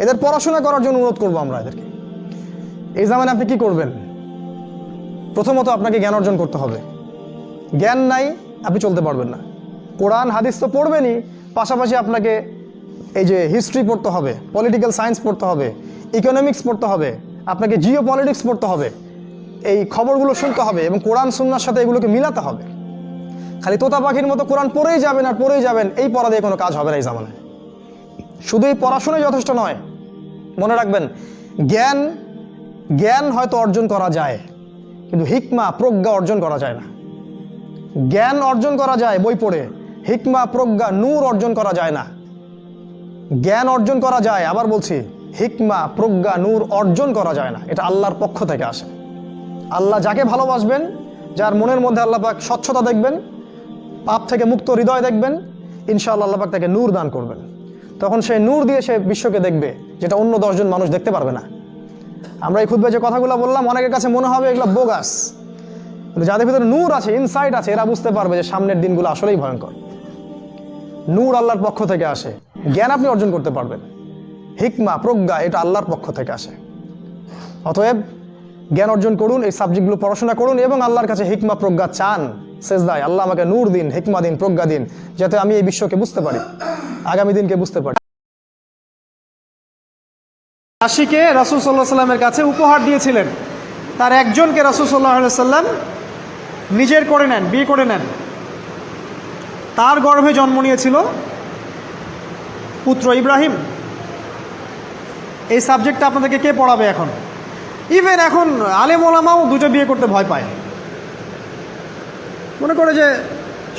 এদের পড়াশোনা করার জন্য অনুরোধ করবো আমরা এদেরকে। এই জামানে আপনি কি করবেন? প্রথমত আপনাকে জ্ঞান অর্জন করতে হবে। জ্ঞান নাই আপনি চলতে পারবেন না। কোরআন হাদিস তো পড়বেনই, পাশাপাশি আপনাকে এই যে হিস্ট্রি পড়তে হবে, পলিটিক্যাল সায়েন্স পড়তে হবে, ইকোনমিক্স পড়তে হবে, আপনাকে জিও পলিটিক্স পড়তে হবে, এই খবরগুলো শুনতে হবে এবং কোরআন সুন্নাহর সাথে এগুলোকে মিলাতে হবে। খালি তোতা পাখির মতো কোরআন পড়েই যাবেন আর পড়েই যাবেন, এই পড়া দিয়ে কোনো কাজ হবে না এই জামানায়। শুধু এই পড়াশোনাই যথেষ্ট নয়। মনে রাখবেন, জ্ঞান হয়তো অর্জন করা যায়, কিন্তু হিকমা, প্রজ্ঞা অর্জন করা যায় না। জ্ঞান অর্জন করা যায় বই পড়ে, হিকমা, প্রজ্ঞা, নূর অর্জন করা যায় না। জ্ঞান অর্জন করা যায়, আবার বলছি, হিকমা, প্রজ্ঞা, নূর অর্জন করা যায় না। এটা আল্লাহর পক্ষ থেকে আসে। আল্লাহ যাকে ভালোবাসবেন, যার মনের মধ্যে আল্লাহ পাক স্বচ্ছতা দেখবেন, পাপ থেকে মুক্ত হৃদয় দেখবেন, ইনশাআল্লাহ আল্লাহ পাক তাকে নূর দান করবেন। তখন সেই নূর দিয়ে সে বিশ্বকে দেখবে, যেটা অন্য 10 জন মানুষ দেখতে পারবে না। আমরা এই খুতবায় যে কথাগুলো বললাম, অনেকের কাছে মনে হবে এগুলো বোগাস, কিন্তু যাদের ভিতরে নূর আছে, ইনসাইট আছে, এরা বুঝতে পারবে যে সামনের দিনগুলো আসলেই ভয়ঙ্কর। নূর আল্লাহর পক্ষ থেকে আসে। জ্ঞান আপনি অর্জন করতে পারবেন, হিকমা, প্রজ্ঞা এটা আল্লাহর পক্ষ থেকে আসে। অতএব জ্ঞান অর্জন করুন, এই সাবজেক্টগুলো পড়াশোনা করুন এবং আল্লাহর কাছে হিকমা, প্রজ্ঞা চান। সেজদায় আল্লাহ আমাকে নূর দিন, হিকমা দিন, প্রজ্ঞা দিন, যাতে আমি এই বিশ্বকে বুঝতে পারি, আগামী দিনকে বুঝতে পারি। আশিকে রাসূল সাল্লাল্লাহু আলাইহি সাল্লামের কাছে উপহার দিয়েছিলেন। তার একজনকে রাসূল সাল্লাল্লাহু আলাইহি সাল্লাম নিজের করে নেন, বিয়ে করে নেন। তার গর্ভে জন্ম নিয়েছিল পুত্র ইব্রাহিম। এই সাবজেক্টটা আপনাদেরকে কে পড়াবে এখন? ইভেন এখন আলেম ওলামাও দুটো বিয়ে করতে ভয় পায়, মনে করে যে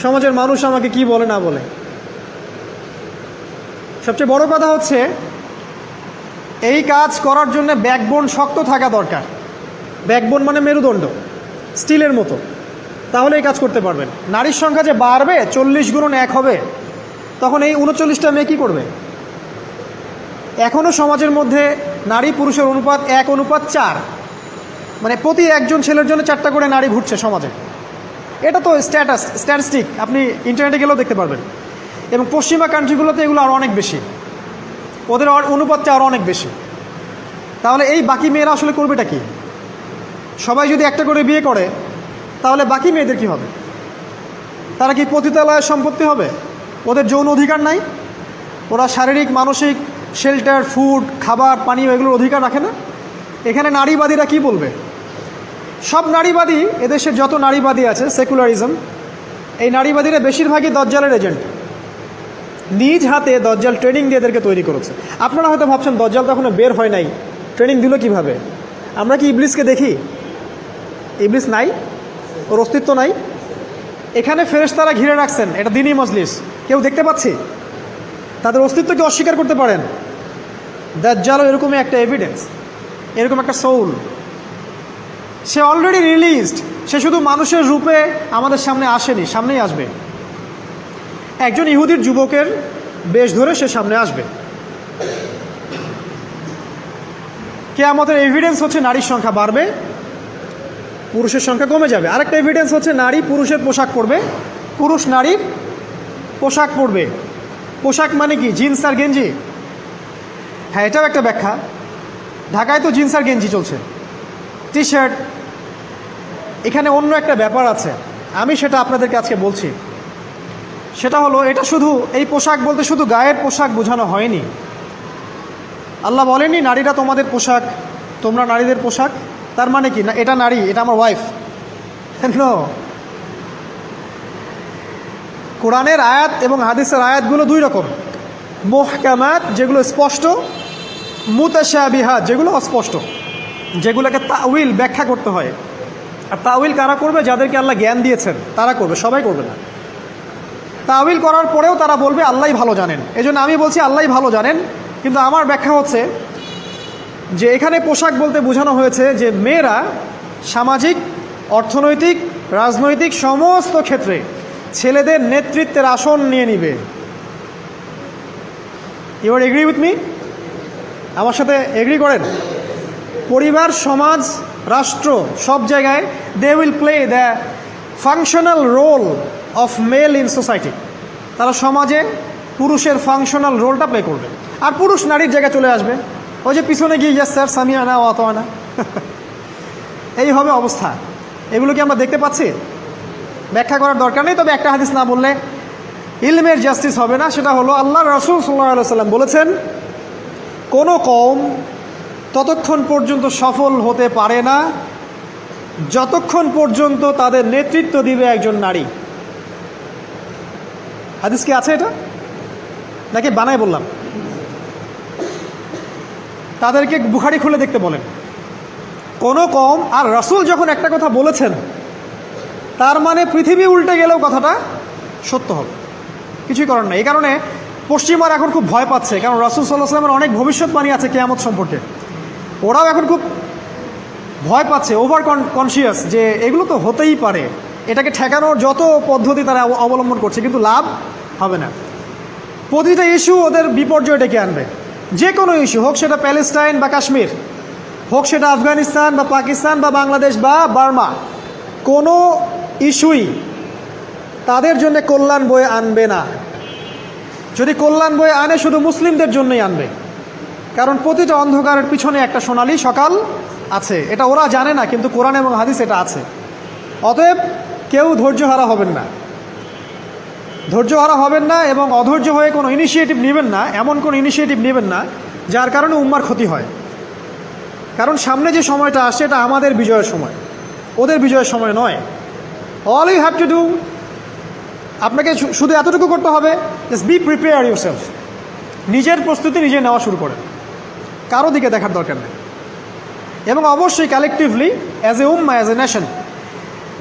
সমাজের মানুষ আমাকে কি বলে না বলে। সবচেয়ে বড় কথা হচ্ছে, এই কাজ করার জন্য ব্যাকবোন শক্ত থাকা দরকার। ব্যাকবোন মানে মেরুদণ্ড, স্টিলের মতো, তাহলে এই কাজ করতে পারবেন। নারীর সংখ্যা যে বাড়বে, 40 গুণন 1 হবে, তখন এই 39টা মেয়ে কী করবে? এখনও সমাজের মধ্যে নারী পুরুষের অনুপাত 1:4, মানে প্রতি একজন ছেলের জন্য 4টা করে নারী ঘুরছে সমাজে। এটা তো স্ট্যাটিস্টিক, আপনি ইন্টারনেটে গেলেও দেখতে পারবেন। এবং পশ্চিমা কান্ট্রিগুলোতে এগুলো আরও অনেক বেশি, ওদের অনুপাতটা আরও অনেক বেশি। তাহলে এই বাকি মেয়েরা আসলে করবেটা কি? সবাই যদি একটা করে বিয়ে করে, তাহলে বাকি মেয়েদের কি হবে? তারা কি পতিতালয়ের সম্পত্তি হবে? ওদের যৌন অধিকার নাই? ওরা শারীরিক, মানসিক, শেল্টার, ফুড, খাবার, পানীয় এগুলোর অধিকার রাখে না? এখানে নারীবাদীরা কি বলবে? সব নারীবাদী, এদেশের যত নারীবাদী আছে, সেকুলারিজম, এই নারীবাদীরা বেশিরভাগই দজ্জালের এজেন্ট। নিজ হাতে দজ্জাল ট্রেনিং দিয়ে এদেরকে তৈরি করেছে। আপনারা হয়তো ভাবছেন দজ্জাল তো এখনো বের হয় নাই, ট্রেনিং দিল কিভাবে? আমরা কি ইবলিসকে দেখি? ইবলিস নাই, ওর অস্তিত্ব নাই। এখানে ফেরেশতারা ঘিরে রাখছেন, এটা দ্বীনি মজলিস, কেউ দেখতে পাচ্ছি? তাদের অস্তিত্বকে অস্বীকার করতে পারেন? দাজ্জালও এরকমই একটা এভিডেন্স, এরকম একটা সোল। সে অলরেডি রিলিজড, সে শুধু মানুষের রূপে আমাদের সামনে আসেনি, সামনেই আসবে। একজন ইহুদির যুবকের বেশ ধরে সে সামনে আসবে। কিয়ামতের এভিডেন্স হচ্ছে নারীর সংখ্যা বাড়বে, পুরুষের সংখ্যা কমে যাবে। আরেকটা এভিডেন্স হচ্ছে নারী পুরুষের পোশাক পরবে, পুরুষ নারীর পোশাক পরবে। পোশাক মানে কি? জিন্স আর গেঞ্জি? হ্যাঁ, এটাও একটা ব্যাখ্যা। ঢাকায় তো জিন্স আর গেঞ্জি চলছে, টি শার্ট। এখানে অন্য একটা ব্যাপার আছে, আমি সেটা আপনাদেরকে আজকে বলছি। সেটা হলো, এটা শুধু এই পোশাক বলতে শুধু গায়ের পোশাক বোঝানো হয়নি। আল্লাহ বলেনি নারীরা তোমাদের পোশাক, তোমরা নারীদের পোশাক। তার মানে কি? না এটা নারী, এটা আমার ওয়াইফ। নো, কোরআনের আয়াত এবং হাদিসের আয়াতগুলো দুই রকম। মুহকামাত যেগুলো স্পষ্ট, মুতাশাবিহাত যেগুলো অস্পষ্ট, যেগুলোকে তাউইল ব্যাখ্যা করতে হয়। আর তাউইল কারা করবে? যাদেরকে আল্লাহ জ্ঞান দিয়েছেন তারা করবে, সবাই করবে না। তাউইল করার পরেও তারা বলবে আল্লাহই ভালো জানেন। এজন্য আমি বলছি আল্লাহই ভালো জানেন, কিন্তু আমার ব্যাখ্যা হচ্ছে যে এখানে পোশাক বলতে বোঝানো হয়েছে যে মেয়েরা সামাজিক, অর্থনৈতিক, রাজনৈতিক সমস্ত ক্ষেত্রে ছেলেদের নেতৃত্বের আসন নিয়ে নিবে। You are agree with me? আমার সাথে এগ্রি করেন? পরিবার, সমাজ, রাষ্ট্র, সব জায়গায় they will play the functional role of male in society. তারা সমাজে পুরুষের ফাংশনাল রোলটা প্লে করবে, আর পুরুষ নারীর জায়গায় চলে আসবে। ওই যে পিছনে গিয়ে ইয়েস স্যার, সামিয়ানা ও আতানা, এই হবে অবস্থা। এগুলো কি আমরা দেখতে পাচ্ছি? ব্যাখ্যা করার দরকার নেই। তবে একটা হাদিস না বললে ইলমের জাস্টিস হবে না। সেটা হলো আল্লাহ রাসূল সাল্লাল্লাহু আলাইহি ওয়াসাল্লাম বলেছেন, কোনো কওম ততক্ষণ পর্যন্ত সফল হতে পারে না যতক্ষণ পর্যন্ত তাদের নেতৃত্ব দিবে একজন নারী। হাদিস কি আছে এটা, নাকি বানায় বললাম? তাদেরকে বুখারী খুলে দেখতে বলেন। কোনো কওম, আর রাসূল যখন একটা কথা বলেছেন তার মানে পৃথিবী উল্টে গেলেও কথাটা সত্য হবে, কিছুই করার নাই। এই কারণে পশ্চিমারা এখন খুব ভয় পাচ্ছে, কারণ রাসূল সাল্লাল্লাহু আলাইহি ওয়াসাল্লামের অনেক ভবিষ্যৎবাণী আছে কিয়ামত সম্পর্কে। ওরাও এখন খুব ভয় পাচ্ছে, ওভার কনসিয়াস, যে এগুলো তো হতেই পারে। এটাকে ঠেকানোর যত পদ্ধতি তারা অবলম্বন করছে, কিন্তু লাভ হবে না। প্রতিটা ইস্যু ওদের বিপর্যয় ডেকে আনবে। যে কোনো ইস্যু হোক, সেটা প্যালেস্টাইন বা কাশ্মীর হোক, সেটা আফগানিস্তান বা পাকিস্তান বা বাংলাদেশ বা বার্মা, কোনো ইস্যুই তাদের জন্য কল্যাণ বয়ে আনবে না। যদি কল্যাণ বয়ে আনে, শুধু মুসলিমদের জন্যই আনবে। কারণ প্রতিটা অন্ধকারের পিছনে একটা সোনালী সকাল আছে। এটা ওরা জানে না, কিন্তু কোরআন এবং হাদিস এটা আছে। অতএব কেউ ধৈর্যহারা হবেন না, ধৈর্যহারা হবেন না, এবং অধৈর্য হয়ে কোনো ইনিশিয়েটিভ নেবেন না, এমন কোনো ইনিশিয়েটিভ নেবেন না যার কারণে উম্মার ক্ষতি হয়। কারণ সামনে যে সময়টা আসছে এটা আমাদের বিজয়ের সময়, ওদের বিজয়ের সময় নয়। All you have to do, আপনাকে শুধু এতটুকু করতে হবে, জাস্ট বি প্রিপেয়ার ইউরসেলফ। নিজের প্রস্তুতি নিজে নেওয়া শুরু করেন, কারো দিকে দেখার দরকার নেই। এবং অবশ্যই collectively as a Umma, as a nation,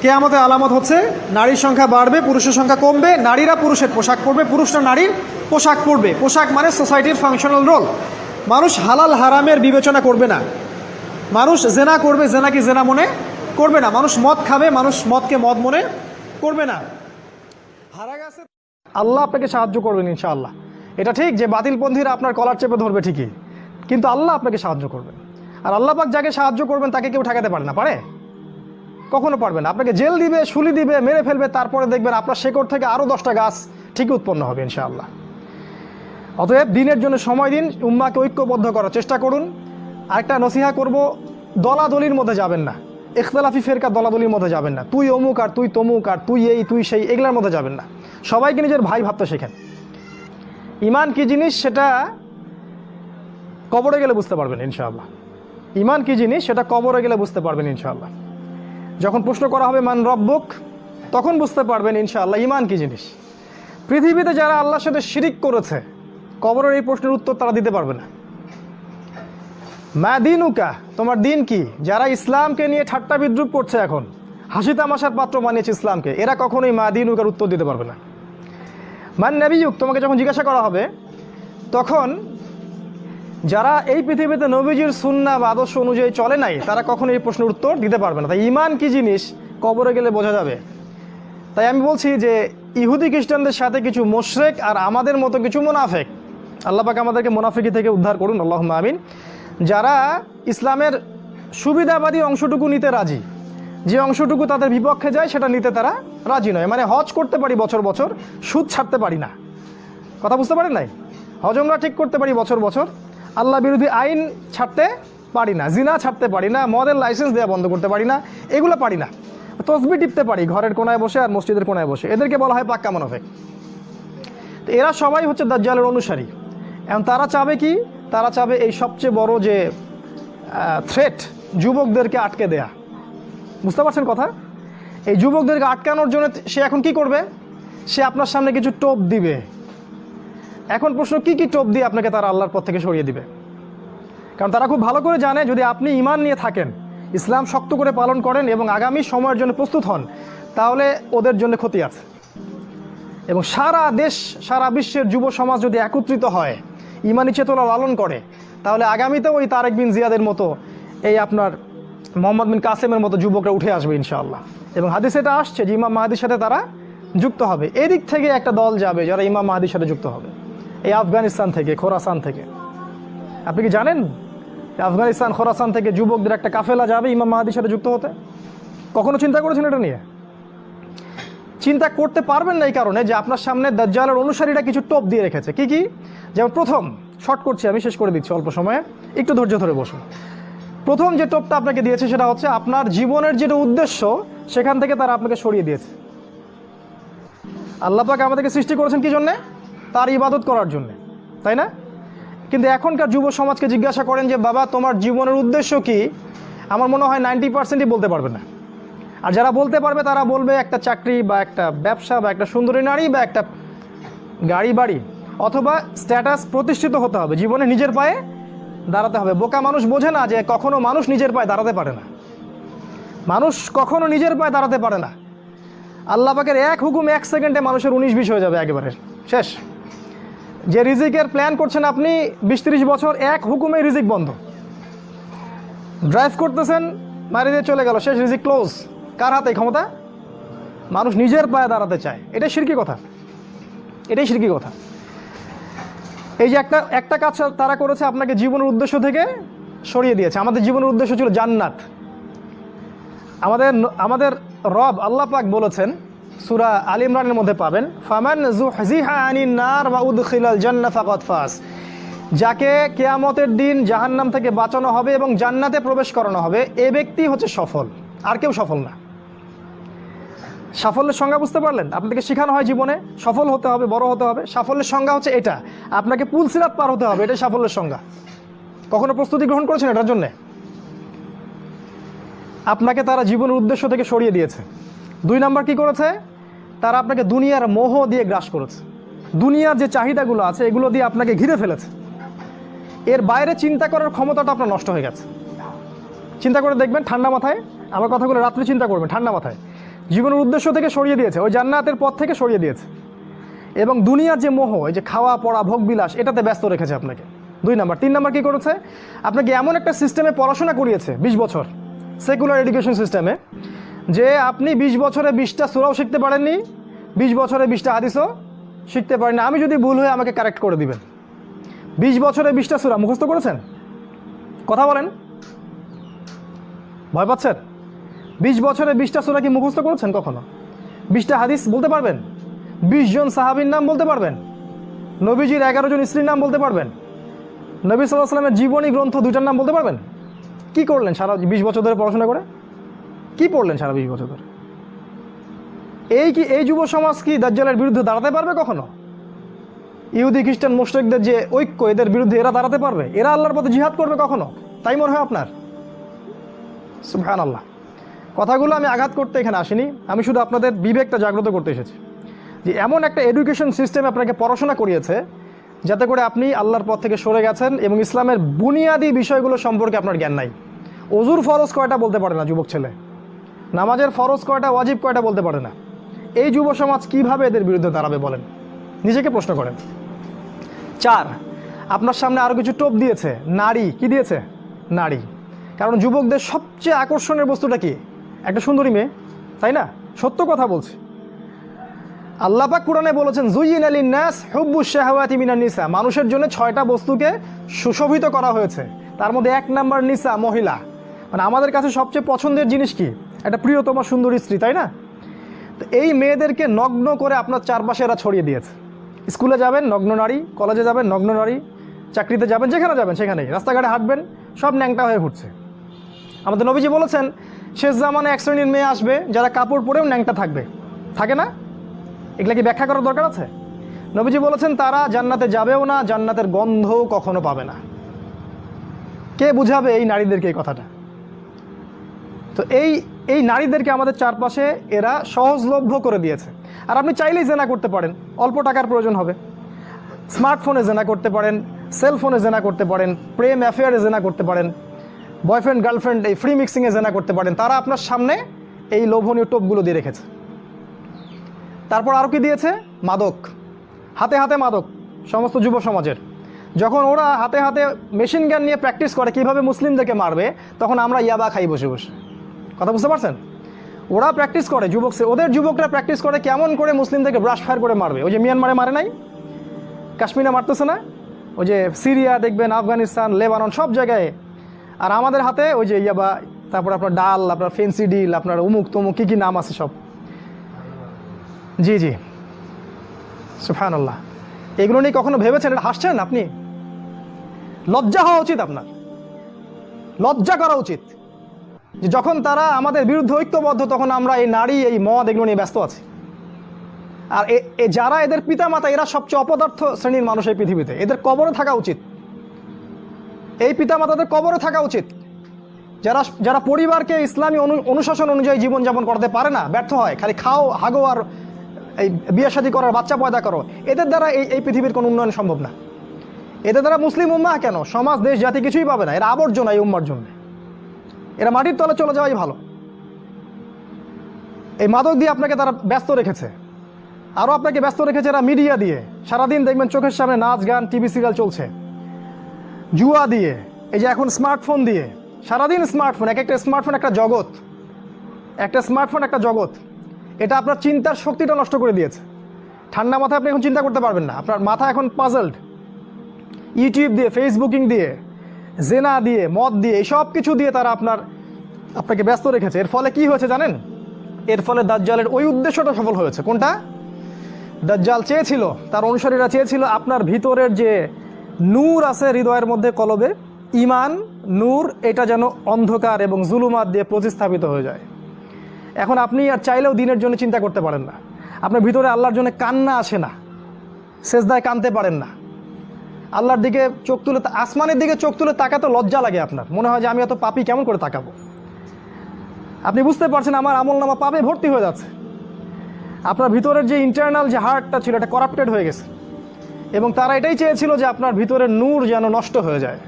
কিয়ামতের আলামত হচ্ছে নারীর সংখ্যা বাড়বে, পুরুষের সংখ্যা কমবে। নারীরা পুরুষের পোশাক পরবে, পুরুষরা নারীর পোশাক পরবে। পোশাক মানে সোসাইটির ফাংশনাল রোল। মানুষ হালাল হারামের বিবেচনা করবে না। মানুষ জেনা করবে, জেনাকে জেনা মনে করবে না। মানুষ মদ খাবে, মানুষ মদকে মদ মনে করবে না। হারা গেছে, আল্লাহ আপনাকে সাহায্য করবেন ইনশাআল্লাহ। এটা ঠিক যে বাতিলপন্থীরা আপনার কলার চেপে ধরবে ঠিকই, কিন্তু আল্লাহ আপনাকে সাহায্য করবেন। আর আল্লাহ পাক যাকে সাহায্য করবেন তাকে কেউ ঠেকাতে পারে না, পারে? কখনো পারবে না। আপনাকে জেল দিবে, শুলি দিবে, মেরে ফেলবে, তারপরে দেখবেন আপনার শেকড় থেকে আরও 10টা গাছ ঠিকই উৎপন্ন হবে ইনশাআল্লাহ। অতএব দিনের জন্য সময় দিন, উম্মাকে ঐক্যবদ্ধ করার চেষ্টা করুন। আরেকটা নসিহা করব, দলাদলির মধ্যে যাবেন না, ইখতিলাফি ফেরকা দলাদলির মধ্যে যাবেন না। তুই অমুক আর তুই তমুক আর তুই এই তুই সেই, এগুলোর মধ্যে যাবেন না। সবাইকে নিজের ভাই ভাবতে শেখেন। ইমান কি জিনিস সেটা কবরে গেলে বুঝতে পারবেন ইনশাআল্লাহ। ইমান কি জিনিস সেটা কবরে গেলে বুঝতে পারবেন ইনশাআল্লাহ। যখন প্রশ্ন করা হবে মান রব্বুক, তখন বুঝতে পারবেন ইনশাআল্লাহ ইমান কি জিনিস। পৃথিবীতে যারা আল্লাহর সাথে শিরিক করেছে, কবরের এই প্রশ্নের উত্তর তারা দিতে পারবে না। মা দিনুকা, তোমার দিন কি? যারা ইসলামকে নিয়ে ঠাট্টা বিদ্রুপ করছে এখন, হাসি তামাশার পাত্র বানিয়েছে ইসলামকে, এরা কখনোই মা দিনুকার উত্তর দিতে পারবে না। মান নবিয়ুক, তোমাকে যখন জিজ্ঞাসা করা হবে তখন যারা এই পৃথিবীতে নবীজির সুন্নাহ বা আদর্শ অনুযায়ী চলে নাই তারা কখনো এই প্রশ্নের উত্তর দিতে পারবে না। তাই ঈমান কি জিনিস কবরে গেলে বোঝা যাবে। তাই আমি বলছি যে ইহুদি খ্রিস্টানদের সাথে কিছু মুশরিক আর আমাদের মতো কিছু মুনাফিক, আল্লাহ পাক আমাদেরকে মুনাফিকি থেকে উদ্ধার করুন, আল্লাহুম্মা আমিন, যারা ইসলামের সুবিধাবাদী অংশটুকু নিতে রাজি, যে অংশটুকু তাদের বিপক্ষে যায় সেটা নিতে তারা রাজি নয়। মানে হজ করতে পারি বছর বছর, সুদ ছাড়তে পারি না। কথা বুঝতে পারেন নাই? হজ উমরা ঠিক করতে পারি বছর বছর, আল্লাহ বিরোধী আইন ছাড়তে পারি না, জিনা ছাড়তে পারি না, মদের লাইসেন্স দেওয়া বন্ধ করতে পারি না, এগুলো পারি না। তসবিহ টিপতে পারি ঘরের কোনায় বসে আর মসজিদের কোনায় বসে, এদেরকে বলা হয় পাক্কা মুনাফিক। তো এরা সবাই হচ্ছে দাজ্জালের অনুসারী। এখন তারা চাবে কি? তারা চাবে এই সবচেয়ে বড় যে থ্রেট, যুবকদেরকে আটকে দেয়া। বুঝতে পারছেন কথা? এই যুবকদেরকে আটকানোর জন্য সে এখন কি করবে? সে আপনার সামনে কিছু টোপ দিবে। এখন প্রশ্ন, কি কি টোপ দিয়ে আপনাকে তারা আল্লাহর পথ থেকে সরিয়ে দিবে? কারণ তারা খুব ভালো করে জানে যদি আপনি ঈমান নিয়ে থাকেন, ইসলাম শক্ত করে পালন করেন এবং আগামী সময়ের জন্য প্রস্তুত হন, তাহলে ওদের জন্য ক্ষতি আছে। এবং সারা দেশ, সারা বিশ্বের যুব সমাজ যদি একত্রিত হয়, ঈমানি চেতনা লালন করে, তাহলে আগামীতে ওই তারেক বিন জিয়াদের মতো, এই আপনার মোহাম্মদ বিন কাসেমের মতো যুবকরা উঠে আসবে ইনশাআল্লাহ। এবং হাদিসে এটা আসছে যে ইমাম মাহাদির সাথে তারা যুক্ত হবে। এদিক থেকে একটা দল যাবে যারা ইমাম মাহাদির সাথে যুক্ত হবে, এই আফগানিস্তান থেকে, খোরাসান থেকে। আপনি কি জানেন আফগানিস্তান, খোরাসান থেকে যুবকদের একটা কাফেলা যাবে ইমাম মাহাদির সাথে যুক্ত হতে? কখনো চিন্তা করেছেন এটা নিয়ে? চিন্তা করতে পারবেন না এই কারণে যে আপনার সামনে দাজ্জালের অনুসারীরা কিছু টোপ দিয়ে রেখেছে। কি কি? যেমন প্রথম, শর্ট করছি আমি, শেষ করে দিচ্ছি অল্প সময়ে, একটু ধৈর্য ধরে বসুন। প্রথম যে টোপটা আপনাকে দিয়েছে সেটা হচ্ছে আপনার জীবনের যেটা উদ্দেশ্য সেখান থেকে তারা আপনাকে সরিয়ে দিয়েছে। আল্লাহ পাক আমাদেরকে সৃষ্টি করেছেন কি জন্যে? তার ইবাদত করার জন্যে, তাই না? কিন্তু এখনকার যুব সমাজকে জিজ্ঞাসা করেন যে বাবা তোমার জীবনের উদ্দেশ্য কি, আমার মনে হয় 90%ই বলতে পারবে না। আর যারা বলতে পারবে তারা বলবে একটা চাকরি বা একটা ব্যবসা বা একটা সুন্দরী নারী বা একটা গাড়ি বাড়ি, অথবা স্ট্যাটাস প্রতিষ্ঠিত হতে হবে, জীবনে নিজের পায়ে দাঁড়াতে হবে। বোকা মানুষ বোঝে না যে কখনো মানুষ নিজের পায়ে দাঁড়াতে পারে না। মানুষ কখনো নিজের পায়ে দাঁড়াতে পারে না। আল্লাহ পাকের এক হুকুম 1 সেকেন্ডে মানুষের 19-20 হয়ে যাবে, একেবারে শেষ। যে রিজিকের প্ল্যান করছেন আপনি 20-30 বছর, এক হুকুমে রিজিক বন্ধ। ড্রাইভ করতেছেন, মারি দিয়ে চলে গেল, শেষ, রিজিক ক্লোজ। কার হাতে ক্ষমতা? মানুষ নিজের পায়ে দাঁড়াতে চায়। এটাই শিরকি কথা, এটাই শিরকি কথা। এই যে একটা কাজ তারা করেছে, আপনাকে জীবনের উদ্দেশ্য থেকে সরিয়ে দিয়েছে। আমাদের জীবনের উদ্দেশ্য ছিল জান্নাত। আমাদের রব আল্লাহ পাক বলেছেন, সূরা আল ইমরানের মধ্যে পাবেন, ফামান যুহজিহা আনিন নার ওয়া উদখিলাল জান্নাহ ফাকাদ ফাজ। যাকে কিয়ামতের দিন জাহান্নাম থেকে বাঁচানো হবে এবং জান্নাতে প্রবেশ করানো হবে, এ ব্যক্তি হচ্ছে সফল, আর কেউ সফল না। সাফল্যের সংজ্ঞা বুঝতে পারলেন? আপনাদেরকে শেখানো হয় জীবনে সফল হতে হবে, বড় হতে হবে। সাফল্যের সংজ্ঞা হচ্ছে এটা, আপনাকে পুল সিরাত পার হতে হবে, এটাই সাফল্যের সংজ্ঞা। কখনো প্রস্তুতি গ্রহণ করেছেন এটার জন্যে? আপনাকে তারা জীবনের উদ্দেশ্য থেকে সরিয়ে দিয়েছে। 2 নাম্বার কি করেছে? তারা আপনাকে দুনিয়ার মোহ দিয়ে গ্রাস করেছে। দুনিয়ার যে চাহিদাগুলো আছে এগুলো দিয়ে আপনাকে ঘিরে ফেলেছে। এর বাইরে চিন্তা করার ক্ষমতাটা আপনার নষ্ট হয়ে গেছে। চিন্তা করে দেখবেন ঠান্ডা মাথায়, আমার কথাগুলো রাত্রে চিন্তা করবেন ঠান্ডা মাথায়। জীবনের উদ্দেশ্য থেকে সরিয়ে দিয়েছে, ওই জান্নাতের পথ থেকে সরিয়ে দিয়েছে। এবং দুনিয়ার যে মোহ, এই যে খাওয়া পড়া ভোগবিলাস, এটাতে ব্যস্ত রেখেছে আপনাকে। 2 নাম্বার। 3 নাম্বার কি করেছে? আপনাকে এমন একটা সিস্টেমে পড়াশোনা করিয়েছে 20 বছর, সেকুলার এডুকেশন সিস্টেমে, যে আপনি 20 বছরে 20টা সূরাও শিখতে পারেননি, 20 বছরে 20টা হাদিসও শিখতে পারেননি। আমি যদি ভুল হয়ে আমাকে কারেক্ট করে দিবেন। 20 বছরে 20টা সূরা মুখস্থ করেছেন? কথা বলেন, ভয় পাচ্ছেন? 20 বছরে 20টা সূরা কি মুখস্থ করেছেন কখনো? 20টা হাদিস বলতে পারবেন? 20 জন সাহাবীর নাম বলতে পারবেন? নবীজির 11 জন স্ত্রীর নাম বলতে পারবেন? নবী সাল্লাল্লাহু আলাইহি ওয়াসাল্লামের জীবনী গ্রন্থ 2টার নাম বলতে পারবেন? কি করলেন সারা 20 বছর ধরে পড়াশোনা করে? কি পড়লেন সারা 20 বছর ধরে? এই যুব সমাজ কি দাজ্জালের বিরুদ্ধে দাঁড়াতে পারবে কখনো? ইহুদি খ্রিস্টান মুশরিকদের যে ঐক্য, এদের বিরুদ্ধে এরা দাঁড়াতে পারবে? এরা আল্লাহর পথে জিহাদ করবে কখনো? তাই মনে হয় আপনার? সুবহানাল্লাহ। কথাগুলো আমি আঘাত করতে এখানে আসিনি, আমি শুধু আপনাদের বিবেকটা জাগ্রত করতে এসেছি। যে এমন একটা এডুকেশন সিস্টেম আপনাকে পড়াশোনা করিয়েছে যাতে করে আপনি আল্লাহর পথ থেকে সরে গেছেন এবং ইসলামের বুনিয়াদি বিষয়গুলো সম্পর্কে আপনার জ্ঞান নাই। ওজুর ফরজ কয়টা বলতে পারে না যুবক ছেলে, নামাজের ফরজ কয়টা, ওয়াজিব কয়টা বলতে পারে না। এই যুব সমাজ কীভাবে এদের বিরুদ্ধে দাঁড়াবে বলেন, নিজেকে প্রশ্ন করেন। 4, আপনার সামনে আরও কিছু টোপ দিয়েছে। নারী, কি দিয়েছে? নারী। কারণ যুবকদের সবচেয়ে আকর্ষণের বস্তুটা কি? একটা সুন্দরী মেয়ে, তাই না? সত্য কথা বলছি। আল্লাহ পাক কুরআনে বলেছেন, যুয়িনা লিন-নাস হুব্বুশ শাহাওয়াতি মিনান নিসা, মানুষের জন্য 6টা বস্তুকে সুশোভিত করা হয়েছে। তার মধ্যে 1 নাম্বার নিসা, মহিলা। মানে আমাদের কাছে সবচেয়ে পছন্দের জিনিস কি? একটা প্রিয়তমা সুন্দরী স্ত্রী, তাই না? তো এই মেয়েদেরকে নগ্ন করে আপনার চারপাশে এরা ছড়িয়ে দিয়েছে। স্কুলে যাবেন নগ্ন নারী, কলেজে যাবেন নগ্ন নারী, চাকরিতে যাবেন, যেখানে যাবেন সেখানেই, রাস্তাঘাটে হাঁটবেন, সব ন্যাংটা হয়ে ঘুরছে। আমাদের নবীজি বলেছেন, শেষ জামানে এক শ্রেণীর মেয়ে আসবে যারা কাপড় পরেও ন্যাংটা থাকবে। থাকে না? এগুলা কি ব্যাখ্যা করার দরকার আছে? নবীজি বলেছেন তারা জান্নাতে যাবেও না, জান্নাতের গন্ধও কখনো পাবে না। কে বুঝাবে এই নারীদেরকে এই কথাটা? তো এই নারীদেরকে আমাদের চারপাশে এরা সহজলভ্য করে দিয়েছে। আর আপনি চাইলেই জেনা করতে পারেন, অল্প টাকার প্রয়োজন হবে। স্মার্টফোনে জেনা করতে পারেন, সেলফোনে জেনা করতে পারেন, প্রেম অ্যাফেয়ারে জেনা করতে পারেন, বয়ফ্রেন্ড গার্লফ্রেন্ড এই ফ্রি মিক্সিংয়ে জেনা করতে পারেন। তারা আপনার সামনে এই লোভনীয় টোপগুলো দিয়ে রেখেছে। তারপর আরও কি দিয়েছে? মাদক। হাতে হাতে মাদক সমস্ত যুব সমাজের। যখন ওরা হাতে হাতে মেশিন গান নিয়ে প্র্যাকটিস করে কীভাবে মুসলিমদেরকে মারবে, তখন আমরা ইয়াবা খাই বসে বসে। কথা বুঝতে পারছেন? ওরা প্র্যাকটিস করে, ওদের যুবকরা প্র্যাকটিস করে কেমন করে মুসলিমদেরকে ব্রাশ ফায়ার করে মারবে। ওই যে মিয়ানমারে মারে নাই, কাশ্মীরে মারতেছে না, ওই যে সিরিয়া দেখবেন, আফগানিস্তান, লেবানন, সব জায়গায়। আর আমাদের হাতে ওই যে ইয়াবা, তারপর আপনার ডাল, আপনার ফেন্সি ডিল, আপনার উমুক তমুক কী কী নাম আছে সব। জি জি, সুবহানাল্লাহ। এগুলো নিয়ে কখনো ভেবেছেন? এটা হাসছেন আপনি? লজ্জা হওয়া উচিত আপনার, লজ্জা করা উচিত যে যখন তারা আমাদের বিরুদ্ধে ঐক্যবদ্ধ, তখন আমরা এই নারী, এই মদ, এগুলো নিয়ে ব্যস্ত আছি। আর যারা এদের পিতামাতা, এরা সবচেয়ে অপদার্থ শ্রেণীর মানুষ এই পৃথিবীতে। এদের কবরে থাকা উচিত, এই পিতামাতাদের কবরে থাকা উচিত। যারা পরিবারকে ইসলামী অনুশাসন অনুযায়ী জীবনযাপন করতে পারে না, ব্যর্থ হয়, খালি খাও, হাগো আর এই বিয়ে শাদী করার, বাচ্চা পয়দা করো, এদের দ্বারা এই পৃথিবীর কোনো উন্নয়ন সম্ভব না। এদের দ্বারা মুসলিম উম্মাহ কেন, সমাজ, দেশ, জাতি কিছুই পাবে না। এরা আবর্জনা এই উম্মার জন্য। এরা মাটির তলে চলে যাওয়াই ভালো। এই মাদক দিয়ে আপনাকে তারা ব্যস্ত রেখেছে। আরও আপনাকে ব্যস্ত রেখেছে এরা মিডিয়া দিয়ে। সারাদিন দেখবেন চোখের সামনে নাচ গান, টিভি সিরিয়াল চলছে। জুয়া দিয়ে, এই যে এখন স্মার্টফোন দিয়ে, সারাদিন স্মার্টফোন, একটা স্মার্টফোন একটা জগৎ, একটা স্মার্টফোন একটা জগৎ। এটা আপনার চিন্তার শক্তিটা নষ্ট করে দিয়েছে। ঠান্ডা মাথায় আপনি এখন চিন্তা করতে পারবেন না। আপনার মাথা এখন পাজলড। ইউটিউব দিয়ে, ফেসবুকিং দিয়ে, জেনা দিয়ে, মদ দিয়ে, এই সব কিছু দিয়ে তারা আপনাকে ব্যস্ত রেখেছে। এর ফলে কি হয়েছে জানেন? এর ফলে দাজ্জালের ওই উদ্দেশ্যটা সফল হয়েছে। কোনটা? দাজ্জাল চেয়েছিল, তার অনুসারীরা চেয়েছিল আপনার ভিতরের যে নূর আছে হৃদয়ের মধ্যে, কলবে ঈমান নূর, এটা যেন অন্ধকার এবং জুলুমাত দিয়ে প্রতিস্থাপিত হয়ে যায়। এখন আপনি আর চাইলেও দিনের জন্য চিন্তা করতে পারেন না। আপনার ভিতরে আল্লাহর জন্য কান্না আসে না, সেজদায় কাঁদতে পারেন না, আল্লাহর দিকে চোখ তুলে, আসমানের দিকে চোখ তুলে তাকাতে লজ্জা লাগে। আপনার মনে হয় যে আমি এত পাপী, কেমন করে তাকাবো? আপনি বুঝতে পারছেন আমার আমল নামা পাপে ভর্তি হয়ে যাচ্ছে। আপনার ভিতরের যে ইন্টারনাল যে হার্টটা ছিল, এটা করাপ্টেড হয়ে গেছে। এবং তারা এটাই চেয়েছিল যে আপনার ভিতরের নূর যেন নষ্ট হয়ে যায়।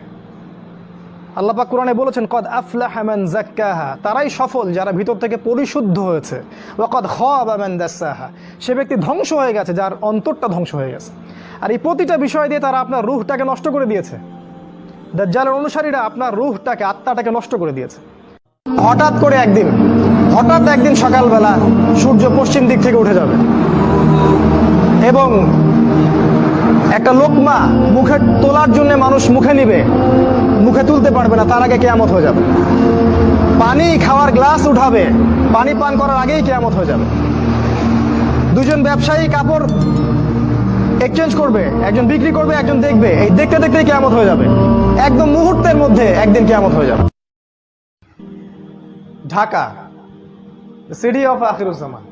আল্লাহ পাক কোরআনে বলেছেন, কদ আফলাহা মান যাক্কাহা, তারাই সফল যারা ভিতর থেকে পরিশুদ্ধ হয়েছে। ওয়া কদ খাবা মান দাসাহা, সে ব্যক্তি ধ্বংস হয়ে গেছে যার অন্তরটা ধ্বংস হয়ে গেছে। আর এই প্রতিটা বিষয় দিয়ে তারা আপনার রূহটাকে নষ্ট করে দিয়েছে। দাজ্জালের অনুসারীরা আপনার রূহটাকে, আত্মাটাকে নষ্ট করে দিয়েছে। হঠাৎ একদিন সকালবেলা সূর্য পশ্চিম দিক থেকে উঠে যাবে এবং একটা লোকমা মুখে তোলার জন্য মানুষ মুখে নিবে, মুখে তুলতে পারবে না, তার আগে কিয়ামত হয়ে যাবে। পানি খাওয়ার গ্লাস উঠাবে, পানি পান করার আগেই কিয়ামত হয়ে যাবে। দুজন ব্যবসায়ী কাপড় এক্সচেঞ্জ করবে, একজন বিক্রি করবে, একজন দেখবে, এই দেখতে দেখতেই কিয়ামত হয়ে যাবে। একদম মুহূর্তের মধ্যে একদিন কিয়ামত হয়ে যাবে। Dhaka, city of Akhiruzzaman.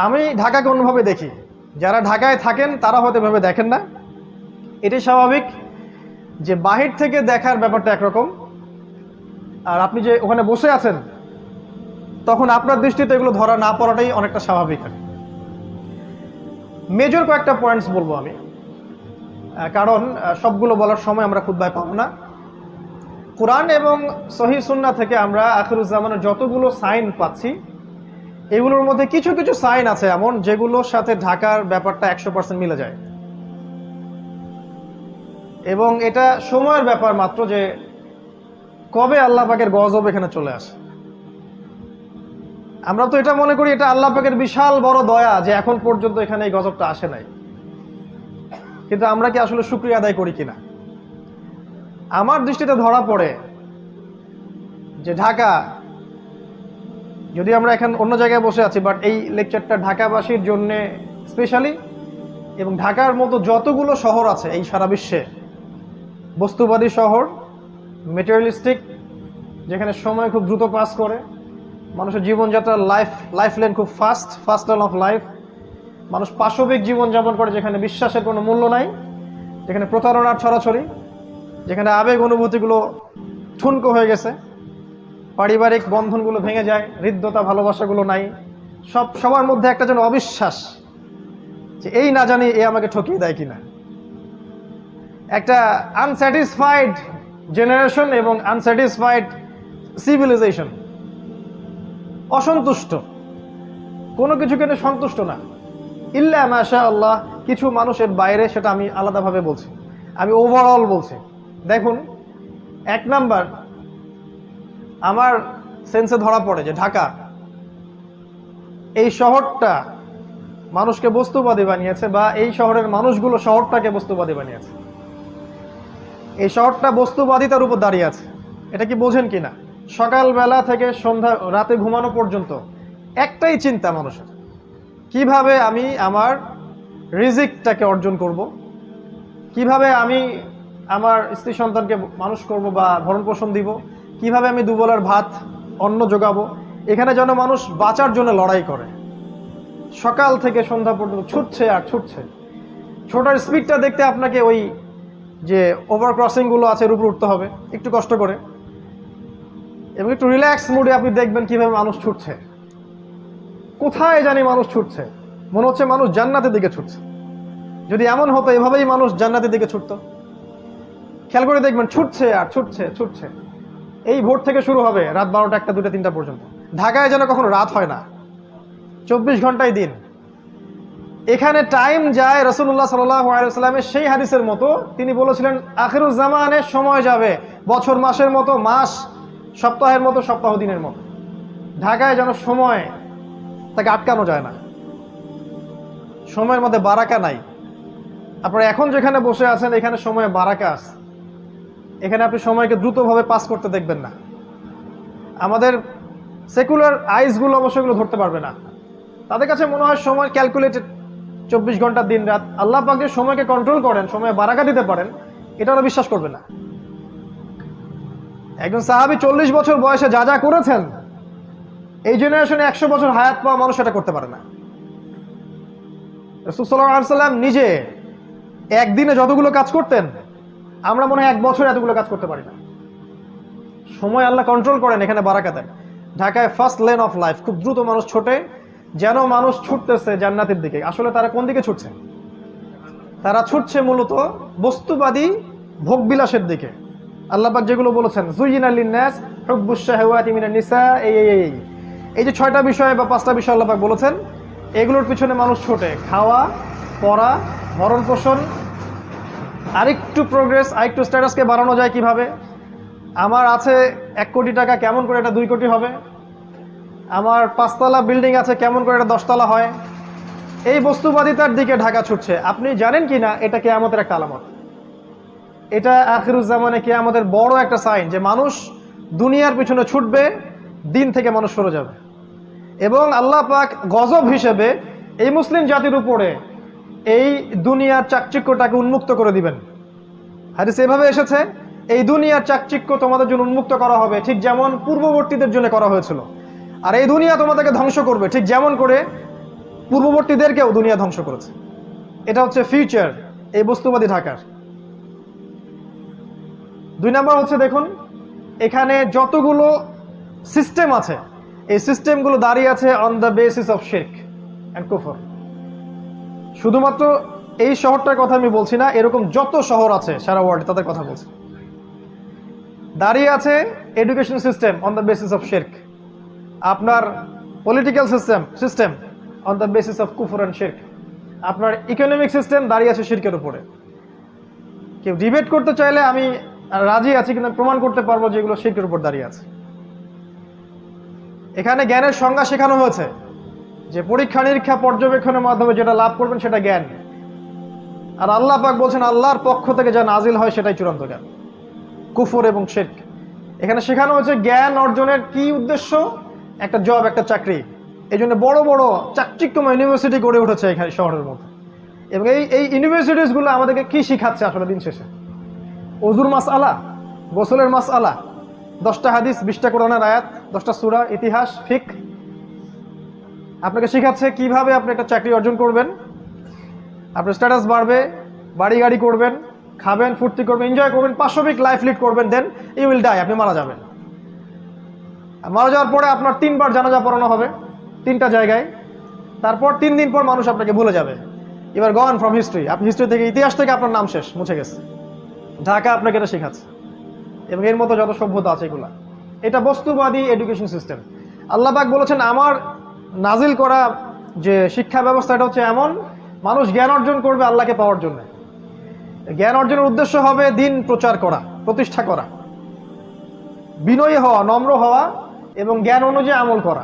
আমি ঢাকাকে অন্যভাবে দেখি, যারা ঢাকায় থাকেন তারা হয়তো এভাবে দেখেন না। এটাই স্বাভাবিক যে বাহির থেকে দেখার ব্যাপারটা একরকম, আর আপনি যে ওখানে বসে আছেন তখন আপনার দৃষ্টিতে এগুলো ধরা না পড়াটাই অনেকটা স্বাভাবিক। মেজর কয়েকটা পয়েন্টস বলবো আমি, কারণ সবগুলো বলার সময় আমরা খুতবায় পাবো না। কোরআন এবং সহিহ সুন্নাহ থেকে আমরা আখিরুজ্জামানের যতগুলো সাইন পাচ্ছি, এগুলোর মধ্যে কিছু কিছু সাইন আছে এমন যেগুলোর সাথে ঢাকার ব্যাপারটা 100% মিলে যায়। এবং এটা সময়ের ব্যাপার মাত্র যে কবে আল্লাহ পাকের গজব এখানে চলে আসে। আমরা তো এটা মনে করি এটা আল্লাহ পাকের বিশাল বড় দয়া যে এখন পর্যন্ত এখানে এই গজবটা আসে নাই, কিন্তু আমরা কি আসলে শুকরিয়া আদায় করি কিনা? আমার দৃষ্টিতে ধরা পড়ে যে ঢাকা, যদি আমরা এখন অন্য জায়গায় বসে আছি, বাট এই লেকচারটা ঢাকাবাসীর জন্য স্পেশালি, এবং ঢাকার মতো যতগুলো শহর আছে এই সারা বিশ্বে, বস্তুবাদী শহর, মেটেরিয়ালিস্টিক, যেখানে সময় খুব দ্রুত পাস করে, মানুষের জীবনযাত্রার লাইফ লেন খুব ফাস্ট লাইন অফ লাইফ, মানুষ পাশবিক জীবনযাপন করে, যেখানে বিশ্বাসের কোনো মূল্য নাই, যেখানে প্রতারণার ছড়াছড়ি, যেখানে আবেগ অনুভূতিগুলো ঠুনকো হয়ে গেছে, পারিবারিক বন্ধনগুলো ভেঙে যায়, হৃদ্যতা ভালোবাসাগুলো নাই, সবার মধ্যে একটা যেন অবিশ্বাস যে এই না জানি এ আমাকে ঠকিয়ে দেয় কিনা, একটা আনস্যাটিসফাইড জেনারেশন এবং আনস্যাটিসফাইড সিভিলাইজেশন, অসন্তুষ্ট, কোনো কিছু কেন সন্তুষ্ট না, ইল্লা মাশা আল্লাহ, কিছু মানুষের বাইরে, সেটা আমি আলাদাভাবে বলছি, আমি ওভারঅল বলছি। দেখুন, এক নাম্বার আমার সেন্সে ধরা পড়ে যে ঢাকা এই শহরটা মানুষকে বস্তুবাদী বানিয়েছে, বা এই শহরের মানুষগুলো শহরটাকে বস্তুবাদী বানিয়েছে। এই শহরটা বস্তুবাদিতার উপর দাঁড়িয়ে আছে। এটা কি বোঝেন কিনা? সকালবেলা থেকে সন্ধ্যা রাতে ঘুমানো পর্যন্ত একটাই চিন্তা মানুষের, কিভাবে আমি আমার রিজিকটাকে অর্জন করব, কিভাবে আমি আমার স্ত্রী সন্তানকে মানুষ করব বা ভরণ পোষণ দিব, কিভাবে আমি দুবেলার ভাত অন্ন যোগাবো। এখানে যেন মানুষ বাঁচার জন্য লড়াই করে, সকাল থেকে সন্ধ্যা পর্যন্ত ছুটছে আর ছুটছে। ছোটার স্পিডটা দেখতে আপনাকে ওই যে ওভার ক্রসিং গুলো আছে এর উপর উঠতে হবে একটু কষ্ট করে, এবং একটু রিল্যাক্স মুডে আপনি দেখবেন কিভাবে মানুষ ছুটছে, কোথায় জানি মানুষ ছুটছে, মনে হচ্ছে মানুষ জান্নাতের দিকে ছুটছে। যদি এমন হতো এভাবেই মানুষ জান্নাতের দিকে ছুটতো, খেয়াল করে দেখবেন ছুটছে আর ছুটছে ছুটছে। এই ভোর থেকে শুরু হবে রাত 12টা 1টা 2টা 3টা পর্যন্ত। ঢাকায় যেন কখনো রাত হয় না, 24 ঘন্টায় দিন। এখানে টাইম যায় রাসূলুল্লাহ সাল্লাল্লাহু আলাইহি ওয়াসাল্লামের সেই হাদিসের মতো, তিনি বলেছিলেন আখিরুজ জামানে সময় যাবে বছর মাসের মতো, মাস সপ্তাহের মতো, সপ্তাহ দিনের মতো। ঢাকায় যেন সময় তাকে আটকানো যায় না, সময়ের মধ্যে বারাকা নাই। আপনারা এখন যেখানে বসে আছেন এখানে সময়ে বারাকা আছে, এখানে আপনি সময়কে দ্রুতভাবে পাস করতে দেখবেন না। আমাদের সেকুলার আইসগুলো অবশ্যই এগুলো ধরতে পারবে না, তাদের কাছে মনে হয় সময় ক্যালকুলেটেড, 24 ঘন্টা দিন রাত। আল্লাহ পাক যে সময়কে কন্ট্রোল করেন, সময়ে বারাকা দিতে পারেন, এটা ওরা বিশ্বাস করবে না। একজন সাহাবী 40 বছর বয়সে যা যা করেছেন, এই জেনারেশনে 100 বছর হায়াত পাওয়া মানুষ এটা করতে পারে না। রাসূল সাল্লাল্লাহু আলাইহি ওয়াসাল্লাম নিজে একদিনে যতগুলো কাজ করতেন, আমরা মনে হয় 1 বছর এতগুলো কাজ করতে পারি না। সময় আল্লাহ কন্ট্রোল করেন, এখানে বারাকা দেন। ঢাকায় ফার্স্ট লেন অফ লাইফ, খুব দ্রুত মানুষ ছোটে, যেন মানুষ ছুটতেছে জান্নাতের দিকে। আসলে তারা কোন দিকে ছুটছে? তারা ছুটছে মূলত বস্তুবাদী ভোগবিলাসের দিকে। আল্লাহ পাক যেগুলো বলেছেন, যুয়িনা লিন-নাস হুব্বুশ শাহাওয়াতি মিনান নিসা, এই যে 6টা বিষয় বা 5টা বিষয় আল্লাহ পাক বলেছেন, এগুলোর পিছনে মানুষ ছোটে। খাওয়া, পড়া, ভরণ পোষণ, আরেকটু প্রোগ্রেস, আরেকটু স্ট্যাটাসকে বাড়ানো যায় কিভাবে, আমার আছে 1 কোটি টাকা, কেমন করে এটা 2 কোটি হবে, আমার 5তলা বিল্ডিং আছে, কেমন করে এটা 10 তলা হয়। এই বস্তুবাদিতার দিকে ঢাকা ছুটছে। আপনি জানেন কি না এটা কিয়ামতের একটা আলামত, এটা আখিরুজ জামানে কিয়ামতের বড় একটা সাইন, যে মানুষ দুনিয়ার পিছনে ছুটবে, দিন থেকে মানুষ সরে যাবে, এবং আল্লাহ পাক গজব হিসেবে এই মুসলিম জাতির উপরে এই দুনিয়ার চাকচিক্যটাকে উন্মুক্ত করে দিবেন। হাদিস এভাবে এসেছে, এই দুনিয়ার চাকচিক্য তোমাদের জন্য উন্মুক্ত করা হবে, ঠিক যেমন পূর্ববর্তীদের জন্য করা হয়েছিল। আর এই দুনিয়া তোমাদেরকে ধ্বংস করবে, ঠিক যেমন করে পূর্ববর্তীদেরকেও দুনিয়া ধ্বংস করেছে। এটা হচ্ছে ফিউচার এই বস্তুবাদী ঢাকার। 2 নাম্বার হচ্ছে, দেখুন এখানে যতগুলো সিস্টেম আছে, এই সিস্টেমগুলো দাঁড়িয়ে আছে অন দ্য বেসিস অফ শিরক এন্ড কুফর। শুধুমাত্র এই শহরটার কথা আমি বলছি না, এরকম যত শহর আছে সারা ওয়ার্ল্ডে তাদের কথা বলছি। দাঁড়িয়ে আছে education system on the basis of শিরক, আপনার political system on the basis of কুফর অ্যান্ড শিরক, আপনার ইকোনমিক সিস্টেম দাঁড়িয়ে আছে শিরকের উপরে। কেউ ডিবেট করতে চাইলে আমি রাজি আছি, কিন্তু প্রমাণ করতে পারবো যে এগুলো শিরকের উপর দাঁড়িয়ে আছে। এখানে জ্ঞানের সংজ্ঞা শেখানো হয়েছে যে পরীক্ষা নিরীক্ষা পর্যবেক্ষণের মাধ্যমে যেটা লাভ করবেন সেটা জ্ঞান, আর আল্লাহ পাক বলছেন আল্লাহর পক্ষ থেকে যা নাজিল হয় সেটাই চূড়ান্ত জ্ঞান। কুফর এবং শিরক এখানে শেখানো হয়েছে জ্ঞান অর্জনের কি উদ্দেশ্য, একটা জব, একটা চাকরি। এই জন্য বড় বড় চাকচিক্যময় ইউনিভার্সিটি গড়ে উঠেছে এখানে শহরের মধ্যে। এবং এই ইউনিভার্সিটিসগুলো আমাদেরকে কি শিখাচ্ছে আসলে দিন শেষে? ওজুর মাসআলা, গোসলের মাসআলা, 10টা হাদিস, 20টা কোরআনের আয়াত, 10টা সূরা, ইতিহাস, ফিকহ। আপনাকে শিখাচ্ছে কিভাবে আপনি একটা চাকরি অর্জন করবেন, আপনার স্ট্যাটাস বাড়বে, বাড়ি গাড়ি করবেন, খাবেন, ফুর্তি করবেন, এনজয় করবেন, পাশবিক লাইফ লিড করবেন, দেন ইউ উইল ডাই, আপনি মারা যাবেন। মারা যাওয়ার পরে আপনার 3 বার জানাজা পড়ানো হবে 3টা জায়গায়। তারপর 3 দিন পর মানুষ আপনাকে ভুলে যাবে। এবার গন ফ্রম হিস্ট্রি, আপনি হিস্ট্রি থেকে, ইতিহাস থেকে আপনার নাম শেষ, মুছে গেছে। ঢাকা আপনাকে এটা শেখাচ্ছে এবং এর মতো যত সভ্যতা আছে এগুলা। এটা বস্তুবাদী এডুকেশন সিস্টেম। আল্লাহ পাক বলেছেন আমার নাজিল করা যে শিক্ষা ব্যবস্থা এটা হচ্ছে এমন, মানুষ জ্ঞান অর্জন করবে আল্লাহকে পাওয়ার জন্য। জ্ঞান অর্জনের উদ্দেশ্য হবে দিন প্রচার করা, প্রতিষ্ঠা করা, বিনয়ী হওয়া, নম্র হওয়া এবং জ্ঞান অনুযায়ী আমল করা।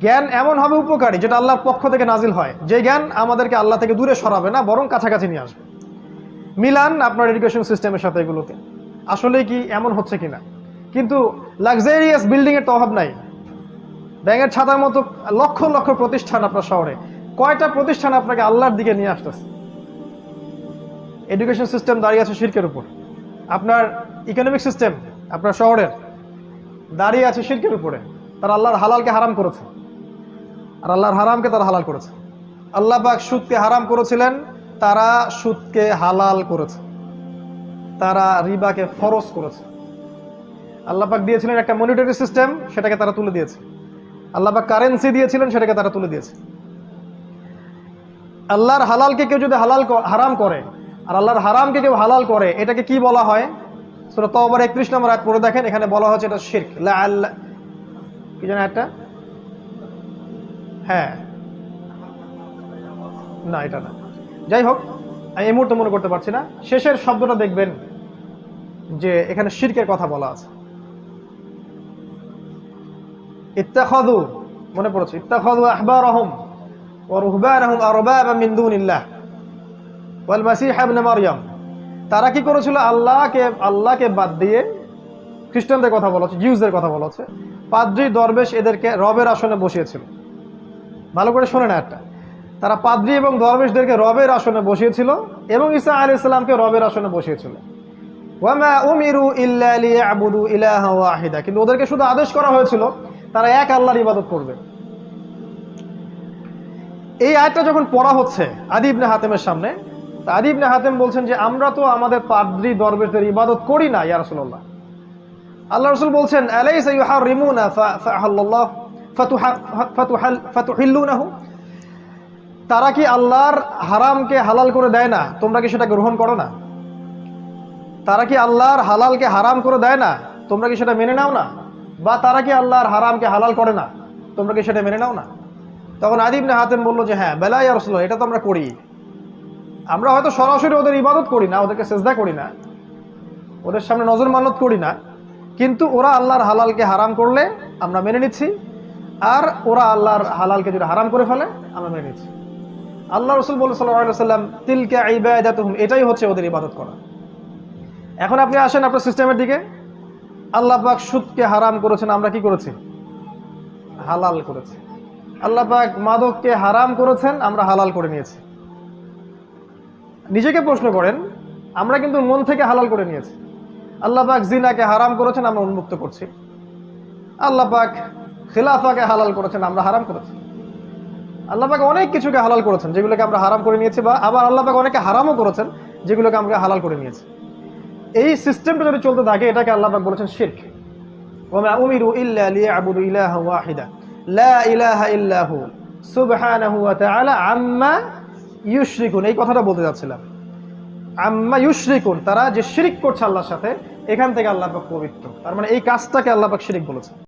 জ্ঞান এমন হবে উপকারী যেটা আল্লাহর পক্ষ থেকে নাজিল হয়, যে জ্ঞান আমাদেরকে আল্লাহ থেকে দূরে সরাবে না, বরং কাছাকাছি নিয়ে আসবে। মিলান আপনার এডুকেশন সিস্টেমের সাথে এগুলোকে, আসলে কি এমন হচ্ছে কিনা। কিন্তু লাক্সারিয়াস বিল্ডিং এর তো অভাব নাই। ব্যাঙের ছাতার মতো লক্ষ লক্ষ প্রতিষ্ঠান আপনার শহরে, কয়টা প্রতিষ্ঠান আপনাকে আল্লাহর দিকে নিয়ে আসতেছে? এডুকেশন সিস্টেম দাঁড়িয়ে আছে শিরকের উপর। আপনার ইকোনমিক সিস্টেম আপনার শহরের দাঁড়িয়ে আছে শিরকের উপরে। তারা আল্লাহর হালালকে হারাম করেছে, আর আল্লাহর হারামকে তারা হালাল করেছে। আল্লাহ পাক সুদকে হারাম করেছিলেন, তারা সুদকে হালাল করেছে। তারা রিবাকে ফরজ করেছে। আল্লাহ পাক দিয়েছিলেন একটা মনিটারি সিস্টেম, সেটাকে তারা তুলে দিয়েছে। আল্লাহ পাক কারেন্সি দিয়েছিলেন, সেটাকে তারা তুলে দিয়েছে। আল্লাহর হালালকে কেউ যদি হারাম করে আর আল্লাহর হারামকে কেউ হালাল করে, এটাকে কি বলা হয়? সূরা তাওবার 31 নম্বর আয়াত পড়ে দেখেন, এখানে বলা হচ্ছে এটা শিরক। কি জানেন একটা? হ্যাঁ, না এটা না, যাই হোক, আমি এই মুহূর্তে মনে করতে পারছি না। শেষের শব্দটা দেখবেন যে এখানে শিরকের কথা বলা আছে। ইত্তাখাযু, মনে পড়েছে, ইত্তাখাযু আহবারহুম ওয়া রুহবানহুম আরবাবা মিন দুনিল্লাহ ওয়াল মাসীহ ইবনে মারইয়াম। তারা কি করেছিল? আল্লাহকে বাদ দিয়ে, খ্রিস্টানদের কথা বলা হচ্ছে, জিউসদের কথা বলা হচ্ছে, পাদ্রী দরবেশ এদেরকে রবের আসনে বসিয়েছিল। ভালো করে শোনে না একটা, তারা পাদ্রী এবং দরবেশদেরকে রবের আসনে বসিয়েছিল এবং ঈসা আলাইহিস সালামকে রবের আসনে বসিয়েছিল। ওয়ামা উমিরু ইল্লা লিয়াবুদু ইলাহা ওয়াহিদা, কিন্তু ওদেরকে শুধু আদেশ করা হয়েছিল তারা এক আল্লাহর ইবাদত করবে। এই আয়াতটা যখন পড়া হচ্ছে আদী ইবনে হাতেমের সামনে, আদী ইবনে হাতেম বলছেন যে আমরা তো আমাদের পাদ্রী দরবেশদের ইবাদত করি না ইয়া রাসূলুল্লাহ। আল্লাহ রাসূল বলছেন আলাইসা ইউহারিমুনা ফাআহাল্লাহ ফাতুহিল্লুনাহু, তারা কি আল্লাহর হারামকে হালাল করে দেয় না, তোমরা কি সেটা গ্রহণ করো না? তারা কি আল্লাহর হালালকে হারাম করে দেয় না, তোমরা কি সেটা মেনে নাও না? বা তারা কি আল্লাহর হারামকে হালাল করে না, তোমরা কি সেটা মেনে নাও না? তখন আদী ইবনে হাতেম বলল যে হ্যাঁ, বেলা ইয়া রাসূলুল্লাহ, এটা তো আমরা করি। আমরা হয়তো সরাসরি ওদের ইবাদত করি না, ওদেরকে সেজদা করি না, ওদের সামনে নজর মানত করি না, কিন্তু ওরা আল্লাহর হালালকে হারাম করলে আমরা মেনে নিচ্ছি, আর ওরা আল্লাহর হালালকে যদি হারাম করে ফেলে আমরা মেনে নিচ্ছি। আল্লাহ রাসূল বলেন সাল্লাল্লাহু আলাইহি ওয়াসাল্লাম তিলকা ইবাদাতুহুম, এটাই হচ্ছে ওদের ইবাদত করা। এখন আপনি আসেন আপনার সিস্টেমের দিকে। আল্লাহ পাক সুদকে হারাম করেছেন, আমরা কি করেছি? হালাল করেছি। আল্লাহ পাক মাদককে হারাম করেছেন, আমরা হালাল করে নিয়েছি। নিজেকে প্রশ্ন করেন, আমরা কিন্তু মন থেকে হালাল করে নিয়েছি। আল্লাহ পাক জিনাকে হারাম করেছেন, আমরা উন্মুক্ত করছি। আল্লাহ পাক খিলাফাকে হালাল করেছেন, আমরা হারাম করেছি। আল্লাহ পাক অনেক কিছুকে হালাল করেছেন যেগুলোকে আমরা হারাম করে নিয়েছি, বা আবার আল্লাহ পাক অনেকে হারামও করেছেন যেগুলোকে আমরা হালাল করে নিয়েছি। এই সিস্টেমটা যদি চলতে থাকে, এটাকে আল্লাহ পাক বলেছেন শিরক। ওয়া উমিরু ইল্লা লিয়াবুদু ইলাহা ওয়াহিদা লা ইলাহা ইল্লাহু সুবহানাহু ওয়া তাআলা আম্মা ইউশরিকুন। এই কথাটা বলতে যাচ্ছিলাম। আম্মা ইউশরিকুন, তারা যে শিরিক করছে আল্লাহর সাথে, এখান থেকে আল্লাহ পাক পবিত্র। তার মানে এই কাজটাকে আল্লাহ পাক শিরিক বলেছে।